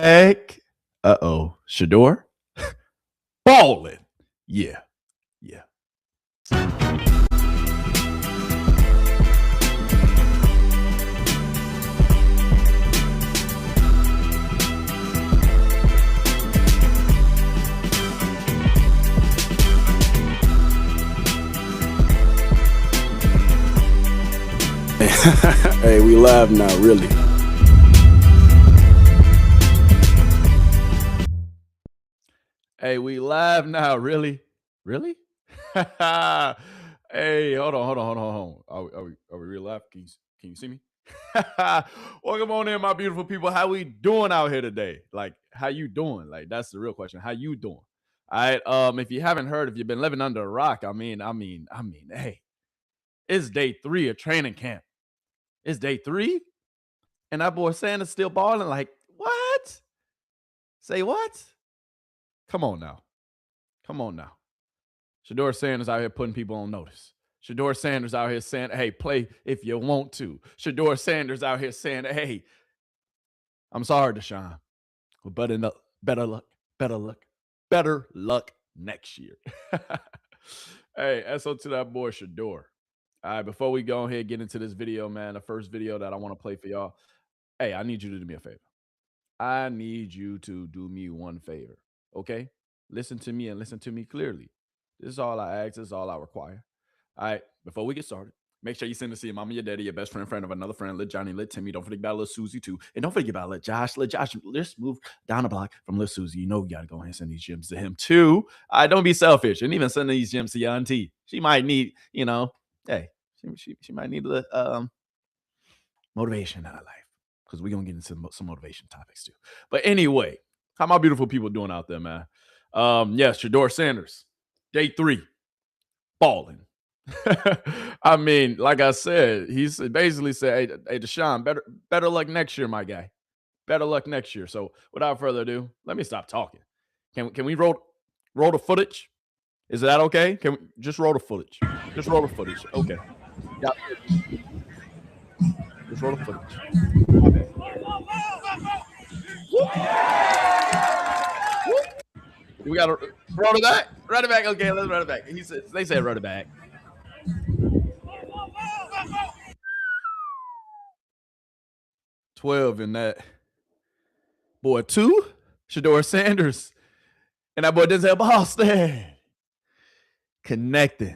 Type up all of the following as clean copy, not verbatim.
back. Uh-oh. Shedeur? Ballin'. Yeah. Yeah. Hey, we live now, really. Hey, we live now, really? Really? Hey, hold on. Are we real live? Can you see me? Welcome on in, my beautiful people. How we doing out here today? Like, how you doing? Like, that's the real question. How you doing? All right. If you haven't heard, if you've been living under a rock, hey, it's day 3 of training camp. It's day 3, and that boy Sanders still balling. Like, what? Say what? Come on now. Shedeur Sanders out here putting people on notice. Shedeur Sanders out here saying, hey, play if you want to. Shedeur Sanders out here saying, hey, I'm sorry, Deshaun, but better luck next year. Hey, SO to that boy Shedeur. All right, before we go ahead and get into this video, man, the first video that I want to play for y'all, hey, I need you to do me a favor. I need you to do me one favor, okay? Listen to me and listen to me clearly. This is all I ask. This is all I require. All right, before we get started, make sure you send this to your mama, your daddy, your best friend of another friend, Lit Johnny, Lit Timmy. Don't forget about Lil Susie, too. And don't forget about Lit Josh. Let's move down the block from Lil Susie. You know we got to go ahead and send these gems to him, too. All right, don't be selfish. And even send these gems to your auntie. She might need, hey, she might need a little motivation in her life. Because we're going to get into some motivation topics, too. But anyway, how my beautiful people doing out there, man? Yes, Shedeur Sanders. Day 3, balling. I mean, like I said, he's basically said, hey, Deshaun, better luck next year, my guy. Better luck next year. So without further ado, let me stop talking. Can we roll the footage? Is that okay? Can we just roll the footage? Just roll the footage. Okay. Yeah. Just roll the footage. My bad. We got to run it back. Run it back. Okay, let's run it back. They said run it back. 12 in that. Boy 2, Shedeur Sanders. And that boy Denzel Boston. Connecting.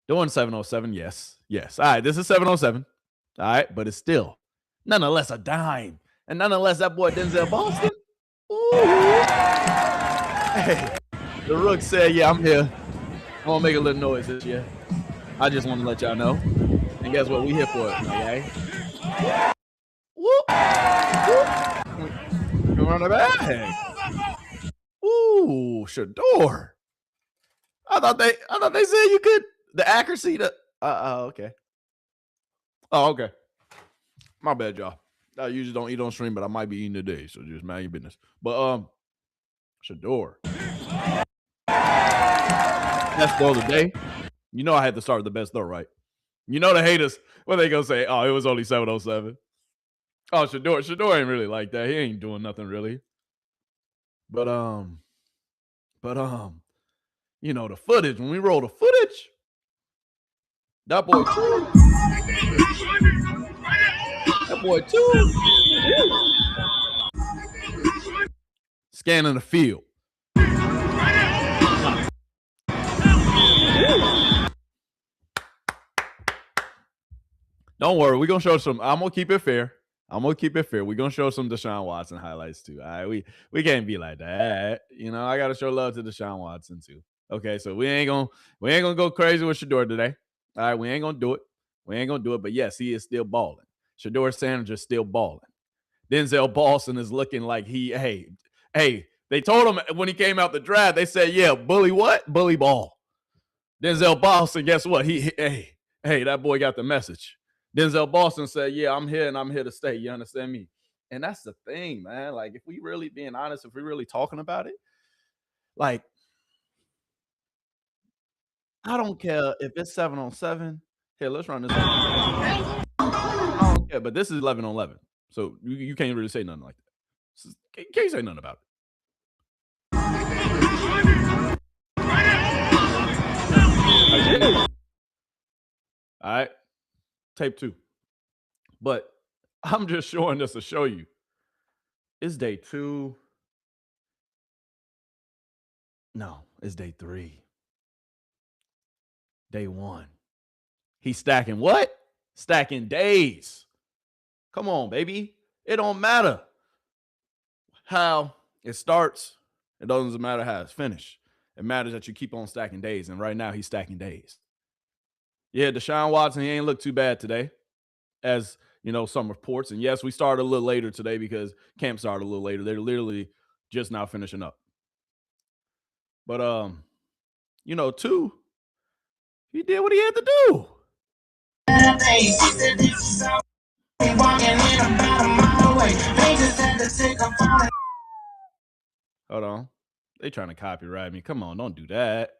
Doing 707, yes. All right, this is 707. All right, but it's still nonetheless a dime. And nonetheless, that boy Denzel Boston. Ooh. Hey, the Rook said, yeah, I'm here. I'm going to make a little noise this year. I just want to let y'all know. And guess what? We here for it, okay? Whoop. Whoop. Run it back. Ooh, Shedeur. I thought they said you could. The accuracy to okay. Oh, okay. My bad, y'all. I usually don't eat on stream, but I might be eating today, so just mind your business. But Shedeur. Best throw of the day. You know I had to start with the best throw, right? You know the haters, what they gonna say? Oh, it was only 707. Oh, Shedeur ain't really like that. He ain't doing nothing really. But you know the footage. When we roll the footage, that boy too. That boy too. Scanning the field. Don't worry, we're gonna show some. I'm gonna keep it fair. We're gonna show some Deshaun Watson highlights too. All right, we can't be like that. You know, I gotta show love to Deshaun Watson too. Okay, so we ain't gonna go crazy with Shedeur today. All right, we ain't gonna do it. But yes, he is still balling. Shedeur Sanders is still balling. Denzel Boston is looking like hey. They told him when he came out the draft, they said, yeah, bully what? Bully ball. Denzel Boston, guess what? Hey, that boy got the message. Denzel Boston said, yeah, I'm here and I'm here to stay. You understand me? And that's the thing, man. Like, if we really being honest, if we really talking about it, like, I don't care if it's 7-on-7. Here, let's run this. I don't care, but this is 11-on-11. So you can't really say nothing like that. Can't say nothing about it. I did. All right. Tape 2. But I'm just showing this to show you. It's day 2. No, it's day 3. Day 1. He's stacking what? Stacking days. Come on, baby. It don't matter how it starts. It doesn't matter how it's finished. It matters that you keep on stacking days. And right now, he's stacking days. Yeah, Deshaun Watson, he ain't looked too bad today, as you know, some reports. And yes, we started a little later today because camp started a little later. They're literally just now finishing up. But you know, 2, he did what he had to do. Hold on. They trying to copyright me. Come on, don't do that.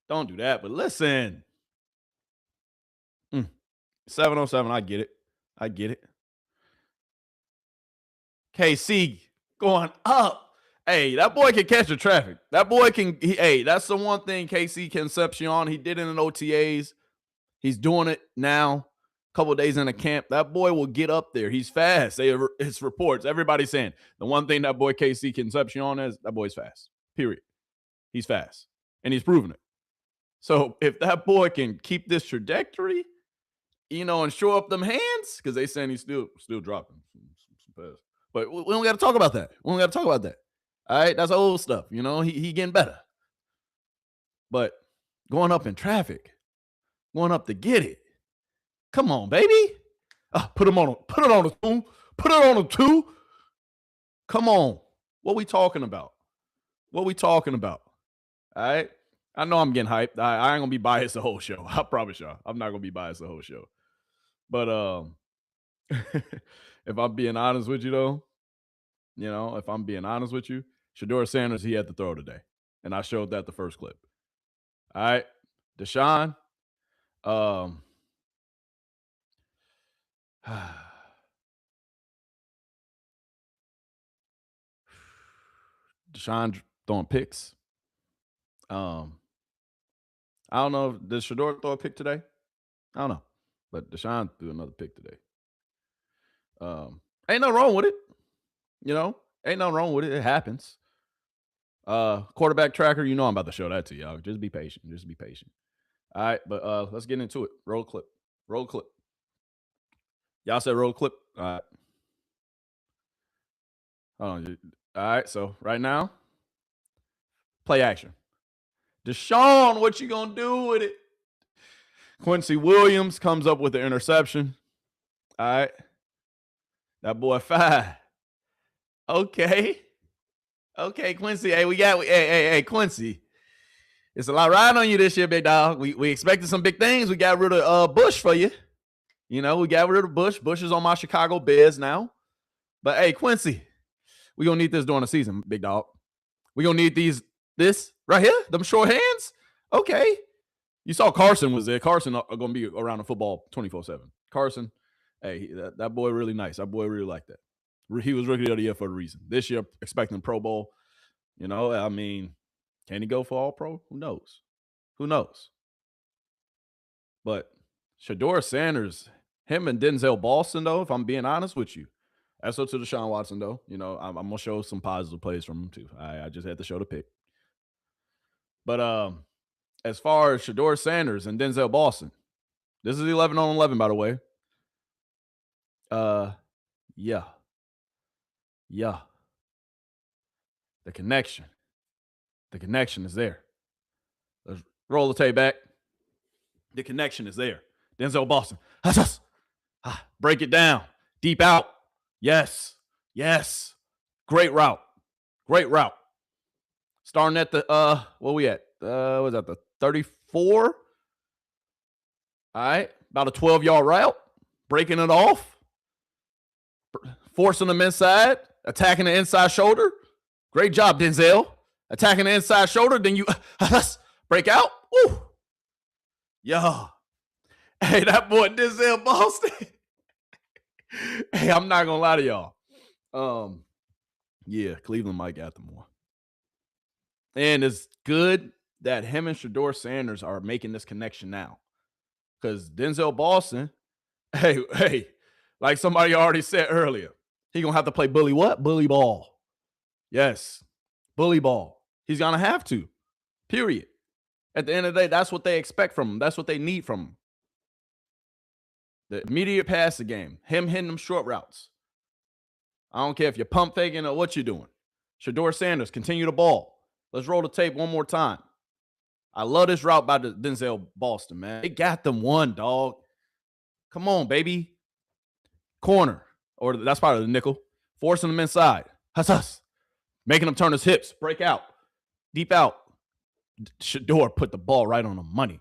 Don't do that. But listen. 707, I get it. I get it. KC going up. Hey, that boy can catch the traffic. That boy can, hey, that's the one thing KC Concepcion, he did it in OTAs. He's doing it now. A couple of days in a camp. That boy will get up there. He's fast. It's reports. Everybody's saying the one thing that boy KC Concepcion is, that boy's fast. Period. He's fast. And he's proven it. So if that boy can keep this trajectory, you know, and show up them hands, because they saying he's still dropping some pass. But we don't got to talk about that. We don't got to talk about that. All right, that's old stuff. You know, he getting better. But going up in traffic, going up to get it. Come on, baby. Put it on a 2. Put it on a 2. Come on. What we talking about? What we talking about? All right. I know I'm getting hyped. I ain't gonna be biased the whole show. I promise y'all. I'm not gonna be biased the whole show. But if I'm being honest with you, though, you know, if I'm being honest with you, Shedeur Sanders, he had to throw today. And I showed that the first clip. All right. Deshaun, Deshaun throwing picks. I don't know. Did Shedeur throw a pick today? I don't know. But Deshaun threw another pick today. Ain't nothing wrong with it. You know, ain't nothing wrong with it. It happens. Quarterback tracker, you know I'm about to show that to y'all. Just be patient. Just be patient. All right, but let's get into it. Roll clip. Roll clip. Y'all said roll clip. All right. All right, so right now, play action. Deshaun, what you gonna do with it? Quincy Williams comes up with the interception. All right. That boy 5. Okay. Okay, Quincy. Hey, Quincy. It's a lot riding on you this year, big dog. We expected some big things. We got rid of Bush for you. You know, we got rid of Bush. Bush is on my Chicago Bears now. But hey, Quincy, we gonna need this during the season, big dog. We gonna need this right here, them short hands. Okay. You saw Carson was there. Carson gonna be around the football 24/7. Carson, hey, that boy really nice. That boy really liked that. He was rookie of the year for a reason. This year, expecting Pro Bowl. You know, I mean, can he go for all pro? Who knows? Who knows? But Shedeur Sanders, him and Denzel Boston, though, if I'm being honest with you, that's up to Deshaun Watson, though. You know, I'm going to show some positive plays from him, too. I just had to show the pick. But as far as Shedeur Sanders and Denzel Boston, this is 11 on 11, by the way. Yeah. The connection is there. Let's roll the tape back. The connection is there. Denzel Boston. Break it down. Deep out. Yes. Great route. Starting at the what we at? Was that the 34? All right. About a 12-yard route. Breaking it off. Forcing them inside. Attacking the inside shoulder. Great job, Denzel. Attacking the inside shoulder. Then you break out. Woo. Yo. Hey, that boy Denzel Boston. Hey, I'm not gonna lie to y'all. Yeah, Cleveland might got them more. And it's good that him and Shedeur Sanders are making this connection now. Because Denzel Boston, hey, like somebody already said earlier, he gonna have to play bully what? Bully ball. Yes, bully ball. He's gonna have to. Period. At the end of the day, that's what they expect from him. That's what they need from him. The immediate passing game, him hitting them short routes. I don't care if you're pump faking or what you're doing. Shedeur Sanders, continue the ball. Let's roll the tape one more time. I love this route by the Denzel Boston, man. They got them one, dog. Come on, baby. Corner, or that's part of the nickel. Forcing them inside. Huss. Making them turn his hips. Break out. Deep out. Shedeur put the ball right on the money.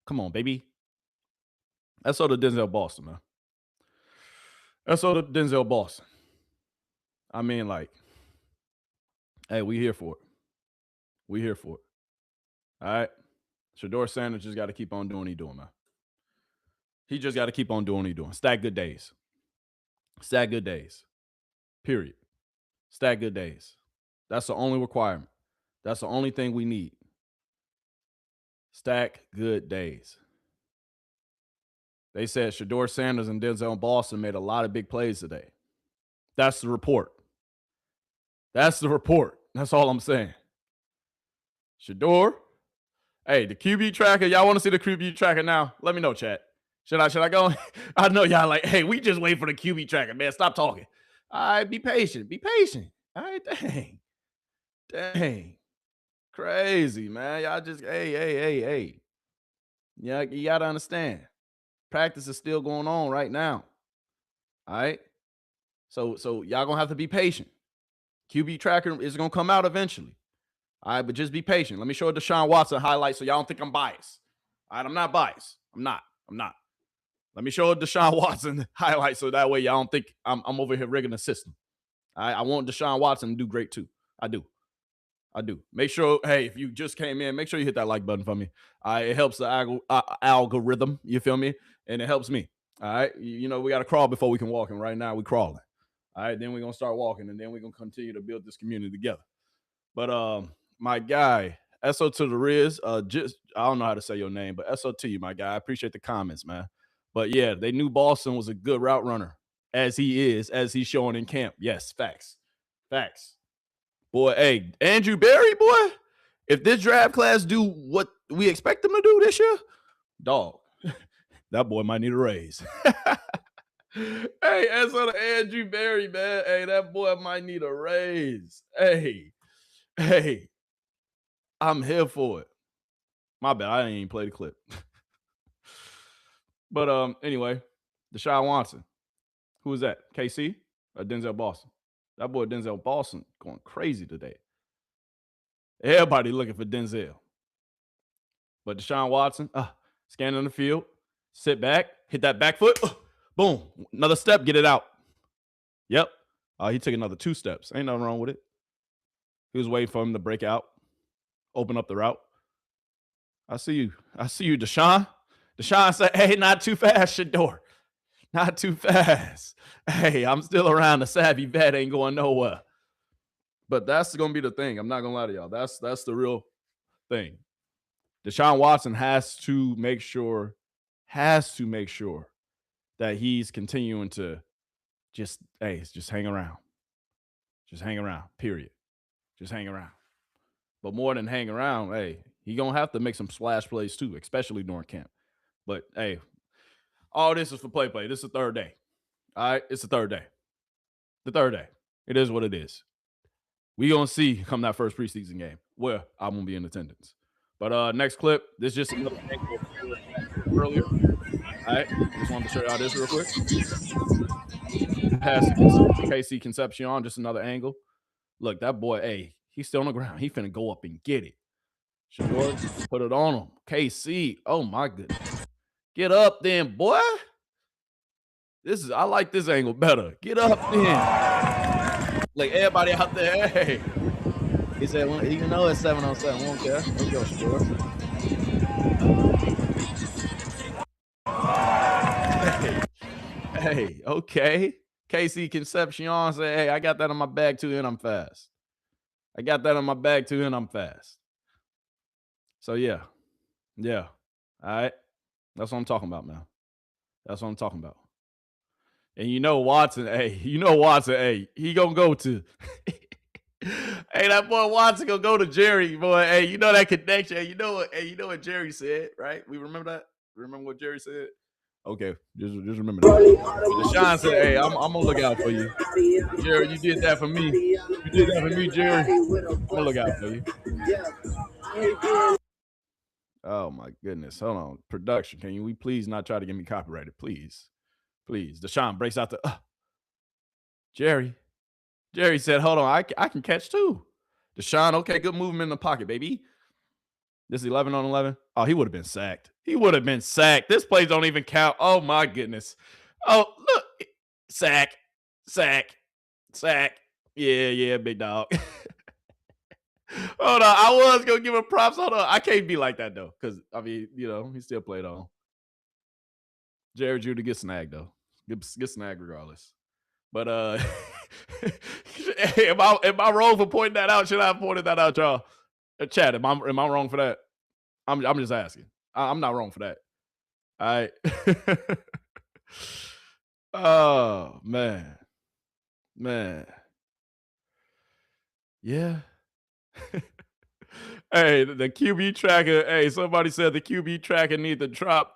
Come on, baby. That's all the Denzel Boston, man. That's all the Denzel Boston. I mean, like, hey, we here for it. We here for it. All right. Shedeur Sanders just got to keep on doing what he's doing, man. He just got to keep on doing what he's doing. Stack good days. Stack good days. Period. Stack good days. That's the only requirement. That's the only thing we need. Stack good days. They said Shedeur Sanders and Denzel Boston made a lot of big plays today. That's the report. That's the report. That's all I'm saying. Shedeur. Hey, the QB tracker. Y'all want to see the QB tracker now? Let me know, chat. Should I go? I know y'all like, hey, we just wait for the QB tracker, man. Stop talking. All right, be patient. Be patient. All right, dang. Crazy, man. Y'all just, hey. Yeah, you got to understand. Practice is still going on right now. All right. So y'all going to have to be patient. QB tracker is going to come out eventually. All right, but just be patient. Let me show a Deshaun Watson highlight so y'all don't think I'm biased. All right, I'm not biased. I'm not. Let me show a Deshaun Watson highlight so that way y'all don't think I'm over here rigging the system. All right, I want Deshaun Watson to do great too. I do. Make sure, hey, if you just came in, make sure you hit that like button for me. It helps the algorithm, you feel me? And it helps me. All right, you know, we got to crawl before we can walk, and right now we crawling. All right, then we're going to start walking, and then we're going to continue to build this community together. But my guy, SO to the Riz, just I don't know how to say your name, but SO to you, my guy. I appreciate the comments, man. But yeah, they knew Boston was a good route runner, as he's showing in camp. Yes, facts. Boy, hey, Andrew Berry, boy, if this draft class do what we expect them to do this year, dog, that boy might need a raise. Hey, as for the Andrew Berry, man, hey, that boy might need a raise. Hey, I'm here for it. My bad, I didn't even play the clip. But anyway, Deshaun Watson. Who was that? KC or Denzel Boston? That boy Denzel Boston going crazy today. Everybody looking for Denzel. But Deshaun Watson, scanning the field, sit back, hit that back foot, boom, another step, get it out. Yep. He took another 2 steps. Ain't nothing wrong with it. He was waiting for him to break out, open up the route. I see you, Deshaun. Deshaun said, hey, not too fast, Shedeur. Not too fast. Hey, I'm still around. The savvy vet ain't going nowhere. But that's going to be the thing. I'm not going to lie to y'all. That's the real thing. Deshaun Watson has to make sure that he's continuing to just hang around. Just hang around, period. Just hang around. But more than hang around, hey, he going to have to make some splash plays too, especially during camp. But, hey, all this is for play. This is the 3rd day. All right? It's the 3rd day. The 3rd day. It is what it is. We going to see come that first preseason game where I'm going to be in attendance. But next clip, this is just another angle earlier. All right? Just wanted to show y'all this real quick. Pass KC Concepcion, just another angle. Look, that boy, hey, he's still on the ground. He finna go up and get it. Shedeur, put it on him. KC, oh my goodness. Get up then, boy. I like this angle better. Get up then. Like everybody out there, hey. He said, well, even though it's 7-on-7, won't care. Let's go, Shedeur. Hey, okay. Casey Concepcion said, hey, I got that in my bag too, and I'm fast. I got that in my bag too, and I'm fast. So yeah. Yeah. All right. That's what I'm talking about, man. That's what I'm talking about. And Watson, hey, he gonna go to hey, that boy Watson gonna go to Jerry, boy. Hey, you know that connection. Hey, you know what Jerry said, right? We remember that? Remember what Jerry said? Okay, just remember that. Deshaun said, hey, I'm gonna look out for you. Jerry, you did that for me. You did that for me, Jerry. I'm gonna look out for you. Oh my goodness. Hold on. Production. Can we please not try to get me copyrighted? Please. Please. Deshaun breaks out the Jerry. Jerry said, hold on, I can catch too. Deshaun, okay, good movement in the pocket, baby. This is 11 on 11. Oh, he would have been sacked. He would have been sacked. This play don't even count. Oh my goodness. Oh, look. Sack. Yeah, big dog. Hold on. I was going to give him props. Hold on. I can't be like that, though, because, I mean, he still played on. Jerry Judy gets snagged, though. Get snagged regardless. But, hey, am I wrong for pointing that out? Should I have pointed that out, y'all? Chat, am I wrong for that? I'm just asking. I'm not wrong for that. All right. Oh, man. Yeah. Hey, the QB tracker. Hey, somebody said the QB tracker need to track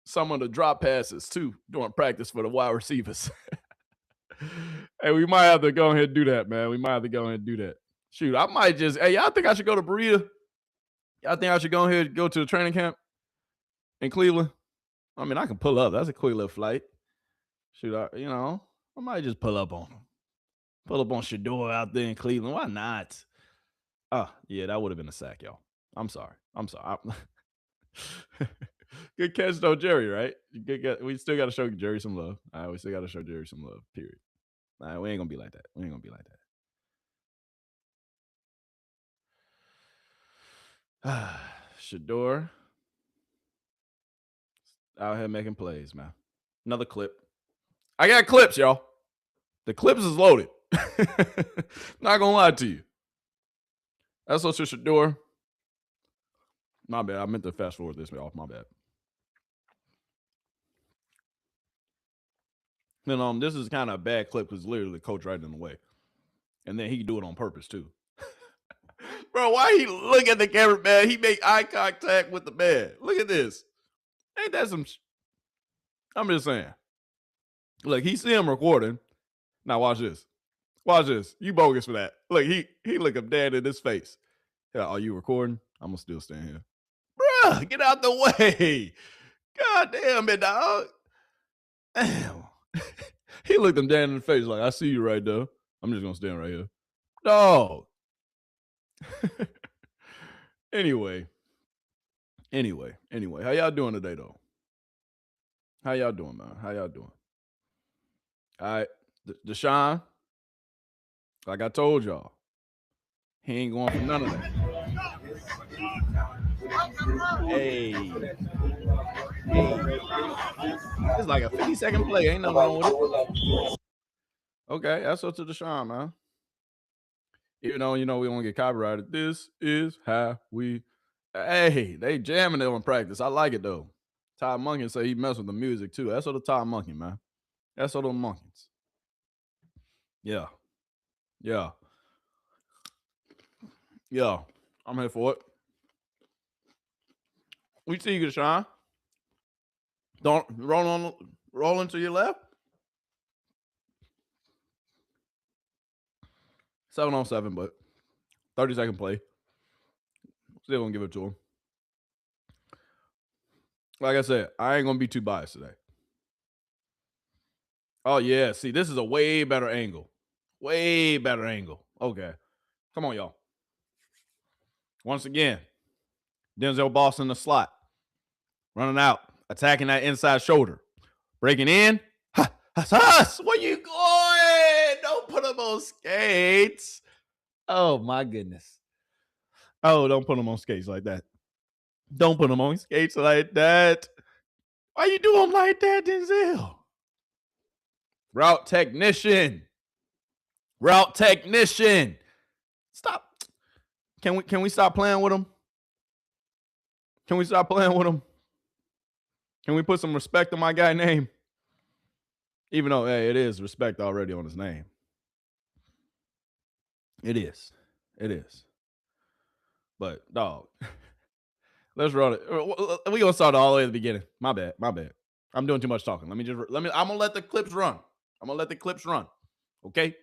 some of the drop passes too during practice for the wide receivers. Hey, we might have to go ahead and do that, man. We might have to go ahead and do that. Shoot, I might just. Hey, y'all think I should go to Berea? Y'all think I should go ahead and go to the training camp in Cleveland? I mean, I can pull up. That's a quick little flight. Shoot, I might just pull up on him. Pull up on Shedeur out there in Cleveland. Why not? Oh, yeah, that would have been a sack, y'all. I'm sorry. Good catch, though, Jerry, right? We still got to show Jerry some love. All right, we still got to show Jerry some love, period. All right, we ain't going to be like that. Shedeur out here making plays, man. Another clip. I got clips, y'all. The clips is loaded. Not going to lie to you. That's what Shedeur. My bad. I meant to fast forward this off. My bad. This is kind of a bad clip because literally the coach right in the way. And then he do it on purpose too. Bro, why he look at the camera, man? He make eye contact with the man. Look at this. Ain't that some I'm just saying. Look, he see him recording. Now watch this. Watch this. You bogus for that. Look, he look him dead in his face. Yeah, are you recording? I'm gonna still stand here. Bruh, get out the way. God damn it, dog. Damn. He looked him dead in the face like, I see you right there. I'm just gonna stand right here. Dog. Anyway. How y'all doing today, though? How y'all doing, man? How y'all doing? All right. Deshaun, like I told y'all, he ain't going for none of that. Hey. It's like a 50-second play. Ain't nothing wrong with it. Okay, that's up to Deshaun, man. Even though, we won't get copyrighted. This is how we. Hey, they jamming it on practice. I like it, though. Ty Monken say he mess with the music, too. That's what the Ty Monken, man. That's what the Monkins. Yeah. I'm here for it. We see you, Deshaun. Don't roll into your left. 7-on-7, but 30-second play. Still gonna give it to him. Like I said, I ain't gonna be too biased today. Oh yeah, see, this is a way better angle. Way better angle. Okay. Come on, y'all. Once again, Denzel Boss in the slot. Running out. Attacking that inside shoulder. Breaking in. Where you going? Don't put him on skates. Oh, my goodness. Oh, don't put him on skates like that. Don't put him on skates like that. Why you do him like that, Denzel? Route technician. Route technician. Stop. Can we stop playing with him? Can we stop playing with him? Can we put some respect on my guy name? Even though, hey, it is respect already on his name. It is. It is. But, dog, let's run it. We're going to start all the way at the beginning. My bad. I'm doing too much talking. I'm going to let the clips run. Okay?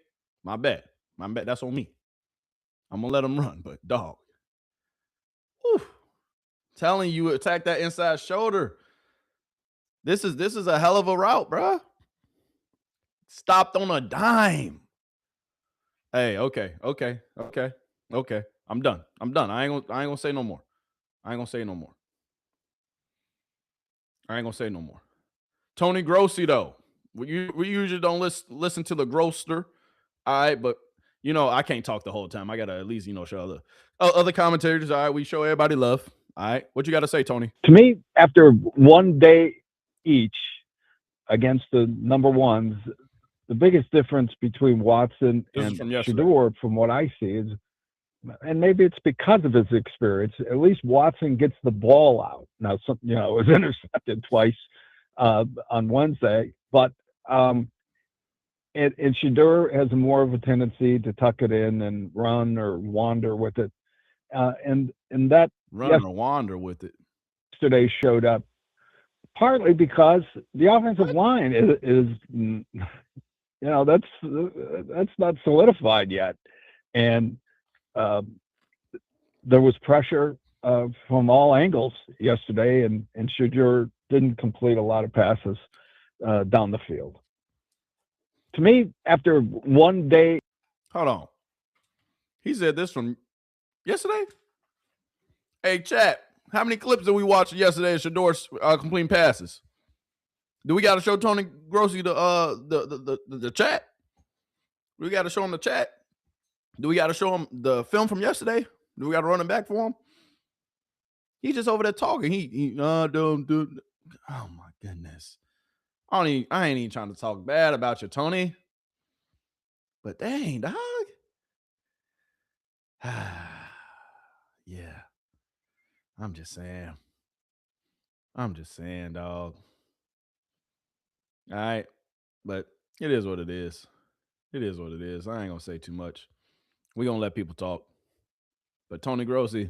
My bad. That's on me. I'm going to let them run. But, dog, whew, telling you, attack that inside shoulder. This is a hell of a route, bruh. Stopped on a dime. Hey, okay. I'm done. I ain't gonna say no more. Tony Grossi, though. We usually don't listen to the Grosser. All right, but you know, I can't talk the whole time. I gotta at least, show other commentators. All right, we show everybody love. All right. What you gotta say, Tony? To me, after one day each against the number ones, the biggest difference between Watson and Shedeur, from what I see, is, and maybe it's because of his experience, at least Watson gets the ball out. Now, it was intercepted twice on Wednesday, but and Shedeur has more of a tendency to tuck it in and run or wander with it. And that run or wander with it yesterday showed up partly because the offensive line is that's not solidified yet, and there was pressure from all angles yesterday, and Shedeur didn't complete a lot of passes down the field. To me, after one day, hold on, he said this from yesterday. Hey, chat, how many clips did we watch yesterday of Shedeur completing passes? Do we got to show Tony Grossi the chat? We got to show him the chat. Do we got to show him the film from yesterday? Do we got to run him back for him? He's just over there talking. He don't do. Oh my goodness. I ain't even trying to talk bad about you, Tony. But dang, dog. Yeah. I'm just saying, dog. All right. But it is what it is. I ain't going to say too much. We're going to let people talk. But Tony Grossi,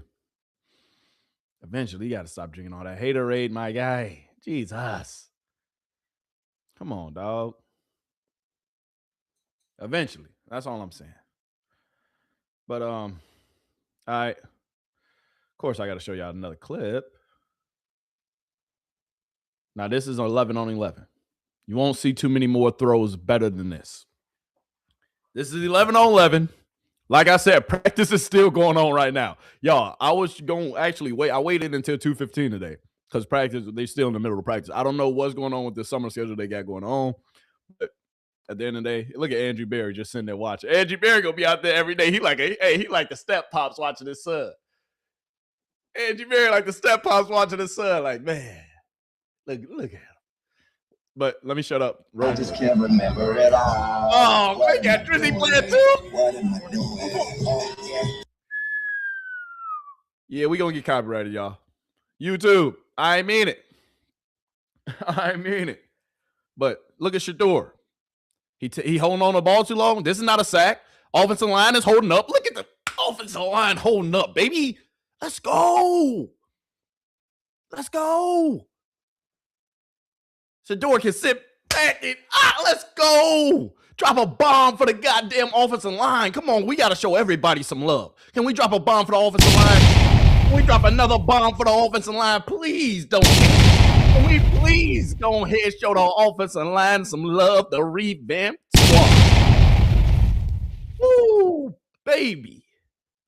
eventually you got to stop drinking all that haterade, my guy. Jesus. Come on, dog. Eventually. That's all I'm saying. But, all right. Of course, I got to show y'all another clip. Now, this is 11 on 11. You won't see too many more throws better than this. This is 11 on 11. Like I said, practice is still going on right now. Y'all, I was going to actually wait. I waited until 2:15 today because practice, they're still in the middle of practice. I don't know what's going on with the summer schedule they got going on. But at the end of the day, look at Andrew Berry just sitting there watching. Andrew Berry going to be out there every day. He like the step pops watching his son. Andrew Berry like the step pops watching his son. Like, man, look at him. But let me shut up. I just can't remember it all. Oh, we got Drizzy playing too. What am I doing? Yeah, we gonna get copyrighted, y'all. YouTube, I mean it. But look at Shedeur. He holding on the ball too long. This is not a sack. Offensive line is holding up. Look at the offensive line holding up, baby. Let's go. Shedeur can sit back and let's go. Drop a bomb for the goddamn offensive line. Come on, we got to show everybody some love. Can we drop a bomb for the offensive line? Can we drop another bomb for the offensive line? Please don't. Can we please go ahead and show the offensive line some love, the revamped squad? Woo, baby.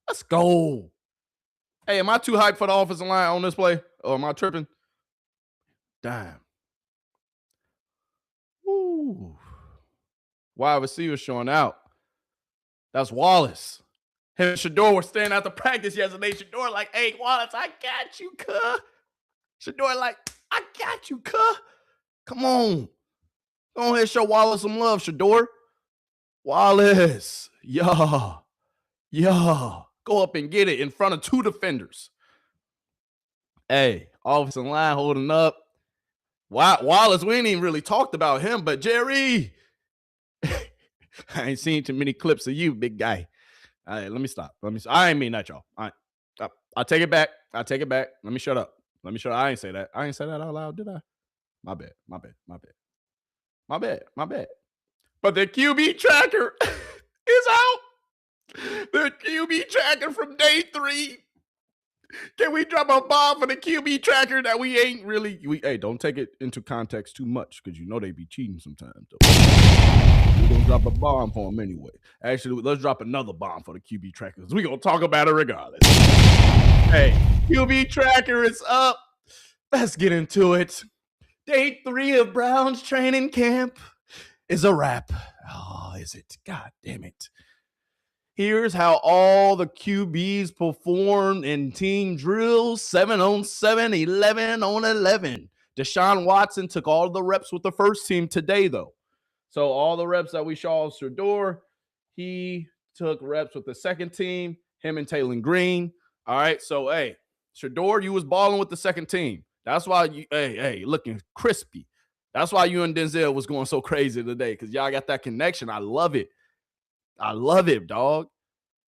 Let's go. Hey, am I too hyped for the offensive line on this play? Or am I tripping? Damn. Woo. Wide receiver showing out. That's Wallace. Him and Shedeur were standing out the practice yesterday. Shedeur like, hey, Wallace, I got you, cuh. Shedeur like, I got you, cuh. Come on. Go ahead, show Wallace some love, Shedeur. Wallace, yeah. Go up and get it in front of 2 defenders. Hey, offensive line holding up. Wallace, we ain't even really talked about him, but Jerry, I ain't seen too many clips of you, big guy. All right, let me stop. I ain't mean that, y'all. All right, I take it back. Let me shut up. I ain't say that. I ain't say that out loud, did I? My bad. But the QB tracker is out. The QB tracker from day 3. Can we drop a bomb for the QB tracker that we ain't really? Hey, don't take it into context too much because you know they be cheating sometimes. We're going to drop a bomb for them anyway. Actually, let's drop another bomb for the QB tracker because we're going to talk about it regardless. Hey, QB tracker is up. Let's get into it. Day 3 of Browns training camp is a wrap. Oh, is it? God damn it. Here's how all the QBs performed in team drills: 7-on-7, 11-on-11. Deshaun Watson took all the reps with the first team today, though. So all the reps that we saw of Shedeur, he took reps with the second team, him and Taining Green. All right, so, hey, Shedeur, you was balling with the second team. That's why you, hey, looking crispy. That's why you and Denzel was going so crazy today, because y'all got that connection. I love it. Dog.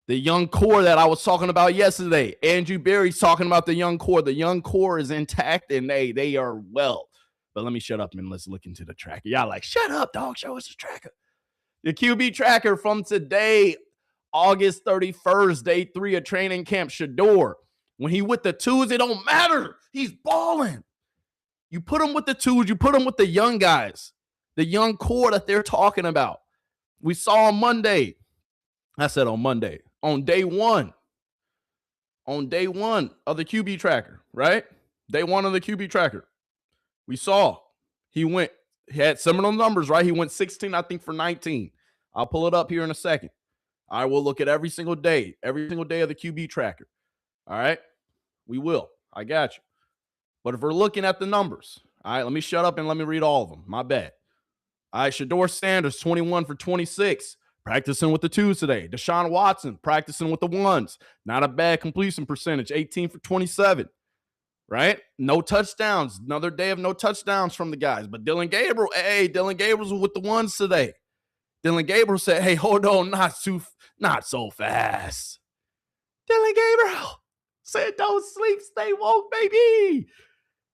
The young core that I was talking about yesterday. Andrew Berry's talking about the young core. The young core is intact, and they are well. But let me shut up and let's look into the tracker. Y'all like, shut up, dog. Show us the tracker. The QB tracker from today, August 31st, day 3 of training camp. Shedeur, when he with the 2s, it don't matter. He's balling. You put him with the 2s. You put him with the young guys, the young core that they're talking about. We saw on Monday. I said on Monday. On day 1. On day 1 of the QB tracker, right? Day 1 of the QB tracker. We saw he had similar numbers, right? He went 16, I think, for 19. I'll pull it up here in a second. I will look at every single day of the QB tracker. All right? We will. I got you. But if we're looking at the numbers, all right, let me shut up and let me read all of them. My bad. All right, Shedeur Sanders, 21 for 26. Practicing with the 2s today. Deshaun Watson, practicing with the 1s. Not a bad completion percentage, 18 for 27. Right? No touchdowns. Another day of no touchdowns from the guys. But Dillon Gabriel was with the 1s today. Dillon Gabriel said, hey, hold on, not so fast. Dillon Gabriel said, don't sleep, stay woke, baby.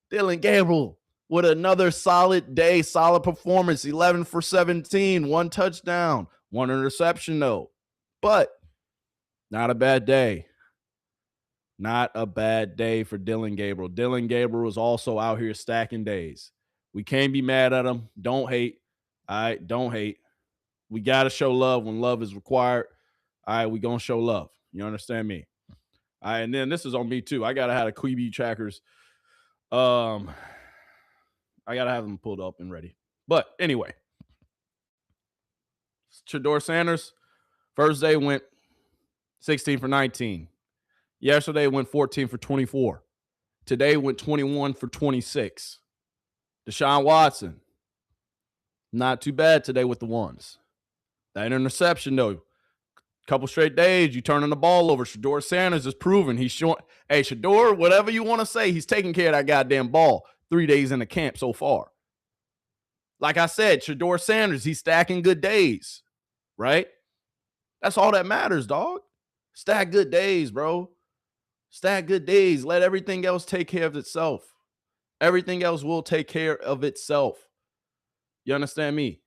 Dillon Gabriel with another solid day, solid performance, 11 for 17, 1 touchdown, 1 interception, though. But not a bad day. Not a bad day for Dillon Gabriel. Dillon Gabriel is also out here stacking days. We can't be mad at him. Don't hate. All right, don't hate. We got to show love when love is required. All right, we going to show love. You understand me? All right, and then this is on me, too. I got to have the QB trackers. I got to have them pulled up and ready. But anyway, Shedeur Sanders, first day went 16 for 19. Yesterday went 14 for 24. Today went 21 for 26. Deshaun Watson, not too bad today with the 1s. That interception, though, couple straight days, you turning the ball over. Shedeur Sanders is proven. He's showing, hey, Shedeur, whatever you want to say, he's taking care of that goddamn ball 3 days in the camp so far. Like I said, Shedeur Sanders, he's stacking good days, right? That's all that matters, dog. Stack good days, bro. Stack good days. Let everything else take care of itself. Everything else will take care of itself. You understand me?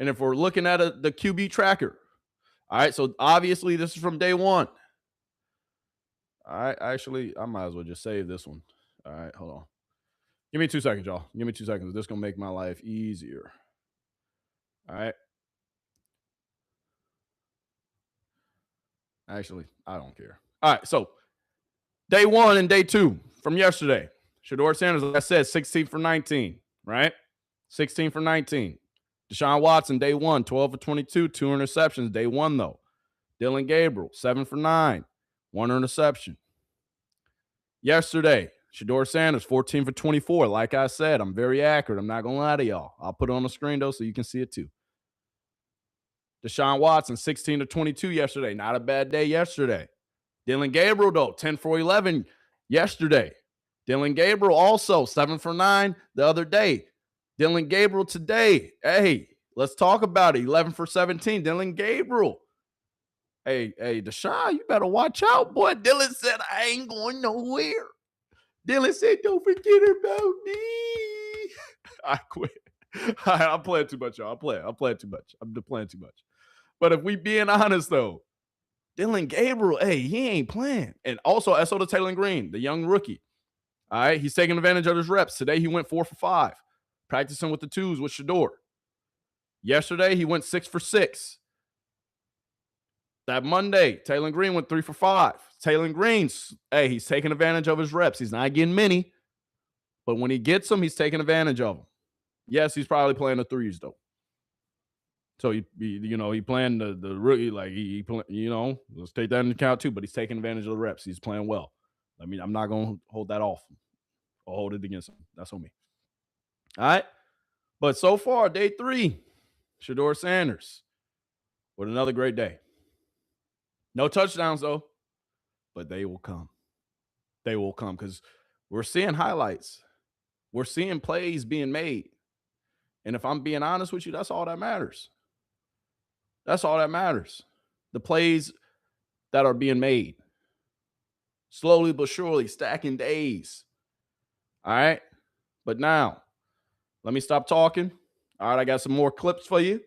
And if we're looking at the QB tracker, all right, so obviously this is from day 1. All right, actually, I might as well just save this one. All right, hold on. Give me 2 seconds, y'all. Give me 2 seconds. This is going to make my life easier. All right. Actually, I don't care. All right, so day 1 and day 2 from yesterday. Shedeur Sanders, like I said, 16 for 19, right? 16 for 19. Deshaun Watson, day 1, 12 for 22, 2 interceptions. Day 1, though. Dillon Gabriel, 7 for 9, 1 interception. Yesterday, Shedeur Sanders, 14 for 24. Like I said, I'm very accurate. I'm not going to lie to y'all. I'll put it on the screen, though, so you can see it too. Deshaun Watson, 16 to 22 yesterday. Not a bad day yesterday. Dylan Gabriel, though, 10 for 11 yesterday. Dylan Gabriel also 7 for 9 the other day. Dylan Gabriel today. Hey, let's talk about it. 11 for 17. Dylan Gabriel. Hey, Deshaun, you better watch out, boy. Dylan said, I ain't going nowhere. Dylan said, don't forget about me. I quit. I'm playing too much, y'all. I'm playing too much. I'm playing too much. But if we being honest, though, Dylan Gabriel, hey, he ain't playing. And also, SO to Taining Green, the young rookie. All right, he's taking advantage of his reps. Today, he went 4 for 5, practicing with the twos with Shedeur. Yesterday, he went 6 for 6. That Monday, Taining Green went 3 for 5. Taining Green's, hey, he's taking advantage of his reps. He's not getting many, but when he gets them, he's taking advantage of them. Yes, he's probably playing the threes, though. So, he playing the rookie, like, let's take that into account, too, but he's taking advantage of the reps. He's playing well. I mean, I'm not going to hold that off or hold it against him. That's on me. All right? But so far, day 3, Shedeur Sanders with another great day. No touchdowns, though, but they will come. They will come because we're seeing highlights. We're seeing plays being made. And if I'm being honest with you, that's all that matters. That's all that matters. The plays that are being made. Slowly but surely, stacking days. All right? But now, let me stop talking. All right, I got some more clips for you.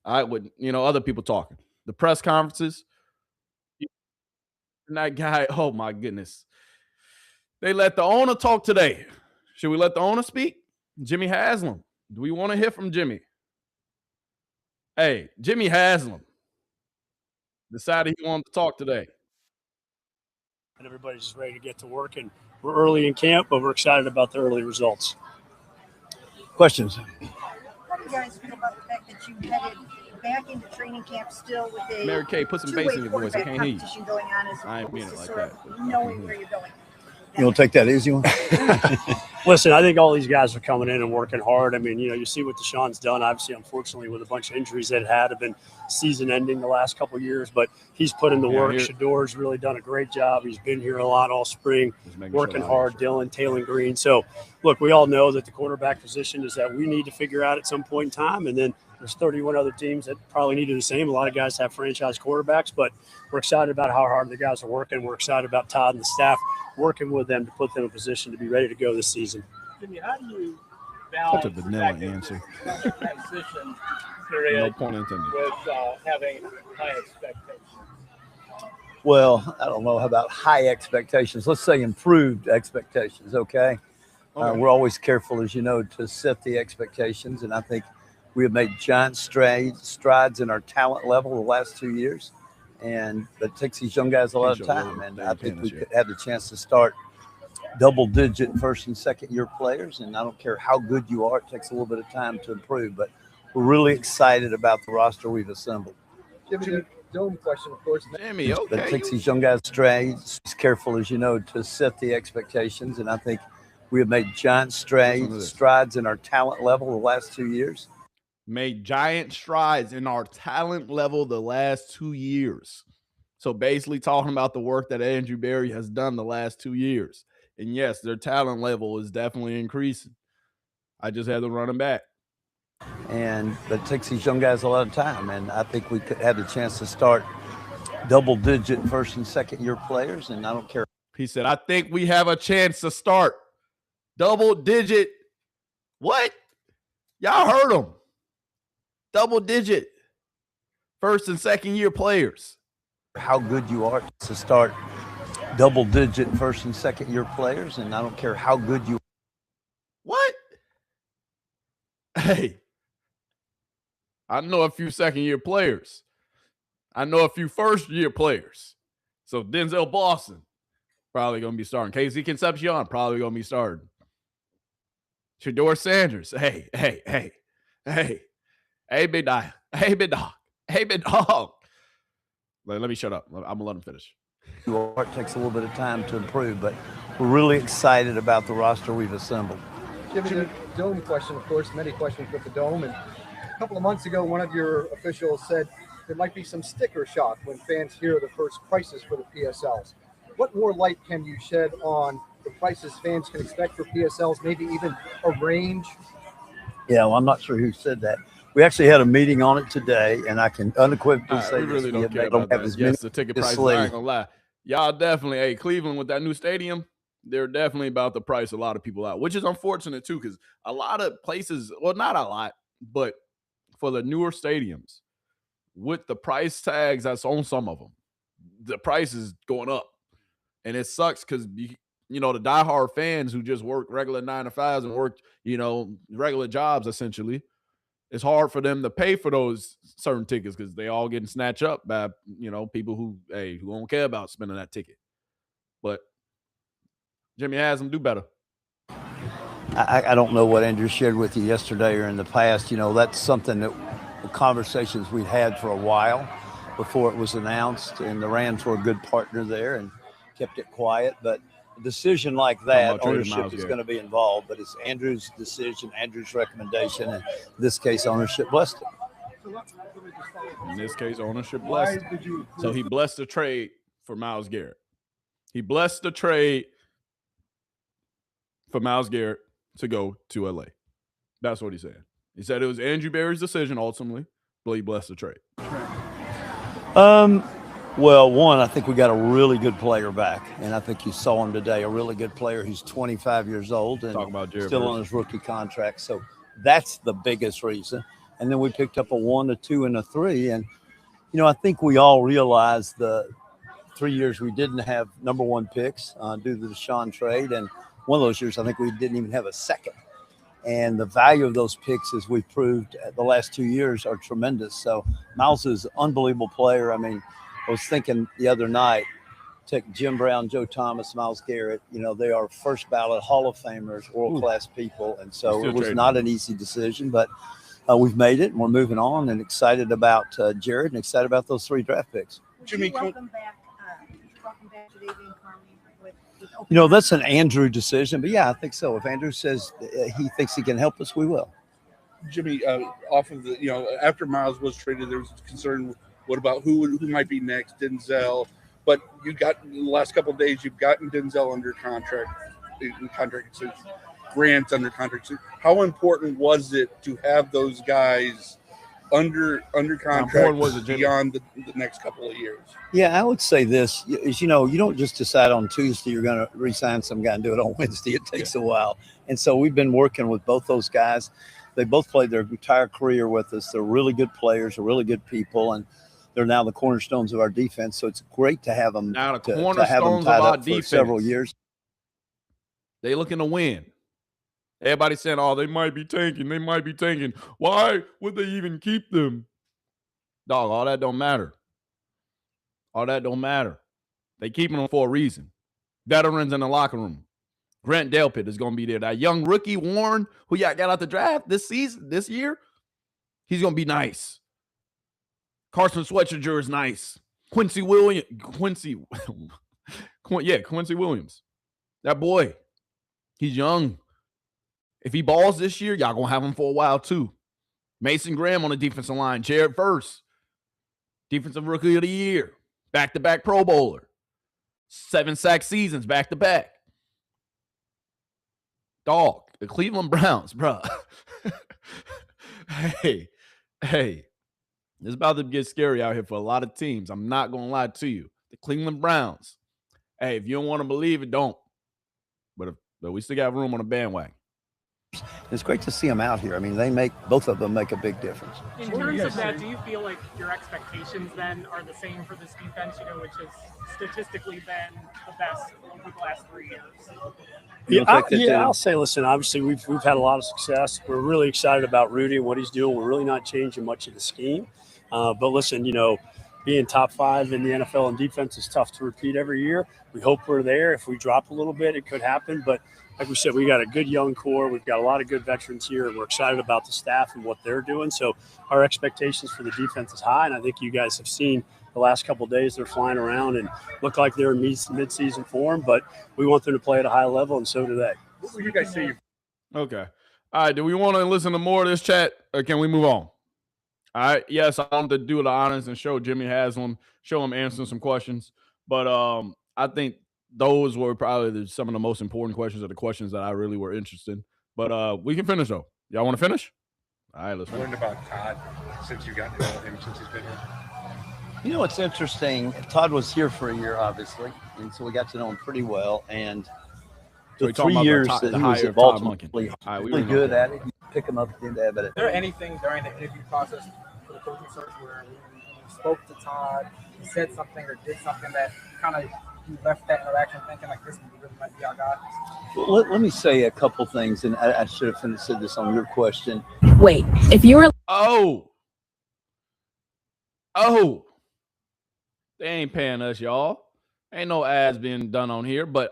All right, with, other people talking. The press conferences. And that guy, oh my goodness. They let the owner talk today. Should we let the owner speak? Jimmy Haslam. Do we want to hear from Jimmy? Hey, Jimmy Haslam decided he wanted to talk today. And everybody's just ready to get to work. And we're early in camp, but we're excited about the early results. Questions? How do you guys feel about the fact that you headed back into training camp still with a Mary Kay, put some bass in your voice. I can't hear you. Going on as I ain't mean it like sort that. Of knowing where you're going. You want to take that easy one? Listen, I think all these guys are coming in and working hard. I mean, you see what Deshaun's done. Obviously, unfortunately, with a bunch of injuries that have been season-ending the last couple of years, but he's put in the work. Shedeur's really done a great job. He's been here a lot all spring, working hard. Dylan, Taining Green. So, look, we all know that the quarterback position is that we need to figure out at some point in time, and then there's 31 other teams that probably need to do the same. A lot of guys have franchise quarterbacks, but we're excited about how hard the guys are working. We're excited about Todd and the staff working with them to put them in a position to be ready to go this season. Jimmy, how do you balance such a vanilla answer? Transition period no point intended. With having high expectations? Well, I don't know about high expectations. Let's say improved expectations, okay? We're always careful, as you know, to set the expectations, and I think we have made giant strides in our talent level the last 2 years, and it takes these young guys a lot of time. And I think we could have the chance to start double-digit first and second-year players. And I don't care how good you are; it takes a little bit of time to improve. But we're really excited about the roster we've assembled. Jimmy, dome question, of course. Jimmy, okay. But it takes these young guys strides, careful, as you know, to set the expectations. And I think we have made giant strides in our talent level the last 2 years. Made giant strides in our talent level the last 2 years. So basically talking about the work that Andrew Berry has done the last 2 years. And yes, their talent level is definitely increasing. I just had to run them back. But it takes these young guys a lot of time. And I think we could have the chance to start double-digit first and second-year players. And I don't care. He said, I think we have a chance to start double-digit. What? Y'all heard him. Double-digit first and second-year players. How good you are to start double-digit first and second-year players, and I don't care how good you are. What? Hey, I know a few second-year players. I know a few first-year players. So Denzel Boston probably going to be starting. Casey Concepcion probably going to be starting. Shedeur Sanders. Hey, big dog. Hey, big dog. Let me shut up. I'm going to let him finish. It takes a little bit of time to improve, but we're really excited about the roster we've assembled. Given the dome question, of course, many questions with the dome. And a couple of months ago, one of your officials said there might be some sticker shock when fans hear the first prices for the PSLs. What more light can you shed on the prices fans can expect for PSLs, maybe even a range? Yeah, well, I'm not sure who said that. We actually had a meeting on it today, and I can unequivocally say we really don't care about that. Yes, the ticket prices, I ain't gonna lie. Y'all definitely, hey, Cleveland with that new stadium, they're definitely about to price a lot of people out, which is unfortunate too, because a lot of places, well, not a lot, but for the newer stadiums, with the price tags that's on some of them, the price is going up. And it sucks because, you know, the diehard fans who just work regular 9 to 5s and work, you know, regular jobs essentially, it's hard for them to pay for those certain tickets because they all getting snatched up by, you know, people who don't care about spending that ticket. But Jimmy has them do better. I don't know what Andrew shared with you yesterday or in the past. You know, that's something that conversations we'd had for a while before it was announced, and the Rams were a good partner there and kept it quiet. But a decision like that, ownership is going to be involved, but it's Andrew's decision, Andrew's recommendation, and in this case, ownership blessed it. In this case, ownership blessed it. So he blessed the trade for Myles Garrett. He blessed the trade for Myles Garrett to go to LA. That's what he said. He said it was Andrew Berry's decision ultimately, but he blessed the trade. Well, one, I think we got a really good player back, and I think you saw him today, a really good player who's 25 years old and still on his rookie contract. So that's the biggest reason. And then we picked up a 1, a 2, and a 3. And, you know, I think we all realized the 3 years we didn't have number 1 picks due to the Deshaun trade. And one of those years, I think we didn't even have a second. And the value of those picks, as we've proved the last 2 years, are tremendous. So Myles is an unbelievable player. I mean, I was thinking the other night, take Jim Brown, Joe Thomas, Myles Garrett, you know, they are first ballot Hall of Famers, world-class people. And so it was not an easy decision, but we've made it and we're moving on and excited about Jared and excited about those 3 draft picks. Jimmy, welcome back to Davian Clowney. You know, that's an Andrew decision, but yeah, I think so. If Andrew says he thinks he can help us, we will. Jimmy, off of the, you know, after Myles was traded, there was concern. What about who might be next? Denzel. But you got in the last couple of days, you've gotten Denzel under contract. So Grant under contract. So how important was it to have those guys under contract beyond the next couple of years? Yeah, I would say this is, you know, you don't just decide on Tuesday you're going to re-sign some guy and do it on Wednesday. It takes a while. And so we've been working with both those guys. They both played their entire career with us. They're really good players. They're really good people. And they're now the cornerstones of our defense. So it's great to have them, now to have them tied up for several years. They looking to win. Everybody's saying, oh, they might be tanking. They might be tanking. Why would they even keep them? Dog, all that don't matter. All that don't matter. They keeping them for a reason. Veterans in the locker room. Grant Delpit is going to be there. That young rookie, Warren, who y'all got out the draft this year, he's going to be nice. Carson Schwarzenegger is nice. Quincy Williams. That boy, he's young. If he balls this year, y'all going to have him for a while too. Mason Graham on the defensive line. Jared Verse, defensive rookie of the year. Back-to-back Pro Bowler. 7 sack seasons back-to-back. Dog, the Cleveland Browns, bro. Hey. It's about to get scary out here for a lot of teams. I'm not going to lie to you. The Cleveland Browns. Hey, if you don't want to believe it, don't. But we still got room on the bandwagon. It's great to see them out here. I mean, both of them make a big difference. In terms of that, do you feel like your expectations then are the same for this defense, you know, which has statistically been the best over the last 3 years? Yeah, I'll say, listen, obviously we've had a lot of success. We're really excited about Rudy and what he's doing. We're really not changing much of the scheme. But listen, you know, being top 5 in the NFL in defense is tough to repeat every year. We hope we're there. If we drop a little bit, it could happen. But like we said, we got a good young core. We've got a lot of good veterans here, and we're excited about the staff and what they're doing. So our expectations for the defense is high, and I think you guys have seen the last couple of days they're flying around and look like they're in mid-season form, but we want them to play at a high level, and so do they. What would you guys say? Okay. All right. Do we want to listen to more of this chat, or can we move on? All right. Yes, I want to do the honors and show Jimmy Haslam, show him answering some questions. But I think those were probably some of the most important questions, or the questions that I really were interested in. But we can finish though. Y'all want to finish? All right, let's learned about Todd since you got to know him, since he's been here. You know, it's interesting. Todd was here for a year, obviously, and so we got to know him pretty well. And the 3 years that he was at Baltimore, really good at it. You pick him up at the end of it. Is there anything during the interview process for the coaching search where you spoke to Todd, he said something or did something that kind of you left that interaction thinking like this really might be our guy? Well, let me say a couple things, and I should have said this on your question. Wait, if you were they ain't paying us, y'all. Ain't no ads being done on here, but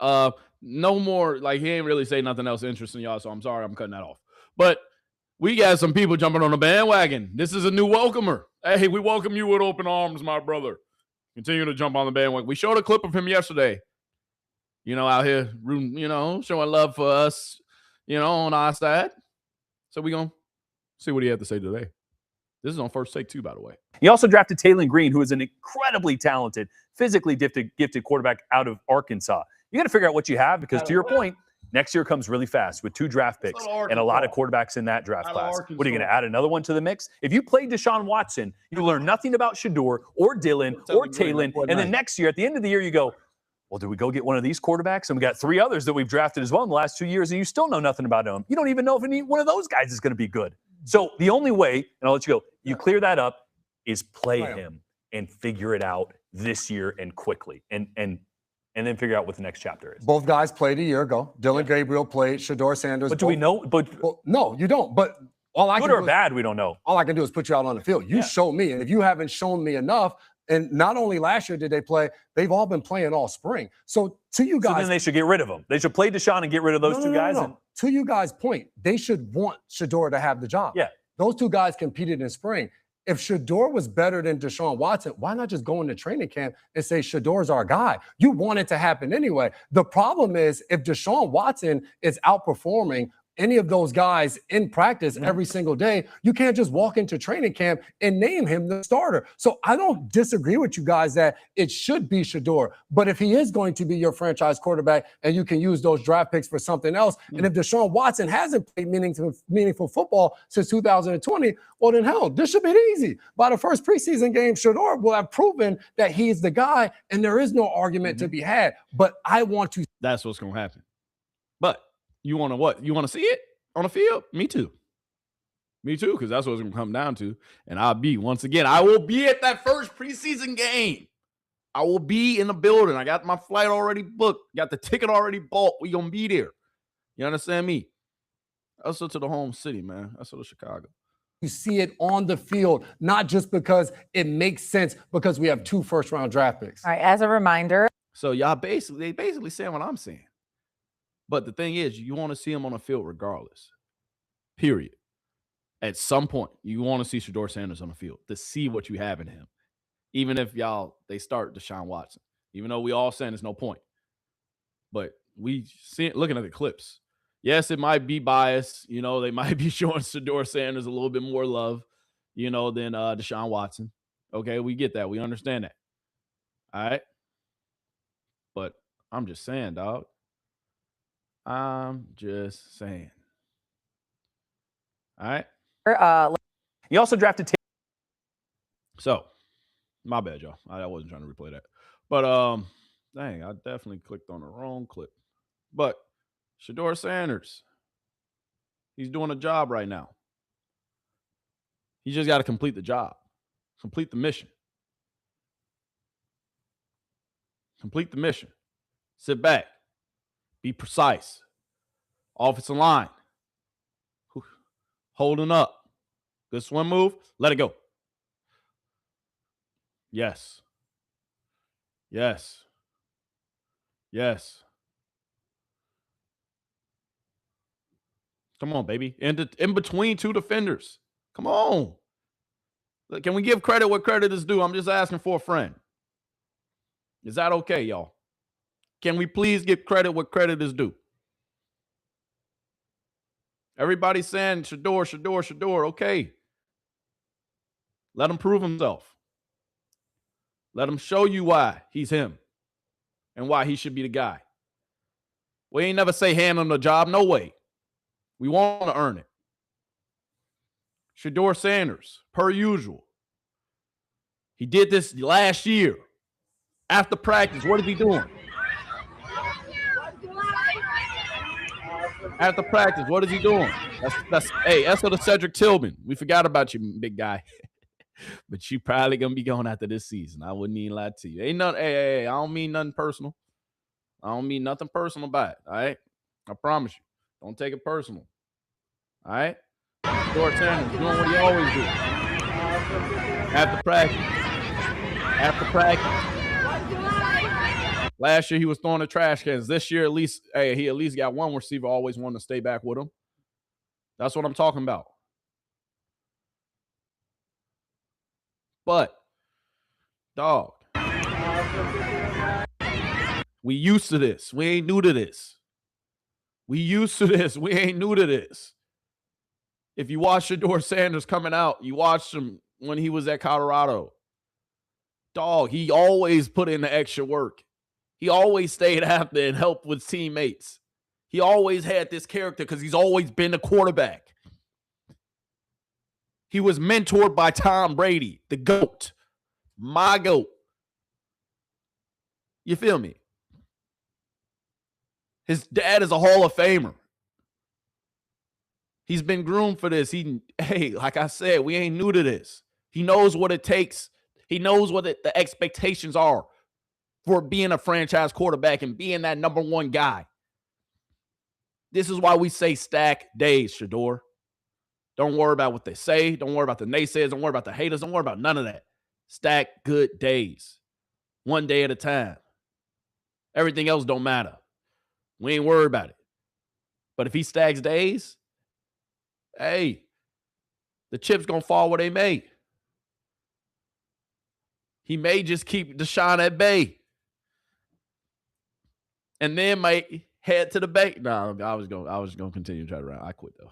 no more. Like, he ain't really say nothing else interesting, y'all. So I'm sorry, I'm cutting that off. But we got some people jumping on the bandwagon. This is a new welcomer. Hey, we welcome you with open arms, my brother. Continue to jump on the bandwagon. We showed a clip of him yesterday. You know, out here, you know, showing love for us, you know, on our side. So we gonna see what he had to say today. This is on First Take 2, by the way. He also drafted Taining Green, who is an incredibly talented, physically gifted quarterback out of Arkansas. You got to figure out what you have because, to your point, next year comes really fast with 2 draft picks and a lot of quarterbacks in that draft class. What are you going to add another one to the mix? If you play Deshaun Watson, you learn nothing about Shedeur or Dylan or Taining, and then next year, at the end of the year, you go, well, do we go get one of these quarterbacks? And we got 3 others that we've drafted as well in the last 2 years, and you still know nothing about them. You don't even know if any one of those guys is going to be good. So the only way, and I'll let you go, you clear that up, is play him and figure it out this year and quickly, and then figure out what the next chapter is. Both guys played a year ago. Dylan Gabriel played. Shedeur Sanders. But do we know? Well, no, you don't. But all I good can or do bad, we don't know. All I can do is put you out on the field. You show me, and if you haven't shown me enough. And not only last year did they play, they've all been playing all spring. So to you guys, so then they should get rid of them. They should play Deshaun and get rid of those two guys. No. To you guys' point, they should want Shedeur to have the job. Yeah, those 2 guys competed in spring. If Shedeur was better than Deshaun Watson, why not just go into training camp and say Shedeur's our guy? You want it to happen anyway. The problem is if Deshaun Watson is outperforming any of those guys in practice every single day, you can't just walk into training camp and name him the starter. So I don't disagree with you guys that it should be Shedeur. But if he is going to be your franchise quarterback and you can use those draft picks for something else, and if Deshaun Watson hasn't played meaningful football since 2020, well, then hell, this should be easy. By the first preseason game, Shedeur will have proven that he's the guy, and there is no argument to be had. But I want to. That's what's going to happen. But you want to what? You want to see it on the field? Me too. Me too, because that's what it's going to come down to. And I will be at that first preseason game. I will be in the building. I got my flight already booked. Got the ticket already bought. We going to be there. You understand me? Also to the home city, man. Also to Chicago. You see it on the field, not just because it makes sense because we have 2 first-round draft picks. All right, as a reminder. So y'all basically saying what I'm saying. But the thing is, you want to see him on the field regardless. Period. At some point, you want to see Shedeur Sanders on the field to see what you have in him. Even if they start Deshaun Watson. Even though we all saying there's no point. But we see it looking at the clips. Yes, it might be biased. You know, they might be showing Shedeur Sanders a little bit more love, you know, than Deshaun Watson. Okay, we get that. We understand that. All right? But I'm just saying, dog. I'm just saying. All right. He also drafted. So, my bad, y'all. I wasn't trying to replay that. But dang, I definitely clicked on the wrong clip. But Shedeur Sanders, he's doing a job right now. He just got to complete the job, complete the mission. Complete the mission. Sit back. Be precise. Offensive line. Holding up. Good swim move. Let it go. Yes. Yes. Yes. Come on, baby. In between 2 defenders. Come on. Can we give credit where credit is due? I'm just asking for a friend. Is that okay, y'all? Can we please give credit where credit is due? Everybody's saying Shedeur. Okay. Let him prove himself. Let him show you why he's him and why he should be the guy. We ain't never say hand him the job. No way. We want to earn it. Shedeur Sanders, per usual. He did this last year. After practice, what is he doing? After practice, what is he doing? That's for the Cedric Tillman. We forgot about you, big guy. But you probably gonna be going after this season. I wouldn't even lie to you. Ain't nothing. Hey, I don't mean nothing personal. I don't mean nothing personal about it. All right, I promise you. Don't take it personal. All right. Shedeur Sanders doing what he always do. After practice. Last year he was throwing the trash cans. This year at least, he at least got one receiver always wanting to stay back with him. That's what I'm talking about. But, dog, we used to this. We ain't new to this. We used to this. We ain't new to this. If you watch Shedeur Sanders coming out, you watched him when he was at Colorado. Dog, he always put in the extra work. He always stayed after and helped with teammates. He always had this character because he's always been the quarterback. He was mentored by Tom Brady, the GOAT, my GOAT. You feel me? His dad is a Hall of Famer. He's been groomed for this. Like I said, we ain't new to this. He knows what it takes. He knows what the expectations are for being a franchise quarterback and being that number one guy. This is why we say stack days, Shedeur. Don't worry about what they say. Don't worry about the naysayers. Don't worry about the haters. Don't worry about none of that. Stack good days. One day at a time. Everything else don't matter. We ain't worried about it. But if he stacks days, the chips going to fall where they may. He may just keep Deshaun at bay. And then might head to the bank. No, I was going to continue to try to run. I quit though.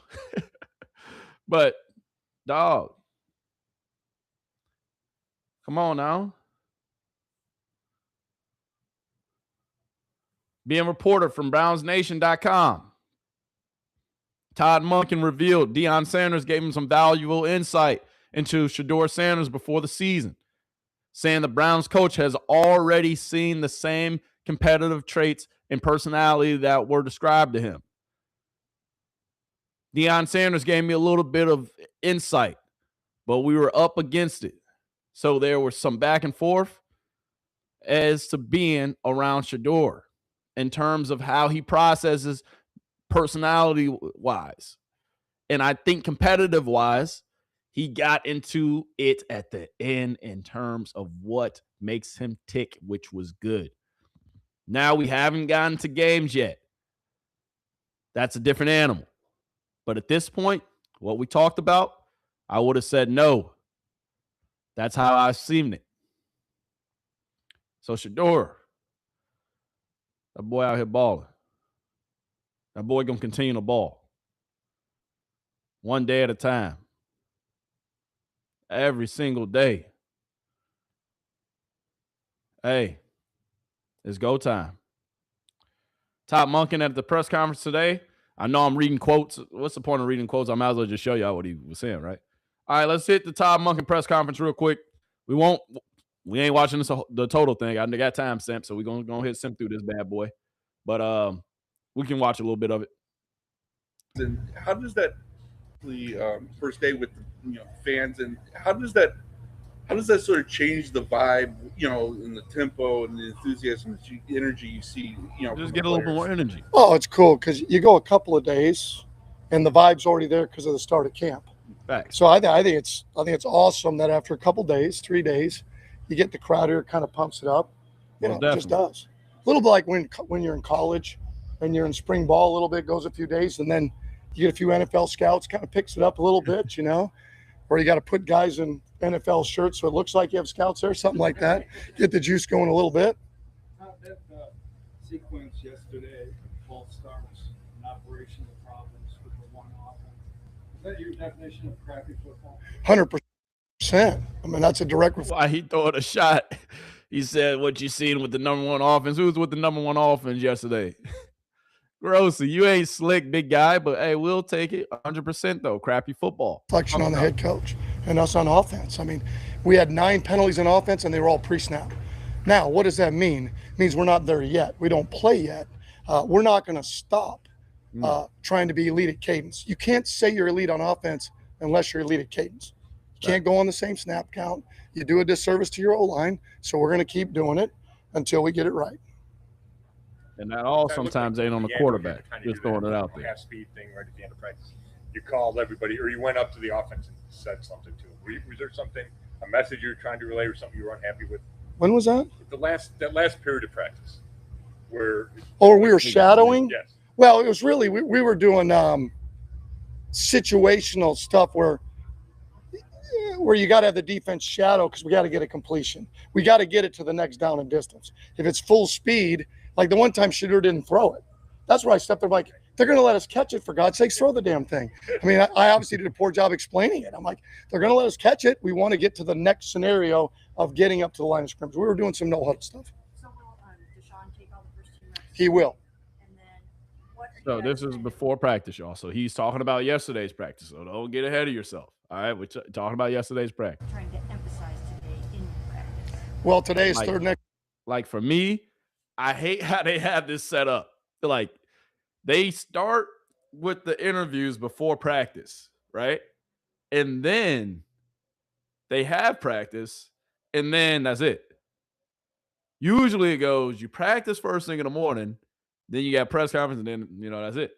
But, dog, come on now. Being reported from BrownsNation.com. Todd Monken revealed Deion Sanders gave him some valuable insight into Shedeur Sanders before the season, saying the Browns coach has already seen the same competitive traits and personality that were described to him. Deion Sanders gave me a little bit of insight, but we were up against it. So there was some back and forth as to being around Shedeur in terms of how he processes personality-wise. And I think competitive-wise, he got into it at the end in terms of what makes him tick, which was good. Now we haven't gotten to games yet. That's a different animal. But at this point, what we talked about, I would have said no. That's how I've seen it. So Shedeur, that boy out here balling. That boy going to continue to ball. One day at a time. Every single day. It's go time. Todd Monken at the press conference today. I know I'm reading quotes. What's the point of reading quotes? I might as well just show y'all what he was saying, right? All right, let's hit the Todd Monken press conference real quick. We ain't watching the total thing. I got time stamp, so we're going to hit simp through this bad boy. But we can watch a little bit of it. And how does that the first day with the fans, and how does that sort of change the vibe, and the tempo and the enthusiasm, the energy you see, just get a little bit more energy. Oh, it's cool because you go a couple of days, and the vibe's already there because of the start of camp. Facts. So I think it's awesome that after a couple of days, 3 days, you get the crowd here, kind of pumps it up. It just does. A little bit like when you're in college and you're in spring ball a little bit, goes a few days, and then you get a few NFL scouts, kind of picks it up a little bit, or you got to put guys in NFL shirts so it looks like you have scouts there, something like that. Get the juice going a little bit. That sequence yesterday, false starts, and operational problems with the one offense. Is that your definition of crappy football? 100%. I mean, that's a direct. Why he throwing a shot? He said, "What you seen with the #1 offense? Who was with the #1 offense yesterday?" Grossy, you ain't slick, big guy, but hey, we'll take it 100% though. Crappy football. Reflection on the head coach and us on offense. I mean, we had 9 penalties on offense, and they were all pre-snap. Now, what does that mean? It means we're not there yet. We don't play yet. We're not going to stop trying to be elite at cadence. You can't say you're elite on offense unless you're elite at cadence. You can't go on the same snap count. You do a disservice to your O-line, so we're going to keep doing it until we get it right. And that all sometimes ain't on the quarterback. Just throwing it out there. Half speed thing right at the end of practice. You called everybody, or you went up to the offense and said something to them. Was there something, a message you were trying to relay, or something you were unhappy with? When was that? That last period of practice, where we were shadowing. Yes. Well, it was really we were doing situational stuff where you got to have the defense shadow because we got to get a completion. We got to get it to the next down and distance. If it's full speed, like the one time Shedeur didn't throw it, that's where I stepped there like, they're going to let us catch it, for God's sakes, throw the damn thing. I mean, I obviously did a poor job explaining it. I'm like, they're going to let us catch it. We want to get to the next scenario of getting up to the line of scrimmage. We were doing some no-huddle stuff. So will Deshaun take all the first 2 reps? He will. And then what So this is before practice, y'all. So he's talking about yesterday's practice. So don't get ahead of yourself. All right, we're talking about yesterday's practice. trying to emphasize today in your practice? Well, today is Like- third next. Like for me, I hate how they have this set up. Like they start with the interviews before practice, right? And then they have practice, and then that's it. Usually it goes, you practice first thing in the morning, then you got press conference, and then, that's it.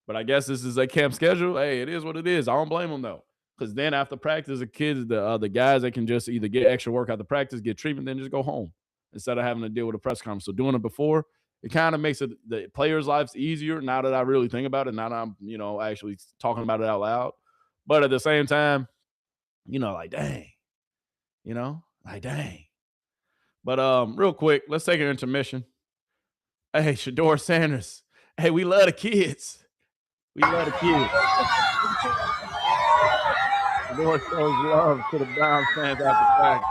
But I guess this is a camp schedule. Hey, it is what it is. I don't blame them, though. Because then after practice, the kids, the guys, they can just either get extra work after practice, get treatment, then just go home instead of having to deal with a press conference. So doing it before, it kind of makes the players' lives easier now that I really think about it. Now that I'm, actually talking about it out loud. But at the same time, like, dang. Like, dang. But real quick, let's take an intermission. Hey, Shedeur Sanders. Hey, we love the kids. We love the kids. Shedeur shows love to the Browns fans after practice.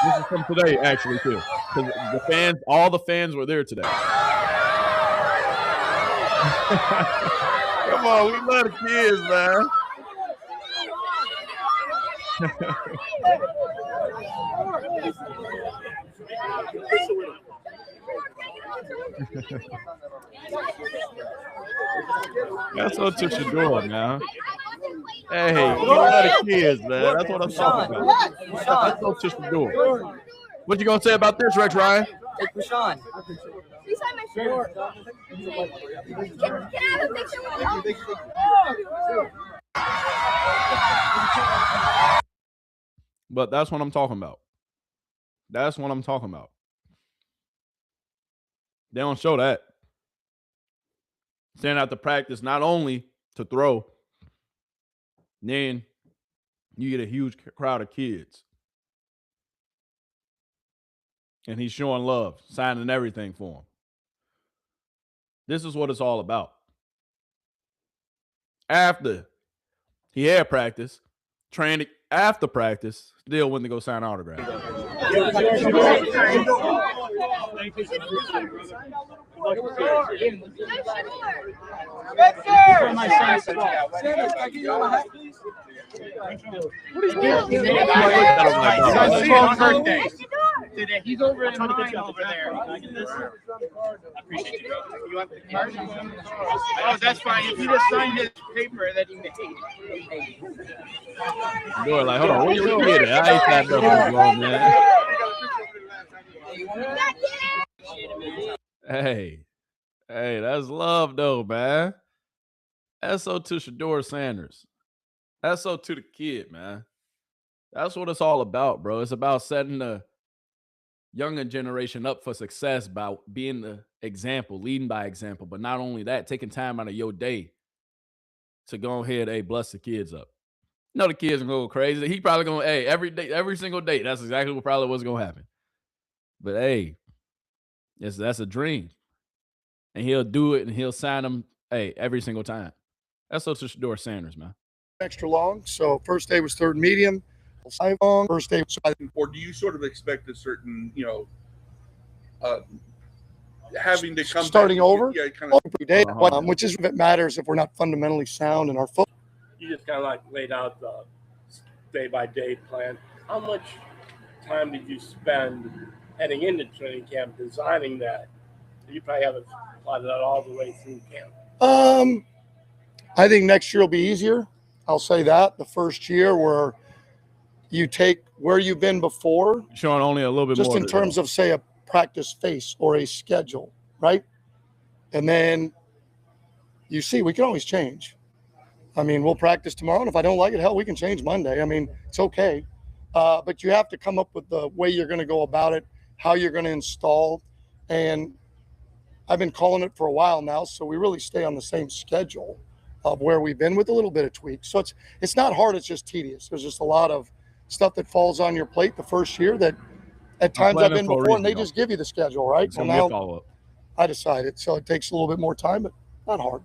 This is from today, actually, too. Because all the fans were there today. Come on, we love the kids, man. That's what to Shedeur, man. Hey, we love the kids, man. That's what I'm talking about. That's what to Shedeur. What you gonna say about this, Rex Ryan? Take Rashawn. Please sign my shirt. Can I have a picture with you? But that's what I'm talking about. That's what I'm talking about. They don't show that. Standing out to practice, not only to throw, then you get a huge crowd of kids. And he's showing love, signing everything for him. This is what it's all about. After he had practice, trained after practice, still went to go sign autographs. He's over in mine over there. I appreciate you. You want the card? Oh, that's fine. If you just sign his paper that he made. Boy, like, hold on, where you get it? I ain't that man. Hey, that's love though, man. That's so to Shedeur Sanders. That's so to the kid, man. That's what it's all about, bro. It's about setting the younger generation up for success by being the example, leading by example. But not only that, taking time out of your day to go ahead, bless the kids up. No, the kid's gonna go crazy. He probably gonna, hey, every day, every single day. That's exactly what probably what's gonna happen. But hey, that's a dream. And he'll do it and he'll sign them, hey, every single time. That's up to Shedeur Sanders, man. Extra long. So first day was third medium. Long. First day was, or do you sort of expect a certain, having to come starting back, over? Yeah, kind of. Every day, which is if it matters if we're not fundamentally sound in our foot. You just kind of like laid out the day-by-day plan. How much time did you spend heading into training camp designing that? You probably haven't plotted that all the way through camp. I think next year will be easier. I'll say that. The first year where you take where you've been before. Showing only a little bit just more. Just in terms of, say, a practice face or a schedule, right? And then you see, we can always change. I mean, we'll practice tomorrow, and if I don't like it, hell, we can change Monday. I mean, it's okay. But you have to come up with the way you're going to go about it, how you're going to install. And I've been calling it for a while now, so we really stay on the same schedule of where we've been with a little bit of tweaks. So it's not hard, it's just tedious. There's just a lot of stuff that falls on your plate the first year that at times I've been before, and they just give you the schedule, right? Well, now I decided, so it takes a little bit more time, but not hard.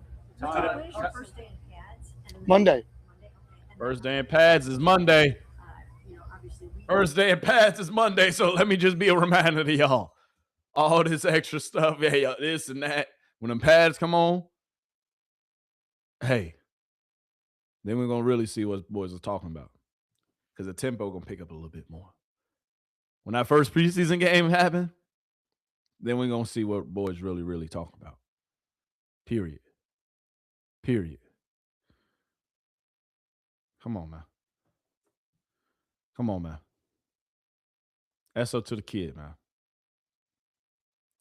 Monday. First day in pads is Monday. First day in pads is Monday, so let me just be a reminder to y'all. All this extra stuff, yeah, this and that. When them pads come on, hey, then we're going to really see what boys are talking about. Because the tempo going to pick up a little bit more. When that first preseason game happened, then we're going to see what boys really, really talk about. Period. Period. Come on, man. Come on, man. That's up to the kid, man.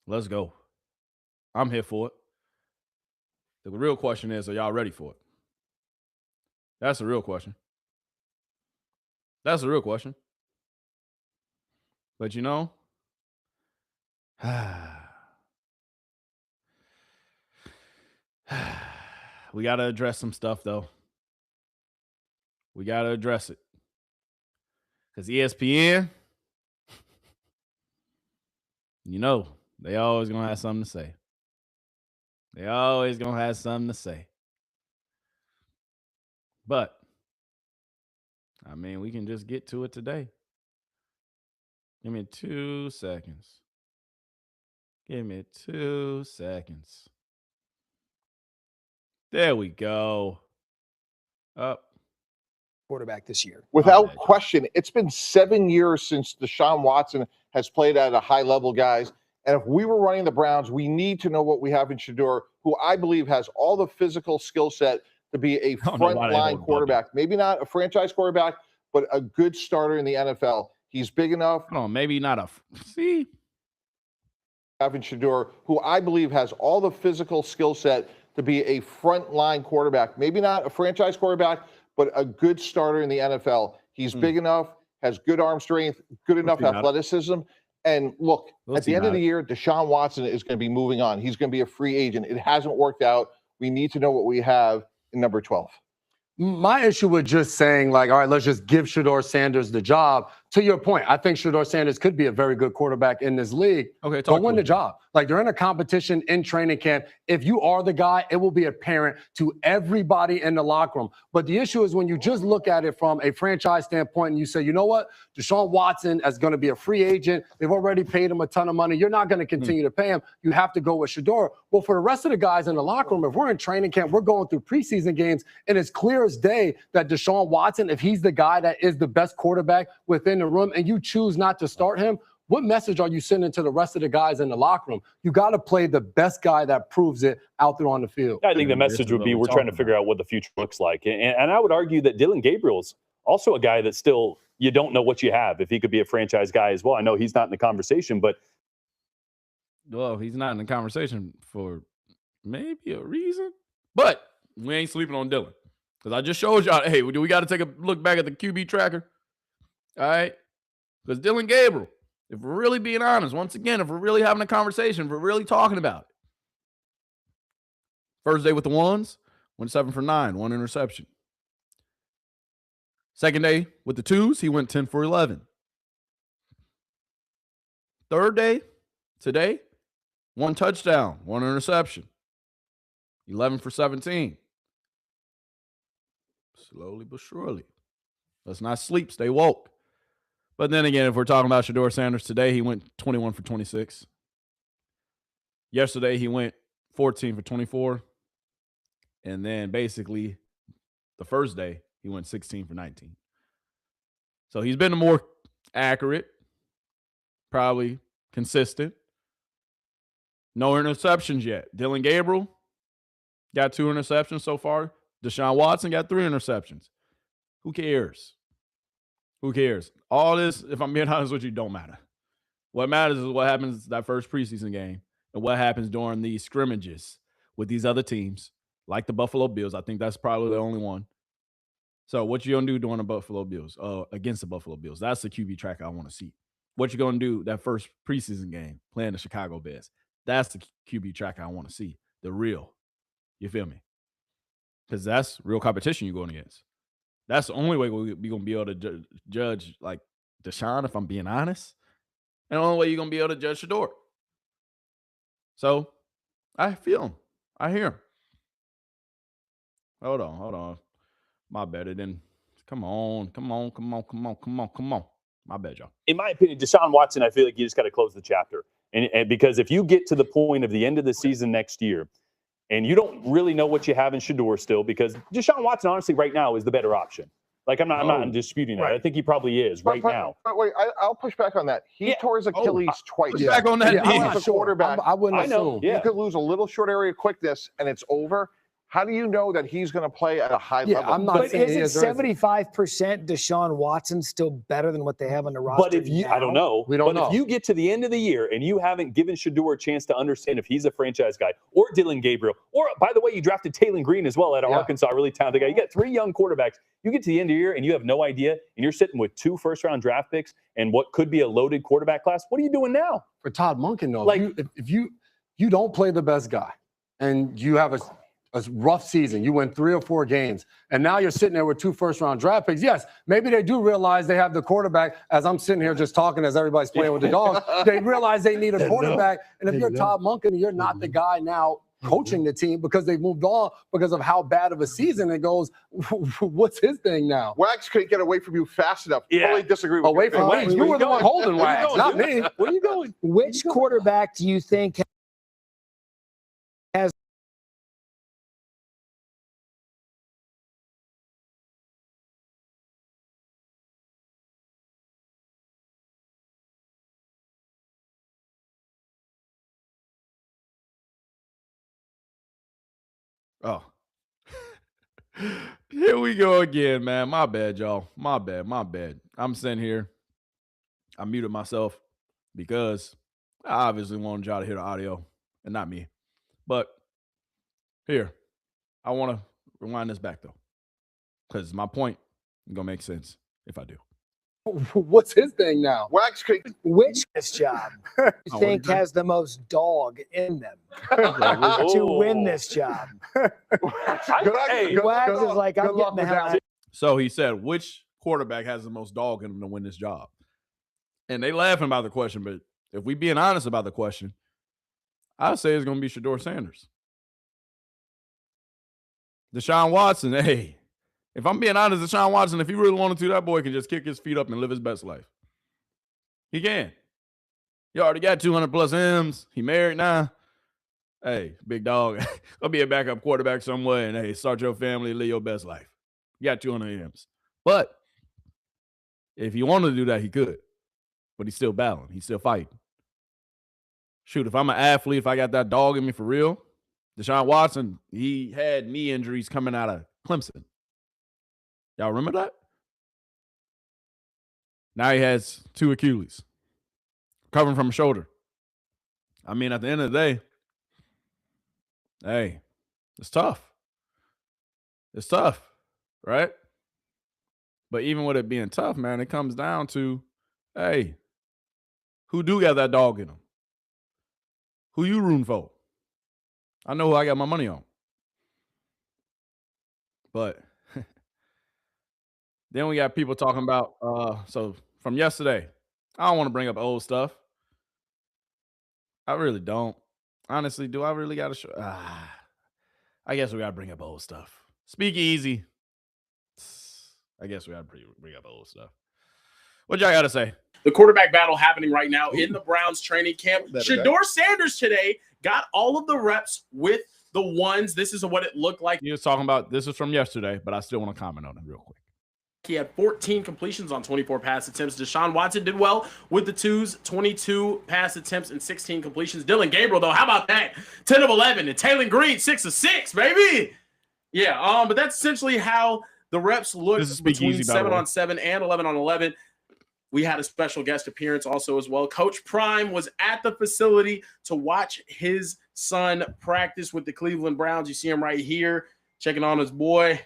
Let's go. I'm here for it. The real question is, are y'all ready for it? That's the real question. That's the real question. But you know, we got to address some stuff, though. We got to address it. Because ESPN, you know, they always going to have something to say. They always going to have something to say. But, I mean, we can just get to it today. Give me 2 seconds. Give me 2 seconds. There we go. Up. Quarterback this year. Without question, it's been 7 years since Deshaun Watson has played at a high level, guys. And if we were running the Browns, we need to know what we have in Shedeur, who I believe has all the physical skill set to be a front-line quarterback. Maybe not a franchise quarterback, but a good starter in the NFL. He's big enough. Hold on, maybe not a see. Having Shedeur, who I believe has all the physical skill set to be a front-line quarterback. Maybe not a franchise quarterback, but a good starter in the NFL. He's big enough, has good arm strength, good enough athleticism. And look, at the end of the year, Deshaun Watson is going to be moving on. He's going to be a free agent. It hasn't worked out. We need to know what we have in number 12. My issue with just saying, like, all right, let's just give Shedeur Sanders the job. To your point, I think Shedeur Sanders could be a very good quarterback in this league. Okay, go win the job. Like, they're in a competition in training camp. If you are the guy, it will be apparent to everybody in the locker room. But the issue is when you just look at it from a franchise standpoint and you say, you know what, Deshaun Watson is going to be a free agent. They've already paid him a ton of money. You're not going to continue to pay him. You have to go with Shedeur. Well, for the rest of the guys in the locker room, if we're in training camp, we're going through preseason games, and it's clear as day that Deshaun Watson, if he's the guy that is the best quarterback within the room and you choose not to start him, what message are you sending to the rest of the guys in the locker room? You got to play the best guy that proves it out there on the field. I think the message would be we're trying to figure out what the future looks like. And I would argue that Dillon Gabriel's also a guy that still you don't know what you have, if he could be a franchise guy as well. I know he's not in the conversation, but. Well, he's not in the conversation for maybe a reason. But we ain't sleeping on Dillon. Because I just showed y'all, hey, do we got to take a look back at the QB tracker? All right? Because Dillon Gabriel, if we're really being honest, once again, if we're really having a conversation, if we're really talking about it. First day with the ones, went 7 for 9, 1 interception. Second day with the twos, he went 10 for 11. Third day, today, 1 touchdown, 1 interception, 11 for 17. Slowly but surely. Let's not sleep, stay woke. But then again, if we're talking about Shedeur Sanders today, he went 21 for 26. Yesterday, he went 14 for 24. And then basically the first day, he went 16 for 19. So he's been more accurate, probably consistent. No interceptions yet. Dylan Gabriel got 2 interceptions so far. Deshaun Watson got 3 interceptions. Who cares? Who cares? All this, if I'm being honest with you, don't matter. What matters is what happens that first preseason game and what happens during these scrimmages with these other teams, like the Buffalo Bills. I think that's probably the only one. So what you gonna do during the Buffalo Bills, against the Buffalo Bills? That's the QB track I want to see. What you gonna do that first preseason game playing the Chicago Bears? That's the QB track I want to see. The real. You feel me? Because that's real competition you're going against. That's the only way we're going to be able to judge, like, Deshaun, if I'm being honest. And the only way you're going to be able to judge Shedeur. So, I feel him. I hear him. Hold on. My bad. It didn't. Come on. My bad, y'all. In my opinion, Deshaun Watson, I feel like you just got to close the chapter. And because if you get to the point of the end of the season next year, and you don't really know what you have in Shedeur still, because Deshaun Watson, honestly, right now is the better option. Like, I'm not disputing that. I think he probably is right now. But wait, I'll push back on that. He tore his Achilles twice. Push back on that. As a quarterback, I wouldn't assume. You could lose a little short area of quickness, and it's over. How do you know that he's going to play at a high level? I'm not But saying isn't 75% Deshaun Watson still better than what they have on the roster? But if you, I don't know. If you get to the end of the year and you haven't given Shedeur a chance to understand if he's a franchise guy, or Dylan Gabriel, or by the way, you drafted Taining Green as well out of Arkansas, really talented guy. You got 3 young quarterbacks. You get to the end of the year and you have no idea, and you're sitting with 2 first-round draft picks and what could be a loaded quarterback class. What are you doing now? For Todd Monken, though, Like, if you don't play the best guy and you have a rough season, you win 3 or 4 games, and now you're sitting there with 2 first-round draft picks. Yes, maybe they do realize they have the quarterback. As I'm sitting here just talking as everybody's playing with the dogs, they realize they need a quarterback. And if you're Todd Monken, you're not the guy now coaching the team because they've moved on because of how bad of a season it goes. What's his thing now? Wags couldn't get away from you fast enough. Totally disagree with Away from Wags. You were the one holding Wags, not me. Where are you going? Which quarterback do you think has Oh. Here we go again, man. My bad, y'all. My bad. I'm sitting here. I muted myself because I obviously wanted y'all to hear the audio and not me. But here, I want to rewind this back, though, because my point is going to make sense if I do. What's his thing now? Wags could. which this job you think has the most dog in them to win this job? Wags is like, I'm getting the hell out. So he said, which quarterback has the most dog in him to win this job? And they laughing about the question, but if we being honest about the question, I'd say it's going to be Shedeur Sanders. Deshaun Watson, hey, if I'm being honest, Deshaun Watson, if he really wanted to, that boy can just kick his feet up and live his best life. He can. He already got 200 plus M's. He married now. Hey, big dog, go be a backup quarterback somewhere and, hey, start your family, live your best life. You got 200 M's. But if he wanted to do that, he could. But he's still battling. He's still fighting. Shoot, if I'm an athlete, if I got that dog in me for real, Deshaun Watson, he had knee injuries coming out of Clemson. Y'all remember that? Now he has 2 Achilles. Recovering from a shoulder. I mean, at the end of the day, hey, it's tough. It's tough, right? But even with it being tough, man, it comes down to, hey, who do got that dog in them? Who you rooting for? I know who I got my money on. But Then we got people talking about so from yesterday. I don't want to bring up old stuff. I really don't. Honestly, do I really got to show? I guess we got to bring up old stuff. Speak easy. I guess we got to bring up old stuff. What y'all got to say? The quarterback battle happening right now in the Browns training camp. Shedeur Sanders today got all of the reps with the ones. This is what it looked like. You was talking about this is from yesterday, but I still want to comment on it real quick. He had 14 completions on 24 pass attempts. Deshaun Watson did well with the twos, 22 pass attempts and 16 completions. Dylan Gabriel, though, how about that? 10 of 11. And Taining Green, 6 of 6, baby. Yeah, but that's essentially how the reps looked between 7 on 7 and 11 on 11. We had a special guest appearance also as well. Coach Prime was at the facility to watch his son practice with the Cleveland Browns. You see him right here, checking on his boy.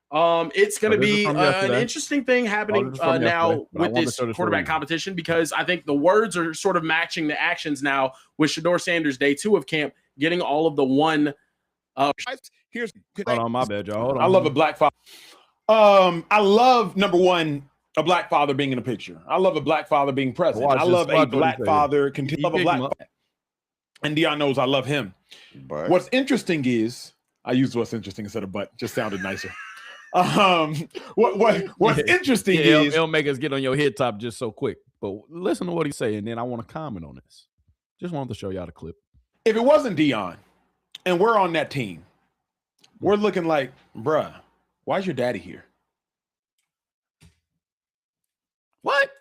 It's going to be an interesting thing happening now with this quarterback competition, because I think the words are sort of matching the actions now with Shedeur Sanders day 2 of camp, getting all of the one. Here's hold on, my bad, y'all. Hold on. I love a black father. I love, number one, a black father being in the picture. I love a black father being present. I love a black father. Continue to love a black father. And Dion knows I love him. But what's interesting is, I used what's interesting instead of but, just sounded nicer. What's interesting is it'll make us get on your head top just so quick. But listen to what he's saying, and then I want to comment on this. Just wanted to show y'all the clip. If it wasn't Dion, and we're on that team, we're looking like, bruh, why's your daddy here? What?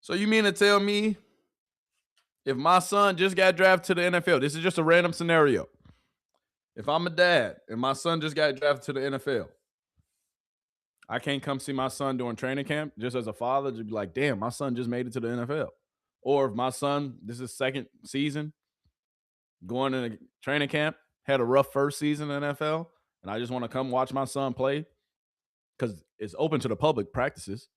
So you mean to tell me if my son just got drafted to the NFL, this is just a random scenario. If I'm a dad and my son just got drafted to the NFL, I can't come see my son during training camp just as a father to be like, damn, my son just made it to the NFL. Or if my son, this is second season, going in a training camp, had a rough first season in the NFL, and I just want to come watch my son play because it's open to the public practices.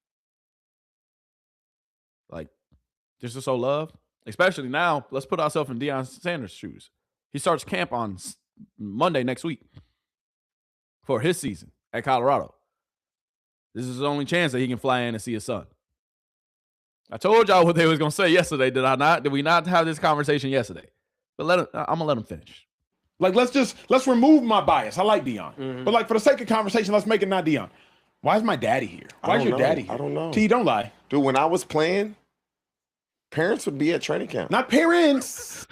Like, this is so love. Especially now, let's put ourselves in Deion Sanders' shoes. He starts camp on Monday next week for his season at Colorado. This is the only chance that he can fly in and see his son. I told y'all what they was going to say yesterday. Did I not? Did we not have this conversation yesterday? But I'm going to let him finish. Like, let's remove my bias. I like Dion. Mm-hmm. But like, for the sake of conversation, let's make it not Dion. Why is my daddy here? Why is your daddy here? I don't know. T, don't lie. Dude, when I was playing, parents would be at training camp. Not parents.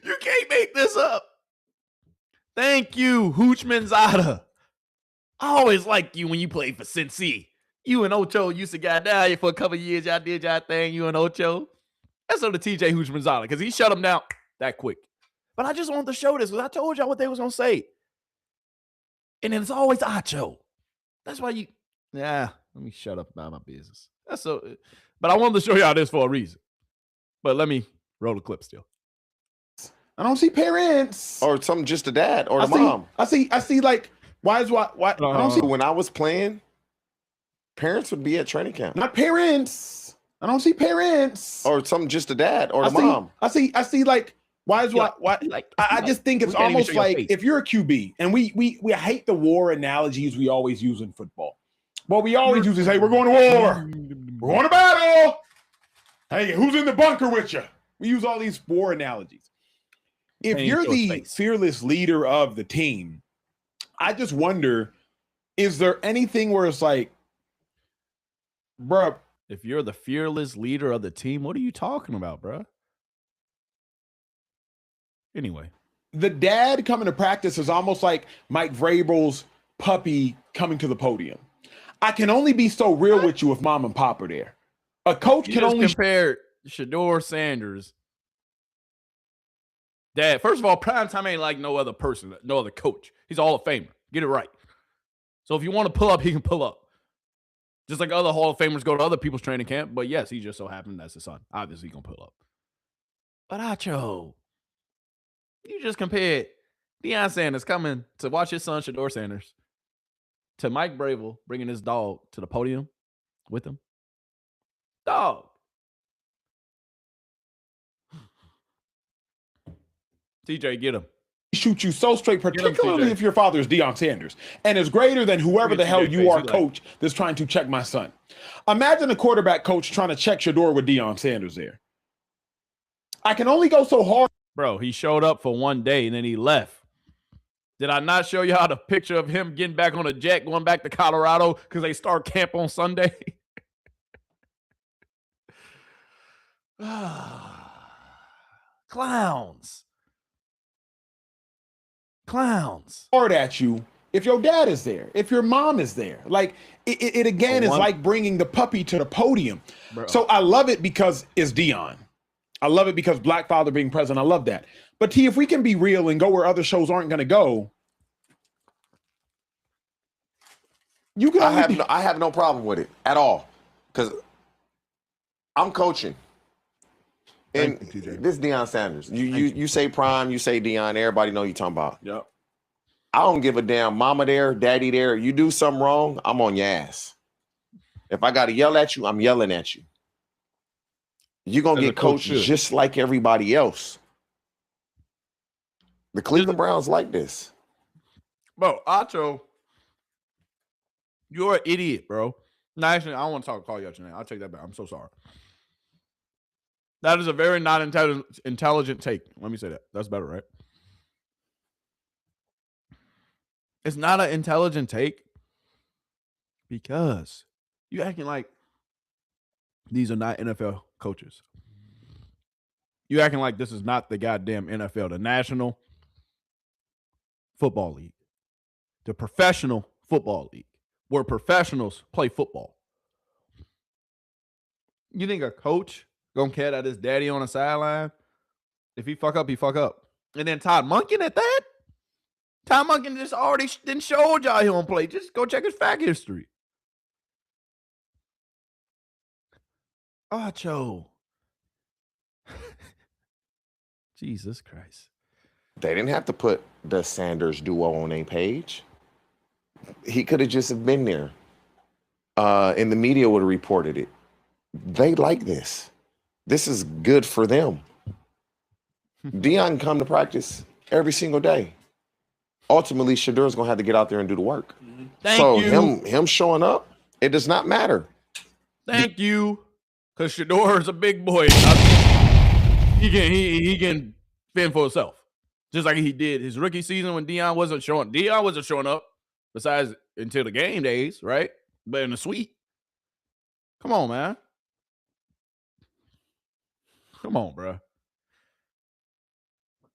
You can't make this up. Thank you, Hoochmanzada. I always liked you when you played for Cincy. You and Ocho used to get down here for a couple of years. Y'all did y'all thing, you and Ocho. That's on the TJ Hoochmanzada, because he shut him down that quick. But I just wanted to show this because I told y'all what they was going to say. And then it's always Ocho. That's why let me shut up about my business. But I wanted to show y'all this for a reason. But let me roll the clip still. I don't see parents. Or something, just a dad or the mom. I see like, why? I don't see. When I was playing, parents would be at training camp. Not parents. I don't see parents. Or something, just a dad or the mom. I see like, I just think it's almost like if you're a QB, and we hate the war analogies we always use in football. What we always use is, hey, we're going to war. We're going to battle. Hey, who's in the bunker with you? We use all these war analogies. If you're the fearless leader of the team, I just wonder, is there anything where it's like, bro, if you're the fearless leader of the team, what are you talking about, bro? Anyway, the dad coming to practice is almost like Mike Vrabel's puppy coming to the podium. I can only be so real with you if mom and pop are there. A coach can only compare Shedeur Sanders. Dad, first of all, primetime ain't like no other person, no other coach. He's a Hall of Famer. Get it right. So if you want to pull up, he can pull up. Just like other Hall of Famers go to other people's training camp. But yes, he just so happened that's his son. Obviously, he going to pull up. But Acho, you just compared Deion Sanders coming to watch his son, Shedeur Sanders, to Mike Vrabel bringing his dog to the podium with him. Dog. TJ, get him. shoot you so straight, him, particularly TJ. if your father is Deion Sanders and is greater than whoever the hell you are, coach, that's trying to check my son. Imagine a quarterback coach trying to check Shedeur with Deion Sanders there. I can only go so hard. Bro, he showed up for one day and then he left. Did I not show y'all the picture of him getting back on a jet, going back to Colorado because they start camp on Sunday? Clowns. Hard at you if your dad is there, if your mom is there. Like, it again is like bringing the puppy to the podium. Bro. So I love it because it's Deion. I love it because Black Father being present. I love that. But T, if we can be real and go where other shows aren't going to go, you can. I have no problem with it at all because I'm coaching. And this Deion Sanders. You say prime, you say Deion. Everybody know you talking about. Yep. I don't give a damn. Mama there, daddy there. You do something wrong, I'm on your ass. If I got to yell at you, I'm yelling at you. You're going to get coached just like everybody else. The Cleveland Browns like this. Bro, Acho, you're an idiot, bro. No, actually, I don't want to call you out your name. I'll take that back. I'm so sorry. That is a very not intelligent take. Let me say that. That's better, right? It's not an intelligent take because you acting like these are not NFL coaches. You acting like this is not the goddamn NFL, the National Football League, the Professional Football League, where professionals play football. You think a coach gonna care that his daddy on the sideline? If he fuck up, he fuck up. And then Todd Monken at that? Todd Monken just already didn't show y'all he don't play. Just go check his fact history. Acho. Jesus Christ. They didn't have to put the Sanders duo on a page. He could have just been there. And the media would have reported it. They like this. This is good for them. Deion come to practice every single day. Ultimately, Shedeur's going to have to get out there and do the work. Thank you. Him showing up, it does not matter. Thank you. Because Shedeur is a big boy. He can fend for himself. Just like he did his rookie season when Deion wasn't showing up, besides until the game days, right? But in the suite. Come on, man. Come on, bro.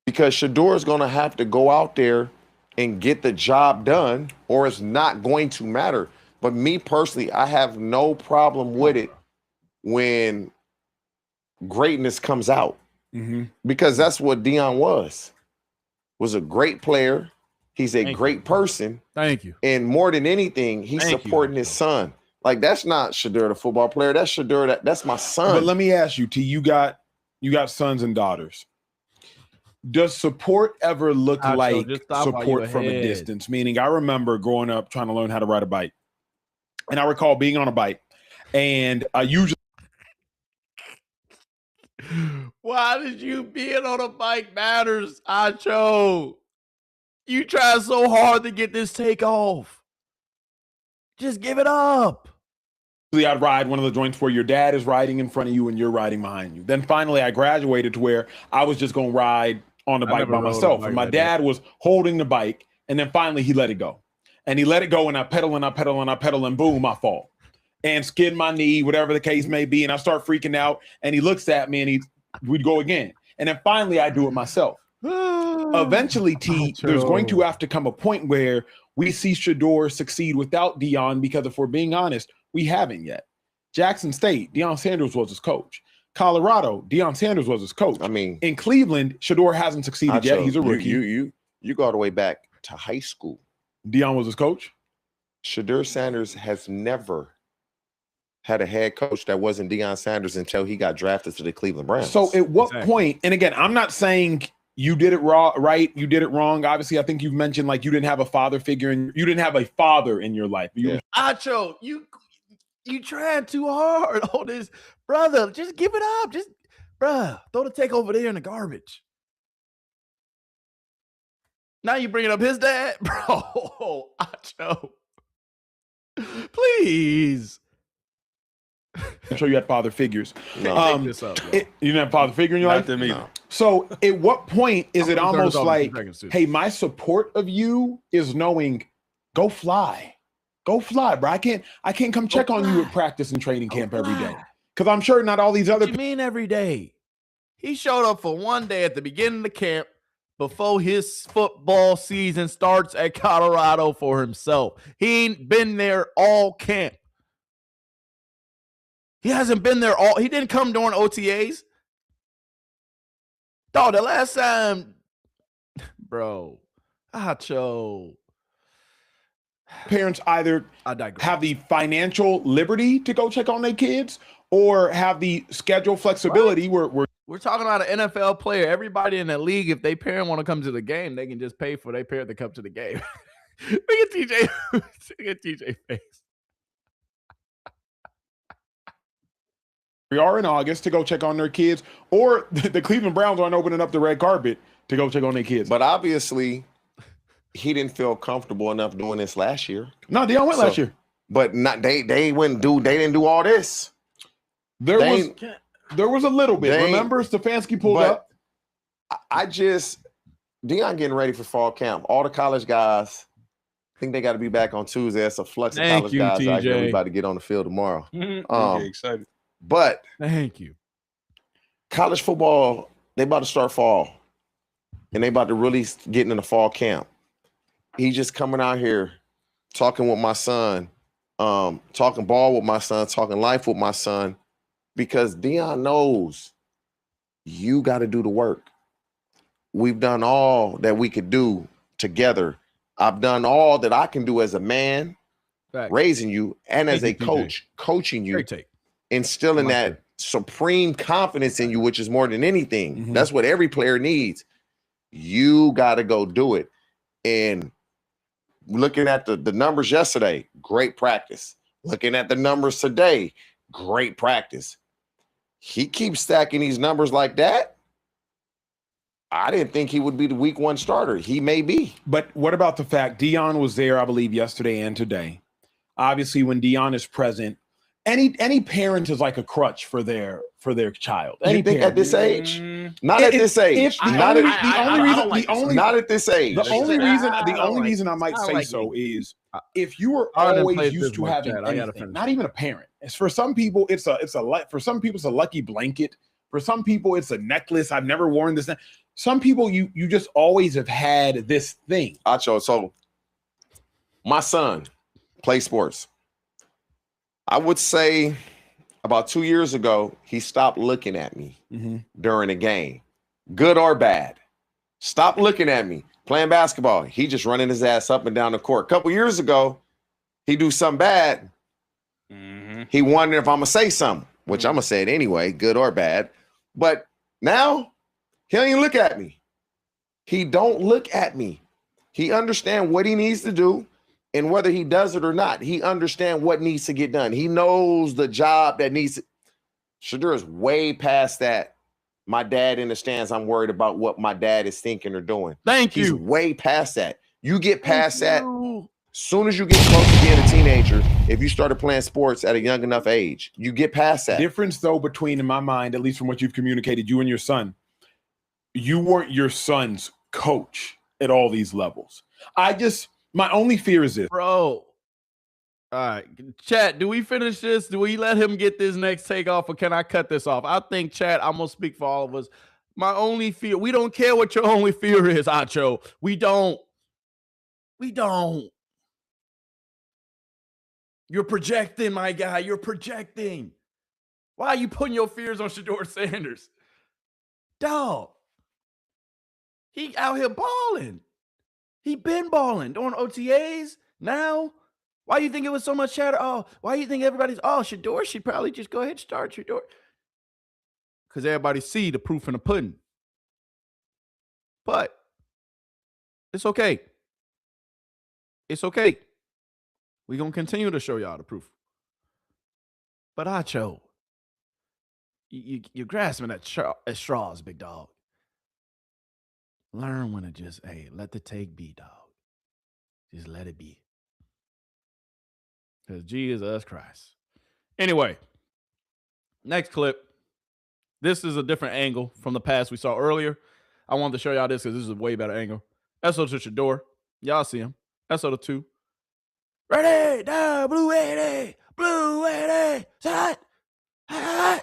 Because Shedeur's going to have to go out there and get the job done, or it's not going to matter. But me personally, I have no problem with it when greatness comes out. Because that's what Deion was a great player. He's a great person. Thank you. And more than anything, he's supporting his son. Like, that's not Shedeur, the football player. That's Shedeur. That's my son. But let me ask you, T, you got sons and daughters. Does support ever look like support from a distance? Meaning, I remember growing up trying to learn how to ride a bike. And I recall being on a bike. And I usually... Why did you being on a bike matters, Acho? You tried so hard to get this take off. Just give it up. I'd ride one of the joints where your dad is riding in front of you and you're riding behind you. Then finally I graduated to where I was just going to ride on the bike by myself. And my dad was holding the bike, and then finally he let it go. And he let it go, and I pedal and I pedal and I pedal, and boom, I fall. And skid my knee, whatever the case may be, and I start freaking out, and he looks at me and we'd go again. And then finally I do it myself. Eventually, T, there's going to have to come a point where we see Shedeur succeed without Deion, because if we're being honest, we haven't yet. Jackson State, Deion Sanders was his coach. Colorado, Deion Sanders was his coach. I mean, in Cleveland, Shedeur hasn't succeeded yet. He's a rookie. You go all the way back to high school. Deion was his coach? Shedeur Sanders has never had a head coach that wasn't Deion Sanders until he got drafted to the Cleveland Browns. So at what point, and again, I'm not saying you did it right, you did it wrong. Obviously, I think you've mentioned like you didn't have a father figure and you didn't have a father in your life. Acho, you tried too hard on this, brother. Just give it up. Just, bruh, throw the take over there in the garbage. Now you bringing up his dad? Bro, Acho. Please. I'm sure you had father figures. Take this up, yo. You didn't have a father figure in your life? No. So at what point is it I'm gonna turn this almost off in like, 2 seconds, too. hey, my support of you is knowing, go fly. Go fly, bro. I can't come check on you at practice and training camp every day. Because I'm sure not all these other What you mean every day? He showed up for one day at the beginning of the camp before his football season starts at Colorado for himself. He ain't been there all camp. He hasn't been there all. He didn't come during OTAs. Dog, the last time, bro, Acho. parents either have the financial liberty to go check on their kids or have the schedule flexibility where We're talking about an NFL player. Everybody in the league, if they parent want to come to the game, they can just pay for their parent to come to the game. Look at TJ. Look at TJ face. we are in August to go check on their kids, or the Cleveland Browns aren't opening up the red carpet to go check on their kids. But obviously, he didn't feel comfortable enough doing this last year. No, Deion went last year. But not they didn't do all this. There was a little bit. Remember, Stefanski pulled up. Deion getting ready for fall camp. All the college guys, I think they got to be back on Tuesday. That's a flux of college guys out here. We about to get on the field tomorrow. Excited. But thank you. College football, they about to start fall. And they about to really get into the fall camp. He's just coming out here talking with my son, talking ball with my son, talking life with my son, because Deion knows you got to do the work. We've done all that we could do together. I've done all that I can do as a man, raising you, and as a coach, coaching you, instilling that supreme confidence in you, which is more than anything. That's what every player needs. You got to go do it. And looking at the numbers yesterday, great practice. Looking at the numbers today, great practice. He keeps stacking these numbers like that. I didn't think he would be the week 1 starter. He may be. But what about the fact Deion was there, I believe, yesterday and today? Obviously, when Deion is present, any parent is like a crutch for their child. You think at this age? Not at this age. Not at this age. The only reason I might say so is if you were always used to having anything, not even a parent. It's for some people, for some people it's a lucky blanket. For some people, it's a necklace. I've never worn this. Some people, you just always have had this thing. Acho, so my son plays sports. I would say about 2 years ago, he stopped looking at me during a game, good or bad. Stop looking at me playing basketball. He just running his ass up and down the court. A couple years ago, he do something bad. He wondered if I'm going to say something, which I'm going to say it anyway, good or bad. But now he don't even look at me. He don't look at me. He understands what he needs to do. And whether he does it or not, he understands what needs to get done. He knows the job that needs to. Shedeur is way past that. My dad understands I'm worried about what my dad is thinking or doing. He's way past that. You get past that. Soon as you get close to being a teenager, if you started playing sports at a young enough age, you get past that. Difference, though, between, in my mind, at least from what you've communicated, you and your son, you weren't your son's coach at all these levels. My only fear is this. Bro. All right. Chat, do we finish this? Do we let him get this next take off, or can I cut this off? I think, chat, I'm going to speak for all of us. My only fear, we don't care what your only fear is, Acho. We don't. You're projecting, my guy. You're projecting. Why are you putting your fears on Shedeur Sanders? Dog. He out here balling. He been balling during OTAs. Now, why do you think it was so much chatter? Oh, why do you think everybody's, Shedeur should probably just go ahead and start Shedeur? Because everybody see the proof in the pudding. But it's okay. It's okay. We're going to continue to show y'all the proof. But Acho, you're grasping at straws, big dog. Learn when to just, hey, let the take be, dog. Just let it be. Because Jesus Christ. Anyway, next clip. This is a different angle from the pass we saw earlier. I wanted to show y'all this because this is a way better angle. SO to Shedeur. Y'all see him. SO to 2. Ready, down, blue 80. Blue 80. Shot. I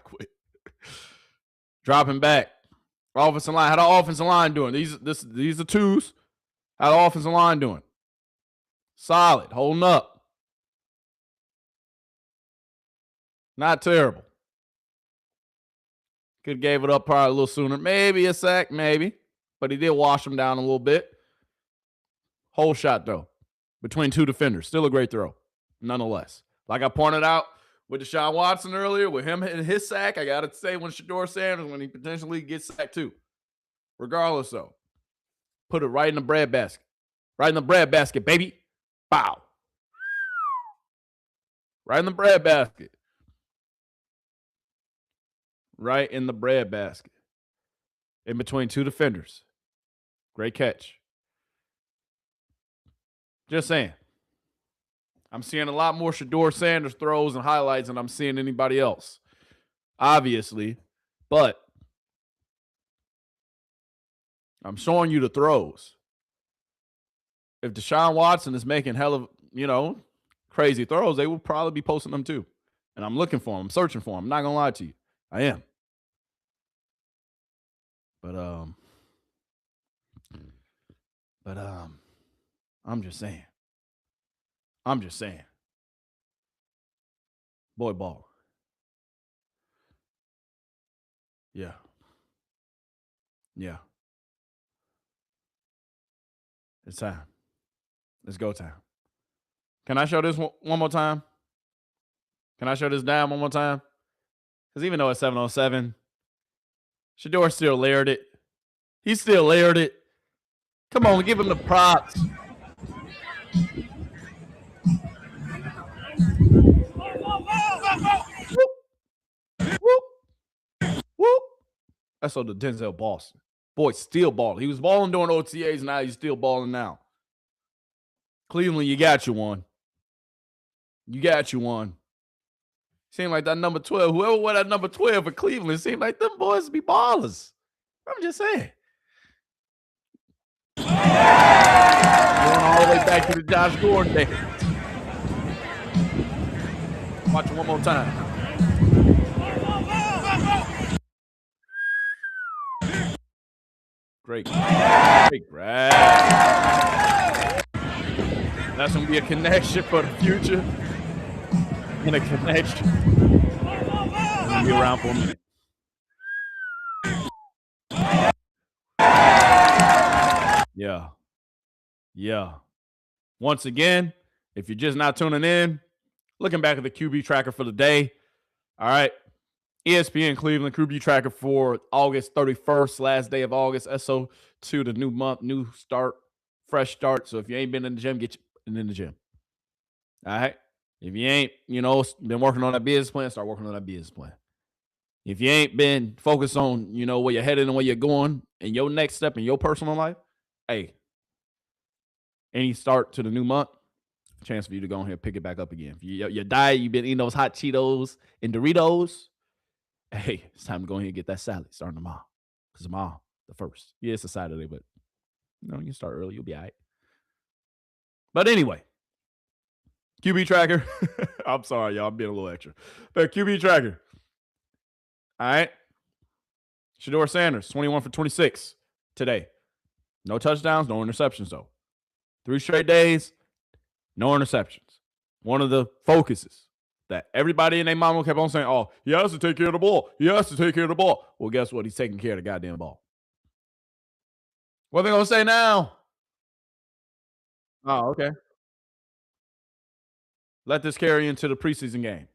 quit. Dropping back. Offensive line. How the offensive line doing? These are twos. How the offensive line doing? Solid. Holding up. Not terrible. Could have gave it up probably a little sooner. Maybe a sack, maybe. But he did wash him down a little bit. Whole shot, though. Between two defenders. Still a great throw. Nonetheless. Like I pointed out with Deshaun Watson earlier, with him hitting his sack, I got to say when Shedeur Sanders, when he potentially gets sacked too. Regardless, though. Put it right in the bread basket. Right in the bread basket, baby. Bow. Right in the bread basket. Right in the bread basket. In between two defenders. Great catch. Just saying. I'm seeing a lot more Shedeur Sanders throws and highlights than I'm seeing anybody else. Obviously. But I'm showing you the throws. If Deshaun Watson is making hell of, crazy throws, they will probably be posting them too. And I'm looking for them. I'm searching for them. I'm not going to lie to you. I am. But I'm just saying. Boy, ball. Yeah. Yeah. It's time. It's go time. Can I show this one more time? Can I show this down one more time? Because even though it's 707, Shedeur still layered it. He still layered it. Come on, give him the props. Whoop. Whoop. Whoop. That's on the Denzel Boston. Boy, still balling. He was balling during OTAs, and now he's still balling now. Cleveland, you got you one. You got you one. Seemed like that number 12, whoever wore that number 12 for Cleveland, seemed like them boys be ballers. I'm just saying. Going all the way back to the Josh Gordon days. Watch it one more time. Great. Great grab. That's going to be a connection for the future. And a connection. I'm going to be around for a minute. Yeah. Yeah. Once again, if you're just not tuning in, looking back at the QB tracker for the day. All right. ESPN Cleveland QB tracker for August 31st, last day of August. SO2, the new month, new start, fresh start. So if you ain't been in the gym, get you in the gym. All right. If you ain't, been working on that business plan, start working on that business plan. If you ain't been focused on, where you're headed and where you're going and your next step in your personal life, hey, any start to the new month, chance for you to go ahead and pick it back up again. If your diet, you've been eating those hot Cheetos and Doritos, hey, it's time to go ahead and get that salad starting tomorrow. Because tomorrow, the 1st. Yeah, it's a Saturday, but you can start early. You'll be all right. But anyway, QB tracker. I'm sorry, y'all. I'm being a little extra. But QB tracker. All right. Shedeur Sanders, 21 for 26 today. No touchdowns, no interceptions, though. 3 straight days, no interceptions. One of the focuses that everybody and their mama kept on saying, oh, he has to take care of the ball. He has to take care of the ball. Well, guess what? He's taking care of the goddamn ball. What are they going to say now? Oh, okay. Let this carry into the preseason game.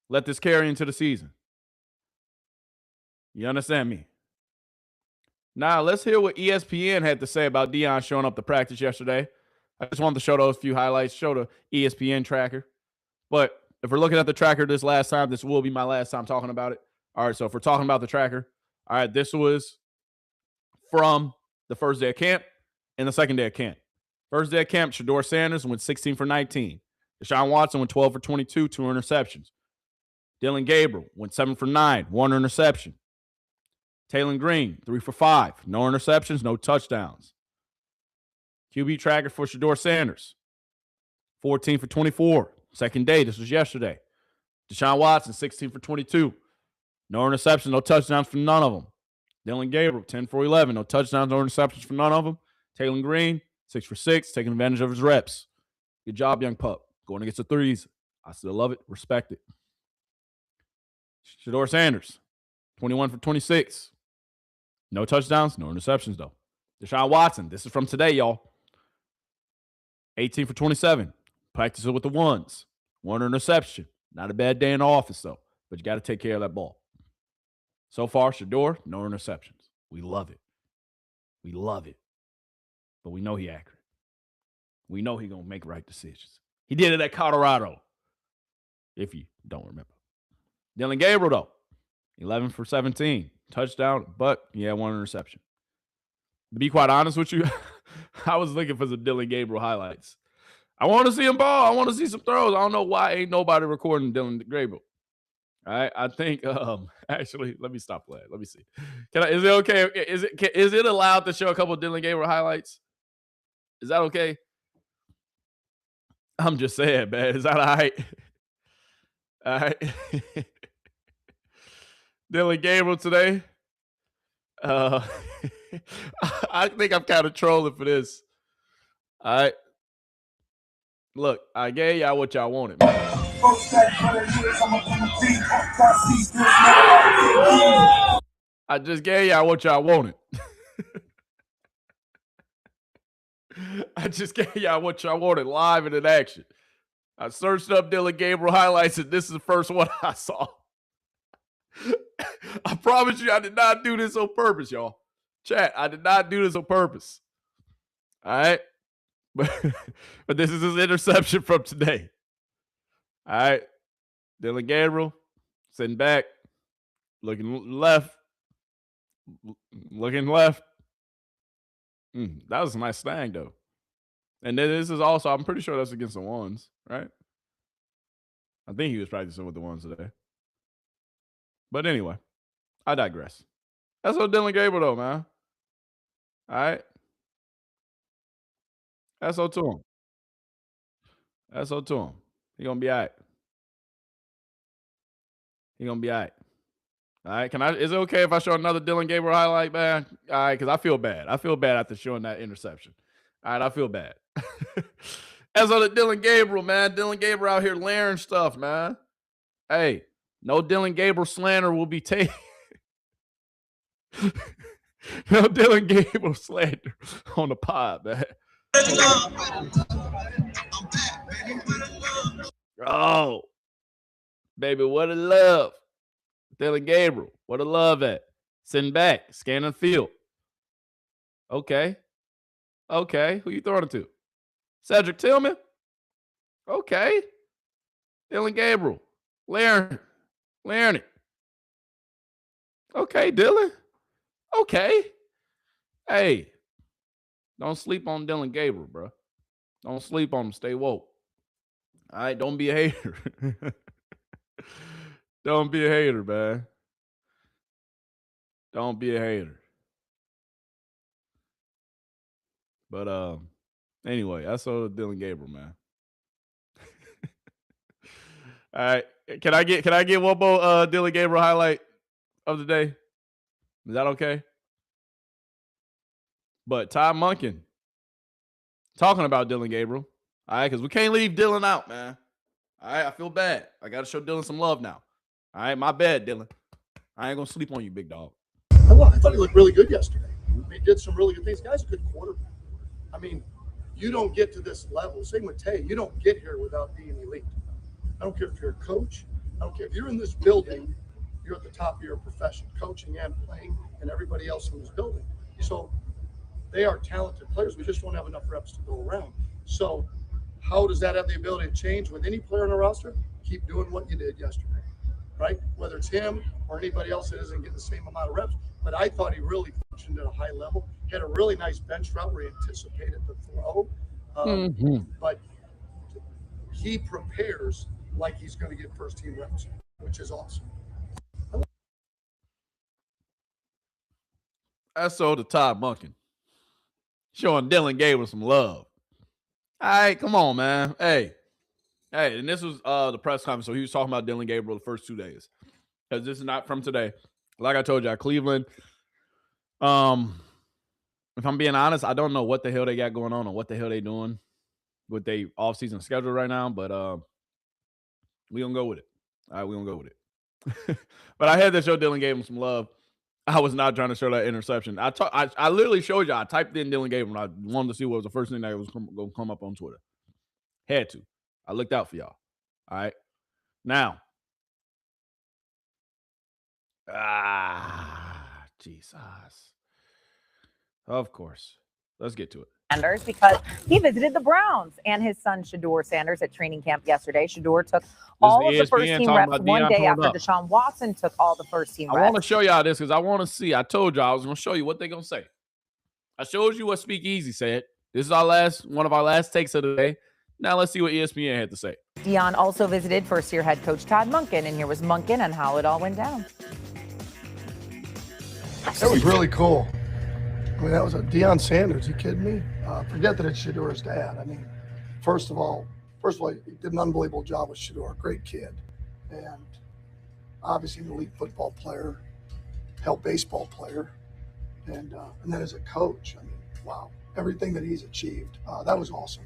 Let this carry into the season. You understand me? Now, let's hear what ESPN had to say about Deion showing up to practice yesterday. I just wanted to show those few highlights, show the ESPN tracker. But if we're looking at the tracker this last time, this will be my last time talking about it. All right, so if we're talking about the tracker, all right, this was from the first day of camp and the second day of camp. First day of camp, Shedeur Sanders went 16 for 19. Deshaun Watson went 12 for 22, 2 interceptions. Dillon Gabriel went 7 for 9, 1 interception. Taining Green, 3 for 5, no interceptions, no touchdowns. QB tracker for Shedeur Sanders, 14 for 24. Second day, this was yesterday. Deshaun Watson, 16 for 22. No interceptions, no touchdowns for none of them. Dillon Gabriel, 10 for 11. No touchdowns, no interceptions for none of them. Taining Green, 6 for 6, taking advantage of his reps. Good job, young pup. Going against the threes. I still love it. Respect it. Shedeur Sanders, 21 for 26. No touchdowns, no interceptions, though. Deshaun Watson, this is from today, y'all. 18 for 27. Practicing with the ones. 1 interception. Not a bad day in the office, though. But you got to take care of that ball. So far, Shedeur, no interceptions. We love it. We love it. But we know he accurate. We know he going to make right decisions. He did it at Colorado, if you don't remember. Dillon Gabriel, though, 11 for 17. Touchdown, but he had 1 interception. To be quite honest with you, I was looking for some Dillon Gabriel highlights. I want to see him ball. I want to see some throws. I don't know why ain't nobody recording Dillon Gabriel. All right, I think actually, let me stop playing. Let me see. Is it okay? Is it allowed to show a couple of Dillon Gabriel highlights? Is that okay? I'm just saying, man. Is that all right? All right. Dillon Gabriel today. I think I'm kind of trolling for this. All right. Look, I gave y'all what y'all wanted, man. I just gave y'all what y'all wanted. I just gave y'all what y'all wanted live and in action. I searched up Dillon Gabriel highlights, and this is the first one I saw. I promise you I did not do this on purpose, y'all. Chat, I did not do this on purpose. All right? But this is his interception from today. All right? Dillon Gabriel sitting back, looking left. Looking left. That was a nice thing, though. And then this is also, I'm pretty sure that's against the ones, right? I think he was practicing with the ones today. But anyway, I digress. That's what Dillon Gabriel, though, man. All right? That's all to him. That's all to him. He going to be all right. He going to be all right. All right, is it okay if I show another Dillon Gabriel highlight, man? All right, because I feel bad. I feel bad after showing that interception. All right, I feel bad. As on the Dillon Gabriel, man. Dillon Gabriel out here layering stuff, man. Hey, no Dillon Gabriel slander will be taken. No Dillon Gabriel slander on the pod, man. Oh, baby, what a love. Dillon Gabriel, what a love at. Sitting back, scanning the field. Okay. Okay, who you throwing it to? Cedric Tillman? Okay. Dillon Gabriel. Layering it. Okay, Dillon. Okay. Hey, don't sleep on Dillon Gabriel, bro. Don't sleep on him. Stay woke. All right, don't be a hater. Don't be a hater, man. Don't be a hater. But anyway, I saw Dillon Gabriel, man. All right. Can I get one more Dillon Gabriel highlight of the day? Is that okay? But Todd Monken talking about Dillon Gabriel. All right, because we can't leave Dillon out, man. All right, I feel bad. I got to show Dillon some love now. All right, my bad, Dillon. I ain't going to sleep on you, big dog. I thought he looked really good yesterday. I mean, he did some really good things. Guy's a good quarterback. I mean, you don't get to this level. Same with Tay. You don't get here without being elite. I don't care if you're a coach. I don't care if you're in this building, you're at the top of your profession, coaching and playing, and everybody else in this building. So they are talented players. We just don't have enough reps to go around. So how does that have the ability to change with any player on the roster? Keep doing what you did yesterday. right? Whether it's him or anybody else that isn't getting the same amount of reps. But I thought he really functioned at a high level. He had a really nice bench route where he anticipated the throw. But he prepares like he's going to get first team reps, which is awesome. SO to Todd Monken. Showing Dylan Gabriel some love. All right, come on, man. Hey, and this was the press conference, so he was talking about Dylan Gabriel the first 2 days. Because this is not from today. Like I told you, Cleveland, if I'm being honest, I don't know what the hell they got going on or what the hell they doing with their offseason schedule right now, but we gonna go with it. All right, we gonna go with it. But I had to show Dylan Gabriel some love. I was not trying to show that interception. I literally showed you. I typed in Dylan Gabriel, and I wanted to see what was the first thing that was going to come up on Twitter. Had to. I looked out for y'all. All right. Now. Jesus. Of course. Let's get to it. Sanders, because he visited the Browns and his son Shedeur Sanders at training camp yesterday. Shedeur took all of the first team reps one day after Deshaun Watson took all the first team reps. I want to show y'all this because I want to see. I told y'all I was going to show you what they're going to say. I showed you what Speakeasy said. This is one of our last takes of the day. Now let's see what ESPN had to say. Deion also visited first-year head coach Todd Monken, and here was Monken and how it all went down. That was really cool. I mean, that was a Deion Sanders. You kidding me? Forget that it's Shedeur's dad. I mean, first of all, he did an unbelievable job with Shedeur. Great kid, and obviously an elite football player, hell baseball player, and then as a coach, I mean, wow, everything that he's achieved. That was awesome.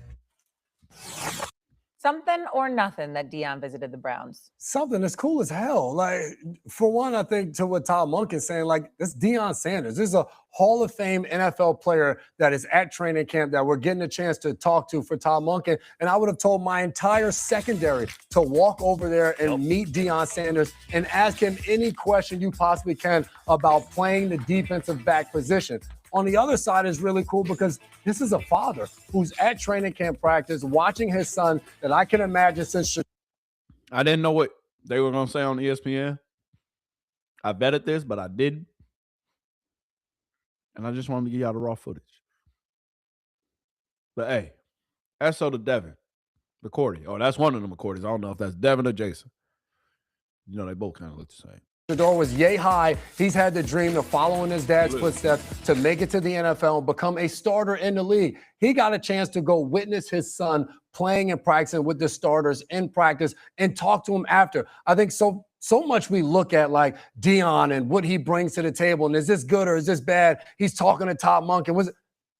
Something or nothing that Deion visited the Browns. Something that's cool as hell. Like, for one, I think to what Todd Monken's saying, like, this Deion Sanders. This is a Hall of Fame NFL player that is at training camp that we're getting a chance to talk to for Todd Monken. And I would have told my entire secondary to walk over there and meet Deion Sanders and ask him any question you possibly can about playing the defensive back position. On the other side is really cool because this is a father who's at training camp practice watching his son that I can imagine since. I didn't know what they were going to say on ESPN. I vetted this, but I didn't. And I just wanted to give y'all the raw footage. But hey, SO to Devin, McCourty. Oh, that's one of the McCourties. I don't know if that's Devin or Jason. You know, they both kind of look the same. Shedeur was yay high. He's had the dream of following his dad's footsteps to make it to the NFL and become a starter in the league. He got a chance to go witness his son playing and practicing with the starters in practice and talk to him after. I think so much we look at like Deion and what he brings to the table. And is this good or is this bad? He's talking to Todd Monken.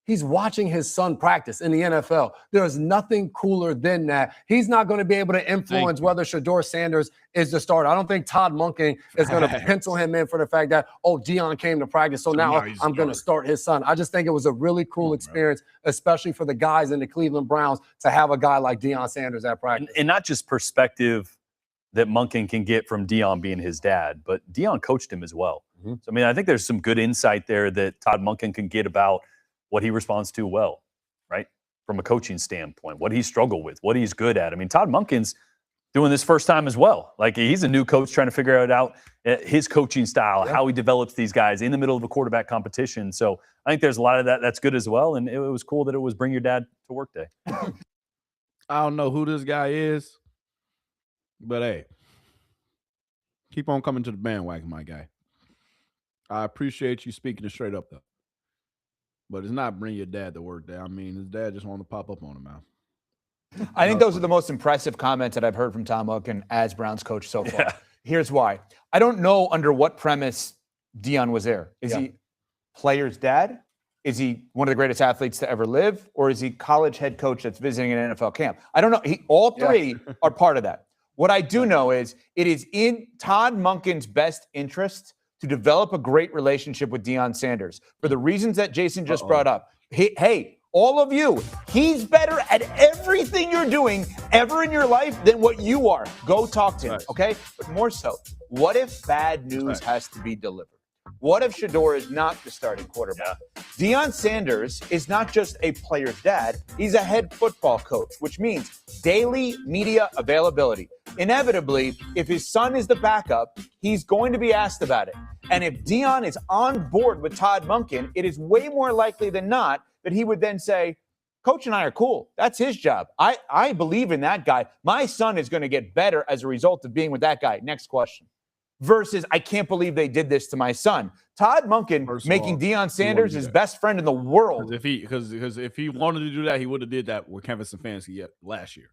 He's watching his son practice in the NFL. There's nothing cooler than that. He's not going to be able to influence whether Shedeur Sanders is the starter. I don't think Todd Monken is going to pencil him in for the fact that, Deion came to practice, so now I'm going to start his son. I just think it was a really cool experience, especially for the guys in the Cleveland Browns, to have a guy like Deion Sanders at practice. And not just perspective that Monken can get from Deion being his dad, but Deion coached him as well. So, I mean, I think there's some good insight there that Todd Monken can get about what he responds to well, right? From a coaching standpoint, what he struggled with, what he's good at. I mean, Todd Monken's doing this first time as well. Like, he's a new coach trying to figure it out, his coaching style, how he develops these guys in the middle of a quarterback competition. So I think there's a lot of that that's good as well. And it was cool that it was bring your dad to work day. I don't know who this guy is, but hey, keep on coming to the bandwagon, my guy. I appreciate you speaking it straight up, though. But it's not bring your dad to work day. I mean, his dad just wanted to pop up on him, man. I think those are the most impressive comments that I've heard from Tom Monken as Browns coach so far. Yeah. Here's why. I don't know under what premise Deion was there. Is he player's dad? Is he one of the greatest athletes to ever live? Or is he college head coach that's visiting an NFL camp? I don't know. All three are part of that. What I do know is it is in Todd Monken's best interest to develop a great relationship with Deion Sanders for the reasons that Jason just brought up. Hey, all of you, he's better at everything you're doing ever in your life than what you are. Go talk to him, okay? But more so, what if bad news has to be delivered? What if Shedeur is not the starting quarterback? Deion Sanders is not just a player's dad, he's a head football coach, which means daily media availability. inevitably, if his son is the backup, he's going to be asked about it. And if Deion is on board with Todd Monken, it is way more likely than not that he would then say, Coach and I are cool. That's his job. I believe in that guy. My son is going to get better as a result of being with that guy. Next question. Versus, I can't believe they did this to my son. Todd Monken making Deion Sanders his best friend in the world. Because if he wanted to do that, he would have did that with Kevin Stefanski last year.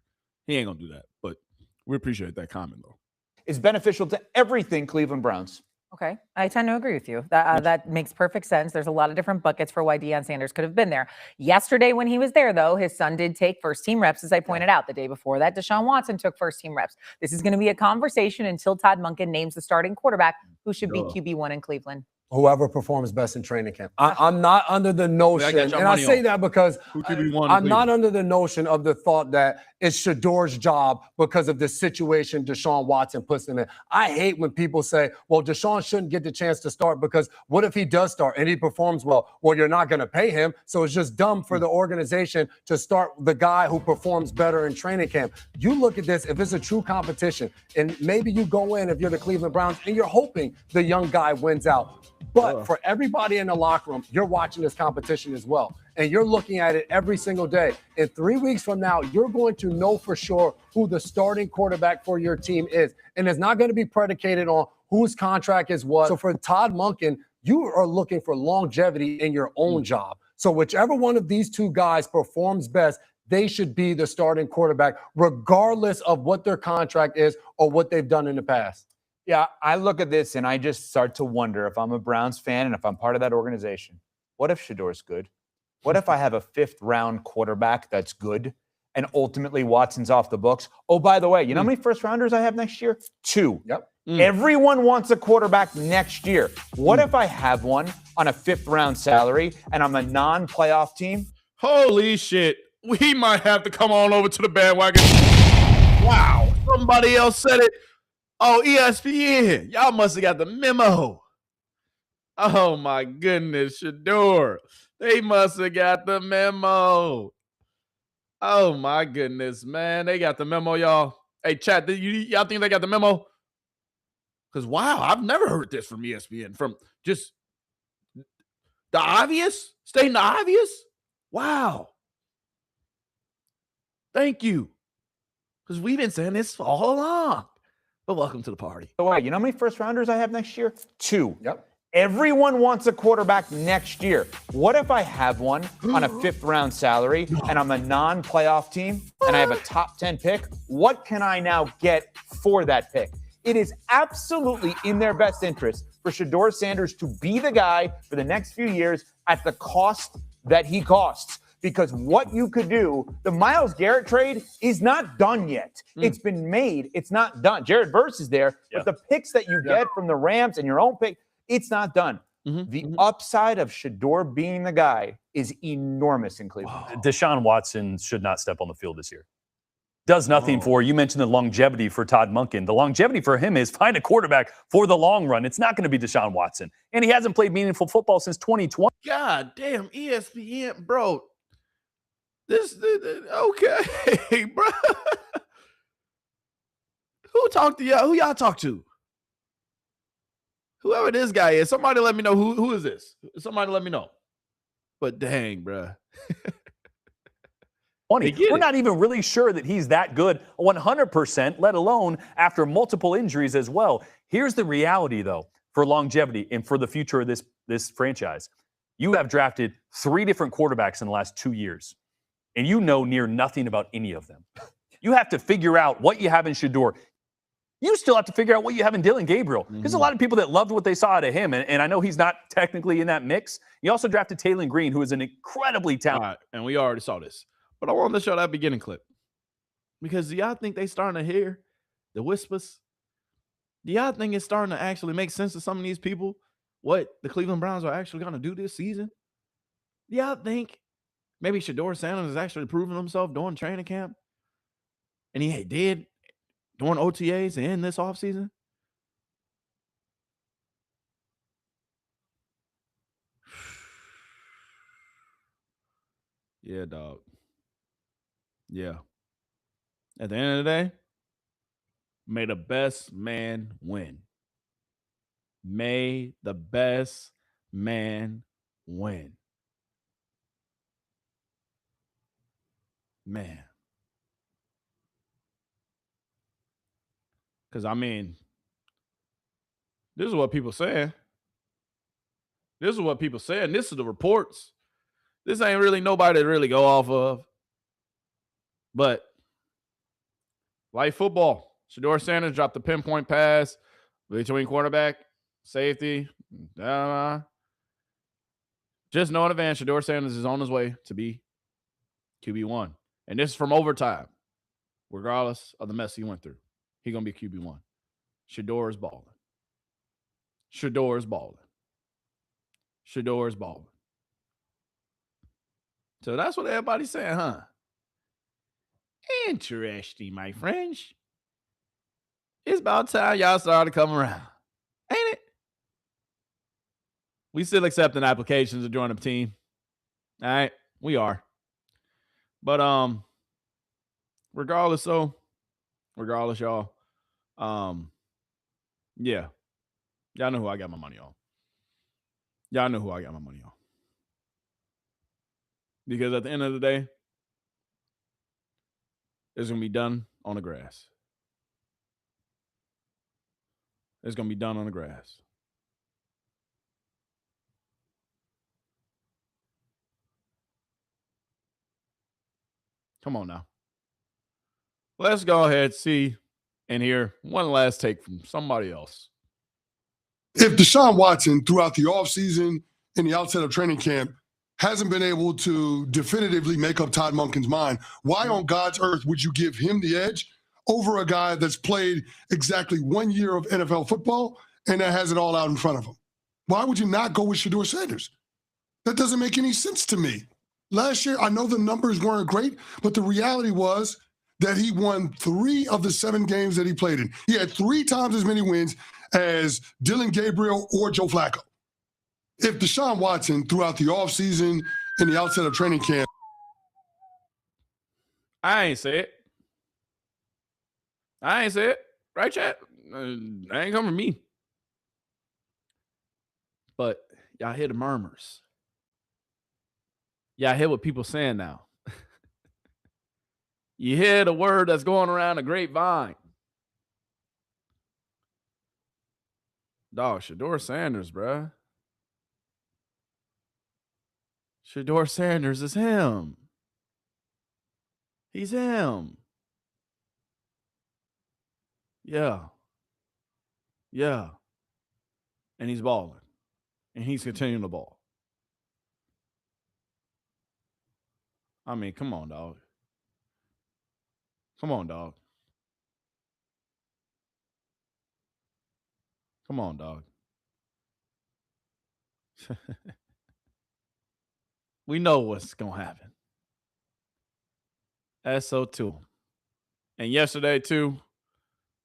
He ain't gonna do that. But we appreciate that comment though. Is beneficial to everything Cleveland Browns. Okay, I tend to agree with you. That makes perfect sense. There's a lot of different buckets for why Deion Sanders could have been there. Yesterday when he was there, though, his son did take first-team reps, as I pointed out. The day before that, Deshaun Watson took first-team reps. This is going to be a conversation until Todd Monken names the starting quarterback who should be QB1 in Cleveland. Whoever performs best in training camp. I'm not under the notion, and I say that because I'm not under the notion of the thought that it's Shedeur's job because of the situation Deshaun Watson puts him in. I hate when people say, well, Deshaun shouldn't get the chance to start because what if he does start and he performs well? Well, you're not going to pay him, so it's just dumb for the organization to start the guy who performs better in training camp. You look at this, if it's a true competition, and maybe you go in if you're the Cleveland Browns and you're hoping the young guy wins out. But for everybody in the locker room, you're watching this competition as well. And you're looking at it every single day. And 3 weeks from now, you're going to know for sure who the starting quarterback for your team is. And it's not going to be predicated on whose contract is what. So for Todd Monken, you are looking for longevity in your own job. So whichever one of these two guys performs best, they should be the starting quarterback, regardless of what their contract is or what they've done in the past. Yeah, I look at this and I just start to wonder if I'm a Browns fan and if I'm part of that organization, what if Shedeur's good? What if I have a 5th-round quarterback that's good and ultimately Watson's off the books? Oh, by the way, you know how many first-rounders I have next year? 2. Yep. Everyone wants a quarterback next year. What if I have one on a 5th-round salary and I'm a non-playoff team? Holy shit. We might have to come on over to the bandwagon. Wow. Somebody else said it. Oh, ESPN. Y'all must have got the memo. Oh, my goodness, Shedeur. They must have got the memo. Oh, my goodness, man. They got the memo, y'all. Hey, chat, y'all think they got the memo? Because, wow, I've never heard this from ESPN. From just the obvious? Stating the obvious? Wow. Thank you. Because we've been saying this all along. But welcome to the party. By the way, you know how many first-rounders I have next year? 2. Yep. Everyone wants a quarterback next year. What if I have one on a 5th-round salary and I'm a non-playoff team and I have a top 10 pick? What can I now get for that pick? It is absolutely in their best interest for Shedeur Sanders to be the guy for the next few years at the cost that he costs. Because what you could do, the Myles Garrett trade is not done yet. It's been made. It's not done. Jared Verse is there, but the picks that you get from the Rams and your own pick, it's not done. The upside of Shedeur being the guy is enormous in Cleveland. Deshaun Watson should not step on the field this year. Does nothing for, you mentioned the longevity for Todd Monken. The longevity for him is find a quarterback for the long run. It's not going to be Deshaun Watson. And he hasn't played meaningful football since 2020. God damn, ESPN, bro. Okay, bro. Who talked to y'all? Who y'all talk to? Whoever this guy is, somebody let me know who is this. Somebody let me know. But dang, bro. We're not even really sure that he's that good 100%, let alone after multiple injuries as well. Here's the reality, though, for longevity and for the future of this franchise. You have drafted 3 different quarterbacks in the last 2 years. And you know near nothing about any of them. You have to figure out what you have in Shedeur. You still have to figure out what you have in Dylan Gabriel. There's a lot of people that loved what they saw out of him, and I know he's not technically in that mix. You also drafted Taining Green, who is an incredibly talented. Right, and we already saw this. But I wanted to show that beginning clip. Because do y'all think they starting to hear the whispers? Do y'all think it's starting to actually make sense to some of these people what the Cleveland Browns are actually going to do this season? Do y'all think maybe Shedeur Sanders is actually proving himself during training camp? And he did during OTAs and in this offseason? Yeah, dog. Yeah. At the end of the day, May the best man win. May the best man win. Man. Because, I mean, this is what people saying. This is what people saying. This is the reports. This ain't really nobody to really go off of. But, like football, Shedeur Sanders dropped the pinpoint pass between quarterback, safety. Just know in advance, Shedeur Sanders is on his way to be QB1. And this is from overtime. Regardless of the mess he went through, he's going to be QB1. Shedeur is balling. Shedeur is balling. Shedeur is balling. So that's what everybody's saying, huh? Interesting, my friends. It's about time y'all started to come around. Ain't it? We still accepting applications to join the team. All right, we are. But regardless, y'all. Yeah. Y'all know who I got my money on. Y'all know who I got my money on. Because at the end of the day, it's going to be done on the grass. It's going to be done on the grass. Come on now. Let's go ahead, see, and hear one last take from somebody else. If Deshaun Watson, throughout the offseason and the outset of training camp, hasn't been able to definitively make up Todd Monken's mind, why on God's earth would you give him the edge over a guy that's played exactly 1 year of NFL football and that has it all out in front of him? Why would you not go with Shedeur Sanders? That doesn't make any sense to me. Last year, I know the numbers weren't great, but the reality was that he won 3 of the 7 games that he played in. He had 3 times as many wins as Dylan Gabriel or Joe Flacco. If Deshaun Watson, throughout the offseason and the outset of training camp. I ain't say it. Right, chat? That ain't coming from me. But y'all hear the murmurs. Y'all hear what people saying now. You hear the word that's going around the grapevine. Dog, Shedeur Sanders, bruh. Shedeur Sanders is him. He's him. Yeah. Yeah. And he's balling. And he's continuing to ball. I mean, come on, dog. Come on, dog. Come on, dog. We know what's going to happen. SO2. And yesterday, too.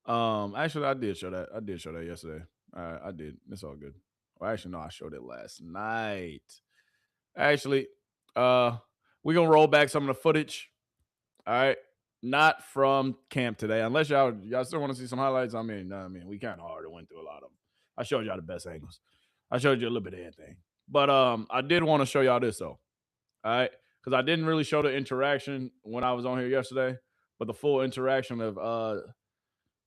Actually, I did show that. I did show that yesterday. I did. It's all good. Well, actually, no, I showed it last night. Actually, we're going to roll back some of the footage. All right. Not from camp today. Unless y'all still want to see some highlights. I mean, we kind of already went through a lot of them. I showed y'all the best angles. I showed you a little bit of everything. But I did want to show y'all this, though. All right. Because I didn't really show the interaction when I was on here yesterday. But the full interaction of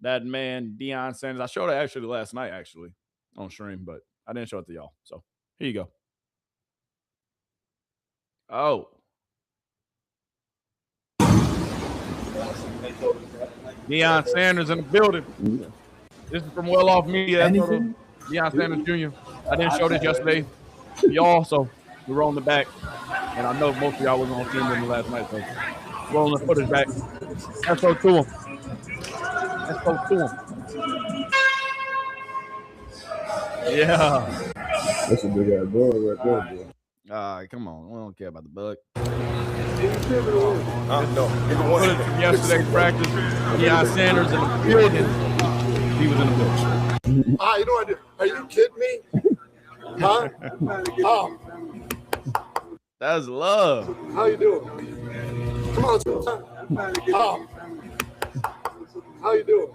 that man, Deion Sanders. I showed it actually last night, actually, on stream. But I didn't show it to y'all. So here you go. Oh. Deion Sanders in the building. This is from Well Off Media. Deion Sanders Jr. I didn't show this yesterday. Y'all, so we're rolling the back. And I know most of y'all wasn't on team with me last night, so rolling the footage back. Let's go to him. Let's go to him. Yeah. That's a big ass bug right there, boy. All right, come on. We don't care about the bug. No. Footage from yesterday's practice. Deion Sanders in the building. He was in the building. You know what I did? Are you kidding me? Huh? That's love. How you doing? Come on, how you doing?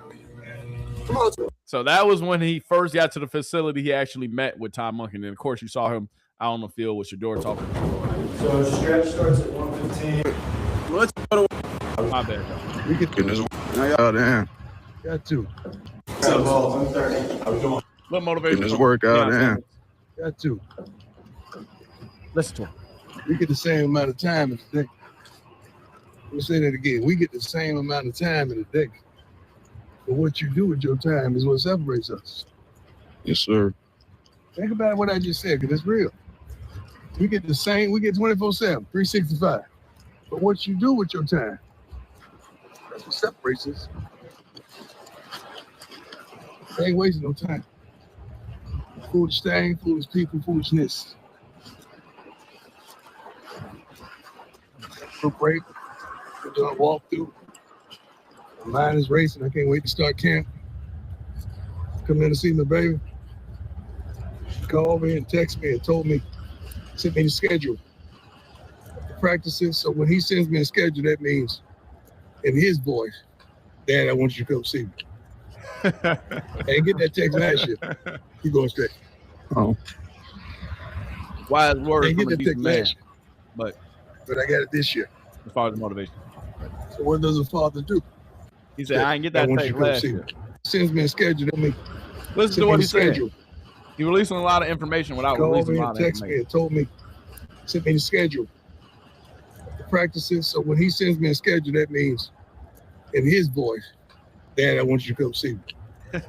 So that was when he first got to the facility. He actually met with Todd Monken. And, of course, you saw him out on the field with Shedeur talking. So stretch starts at 1:15. Let's go to my bad. We get this. Oh, damn. Got to. Ball, 1:30. What motivation? This workout, damn. Got to. Listen to him. We get the same amount of time in the day. Let me say that again. We get the same amount of time in a day. But what you do with your time is what separates us. Yes, sir. Think about what I just said, because it's real. We get the same, we get 24/7, 365. But what you do with your time, that's what separates us. They ain't wasting no time. Foolish thing, foolish people, foolishness. Group break, we're doing a walkthrough. My mind is racing. I can't wait to start camp. Come in to see my baby. She called me and texted me and told me, sent me the schedule. The practices. So when he sends me a schedule, that means in his voice, Dad, I want you to come see me. I didn't get that text last year. You going straight. Oh. Wise words I didn't from get a that decent text man. last year. But I got it this year. as far as motivation. So what does a father do? He said, I didn't get that want text you to come last see year. me. Sends me a schedule. That means Listen send to what me he the said. schedule. He releasing a lot of information without Called releasing me a lot and of texted me information. and told me, sent me the schedule. The practices. So when he sends me a schedule, that means in his voice, Dad, I want you to come see me. I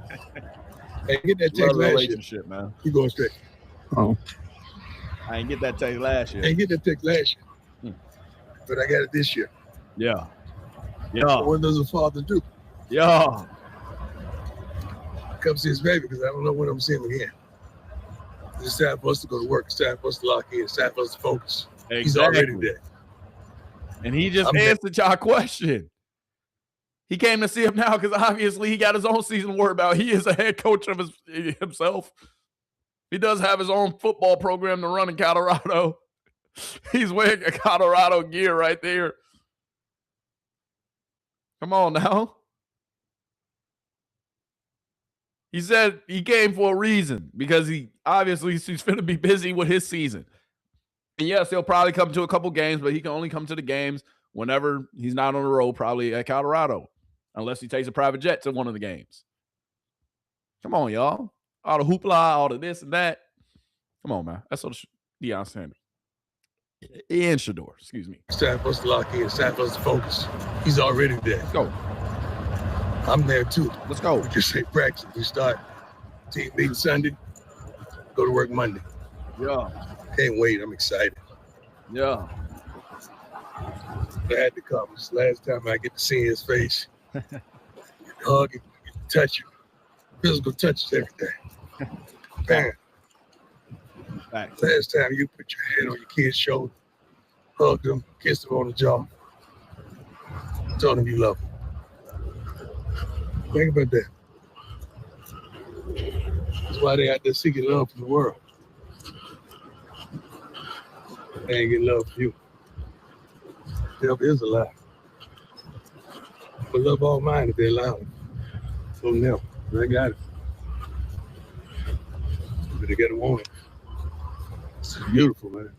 didn't get that text Love last year. relationship, man. You going straight. Oh. I didn't get that text last year. I didn't get that text last year. But I got it this year. Yeah. So what does a father do? Yeah. Come see his baby because I don't know when I'm seeing him again. It's time for us to go to work. It's time for us to lock in. It's time for us to focus. He's already Exactly. there. And he just I'm answered y'all question. He came to see him now because obviously he got his own season to worry about. He is a head coach of himself. He does have his own football program to run in Colorado. He's wearing a Colorado gear right there. Come on now. He said he came for a reason because he's going to be busy with his season. And yes, he'll probably come to a couple games, but he can only come to the games whenever he's not on the road, probably at Colorado, unless he takes a private jet to one of the games. Come on, y'all. All the hoopla, all the this and that. Come on, man. That's what Deion Sanders. And Shedeur, excuse me. It's time for us to lock in. It's time for us to focus. He's already there. Let's go. I'm there too. Let's go. We just say practice. We start team meeting Sunday. Go to work Monday. Yeah. Can't wait. I'm excited. Yeah. I had to come. It's the last time I get to see his face. Hug him, touch him. Physical touches every day. Bam. Last time you put your hand on your kid's shoulder, hugged him, kissed him on the jaw, told him you love him. Think about that. That's why they out there seeking love from the world. They ain't getting love from you. Devil is alive. But love all mine if they allow it. So now, they got it. But they gotta want it. It's beautiful, man.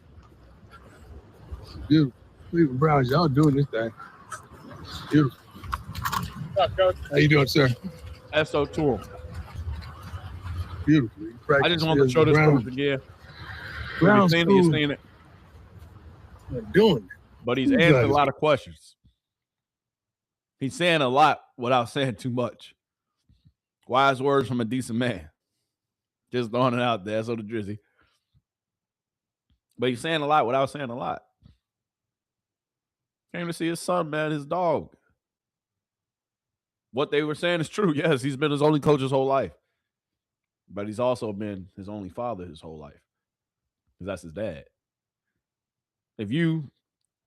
It's beautiful. Cleveland Browns, y'all doing this thing. It's beautiful. What's up, Coach? How you doing, sir? SO tour. Beautiful. I just want to show this coach again. Browns You've cool. seen it. They're doing it. But he's You answered guys- a lot of questions. He's saying a lot without saying too much. Wise words from a decent man. Just throwing it out there. So the Drizzy. But he's saying a lot without saying a lot. Came to see his son, man, his dog. What they were saying is true. Yes, he's been his only coach his whole life. But he's also been his only father his whole life. Because that's his dad. If you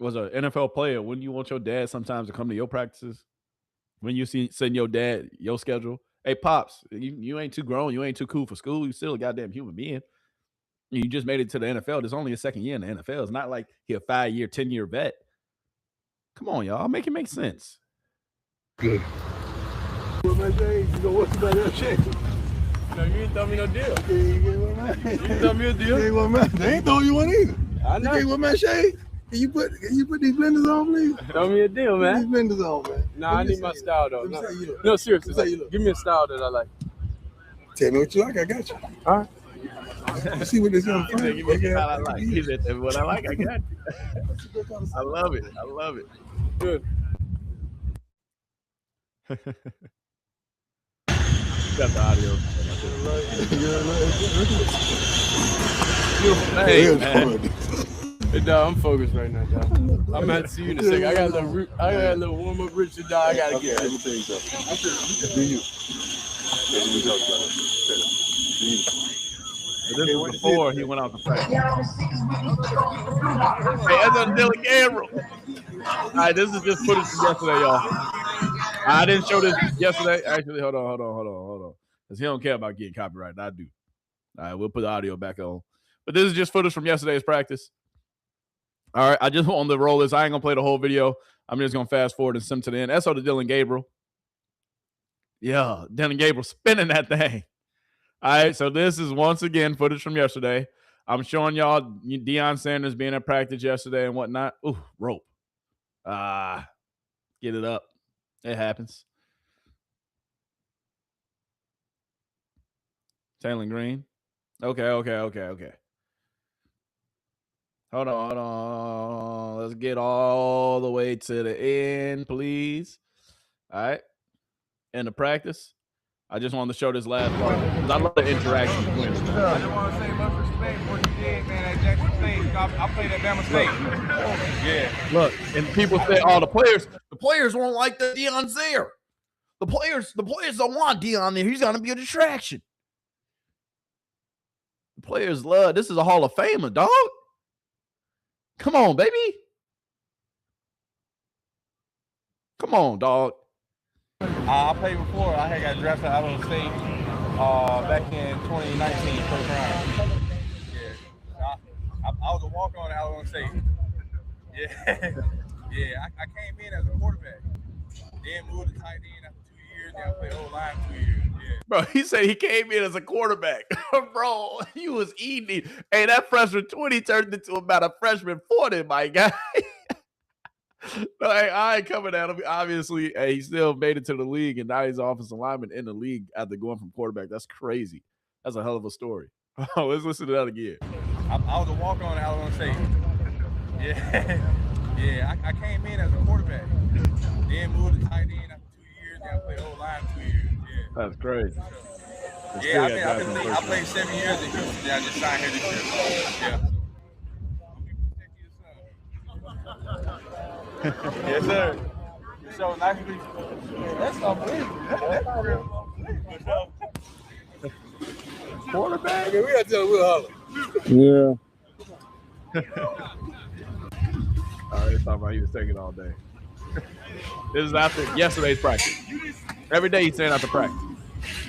was an NFL player, wouldn't you want your dad sometimes to come to your practices? When you send your dad your schedule? Hey, Pops, you ain't too grown. You ain't too cool for school. You still a goddamn human being. You just made it to the NFL. There's only a second year in the NFL. It's not like he a 5-year, 10-year vet. Come on, y'all. Make it make sense. Good. What my Shay? You know what's about that Shay? No, you ain't throw me no deal. Okay, you get what man? You ain't throw me a deal. You ain't what man? They ain't throw you one either. I know. You get what man Shay? Can you put these blenders on, please? Throw me a deal, man. Put these blenders on, man. Nah, I need my style though. No, seriously. Like, give me a style that I like. Tell me what you like, I got you. All right. Let's see what this young friend. Give me the style I like. He said, "Tell me what I like, I got you." I love it. I love it. Good. Got the audio. Hey, man. Hey, dog, I'm focused right now, dog. I'm about to see you in a second. I got a little warm up, Richard, dog. I gotta get. Let me tell you something. Do you? This is before he went out to practice. Hey, that's on Dylan Gabriel. All right, this is just footage from yesterday, y'all. I didn't show this yesterday. Actually, hold on. Because he don't care about getting copyrighted. I do. All right, we'll put the audio back on. But this is just footage from yesterday's practice. All right, I just want to roll this. I ain't going to play the whole video. I'm just going to fast forward and send to the end. That's all to Dylan Gabriel. Yeah, Dylan Gabriel spinning that thing. All right, so this is once again footage from yesterday. I'm showing y'all Deion Sanders being at practice yesterday and whatnot. Ooh, rope. Get it up. It happens. Taining Green. Okay. Hold on. Let's get all the way to the end, please. All right. End of practice. I just wanted to show this last part because I love the interaction between them. I just want to say much respect for what you did, man, at Jackson State. I played at Bama State. Yeah. Look, and people say, "Oh, the players won't like the Deion's there. The players don't want Deion there. He's gonna be a distraction." The players love. This is a Hall of Famer, dog. Come on, baby. Come on, dog. I played before. I had got drafted out of State back in 2019, first round. Yeah. I was a walk-on at Alabama State. Yeah. Yeah, I came in as a quarterback. Then moved to tight end after 2 years. Then I played O-line 2 years. Yeah. Bro, he said he came in as a quarterback. Bro, he was eating. Hey, that freshman 20 turned into about a freshman 40, my guy. Like, I ain't coming at him. Obviously, hey, he still made it to the league, and now he's offensive lineman in the league after going from quarterback. That's crazy. That's a hell of a story. Oh, let's listen to that again. I was a walk-on at Alabama State. Yeah. Yeah, I came in as a quarterback. Then moved to tight end after 2 years. Then I played O-line 2 years. Yeah. That's crazy. Yeah, I played 7 years in Houston. Then I just signed here this year. Yeah. Yes, sir. So nice to meet you. That's unbelievable. Quarterback? Okay, we got to tell him we'll holler. Yeah. All right, talking about he was taking all day. This is after yesterday's practice. Every day he's saying after practice,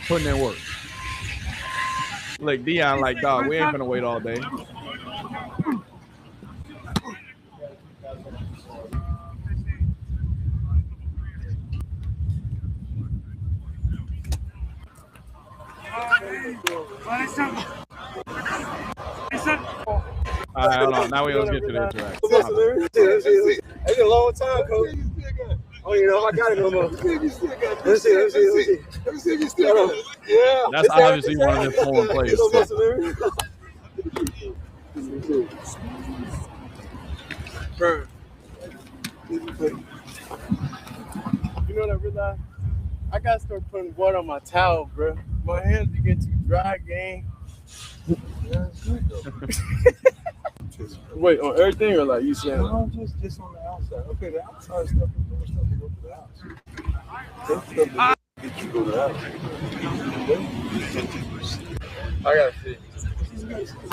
putting in work. Look, Deion like, dog, we ain't gonna wait all day. All right, hold on. Now we don't get to the interaction. It's a long time, coach. Oh, you know, I got it no more. Let me see if you still got it. Yeah. That's obviously one of the former players. Bro. You know what I realized? I gotta start putting water on my towel, bro. My hands be getting too dry, gang. Wait, on everything or like you saying? No, just on the outside. Okay, the outside stuff is more stuff to go to the house. That stuff that you go to the house. I gotta see.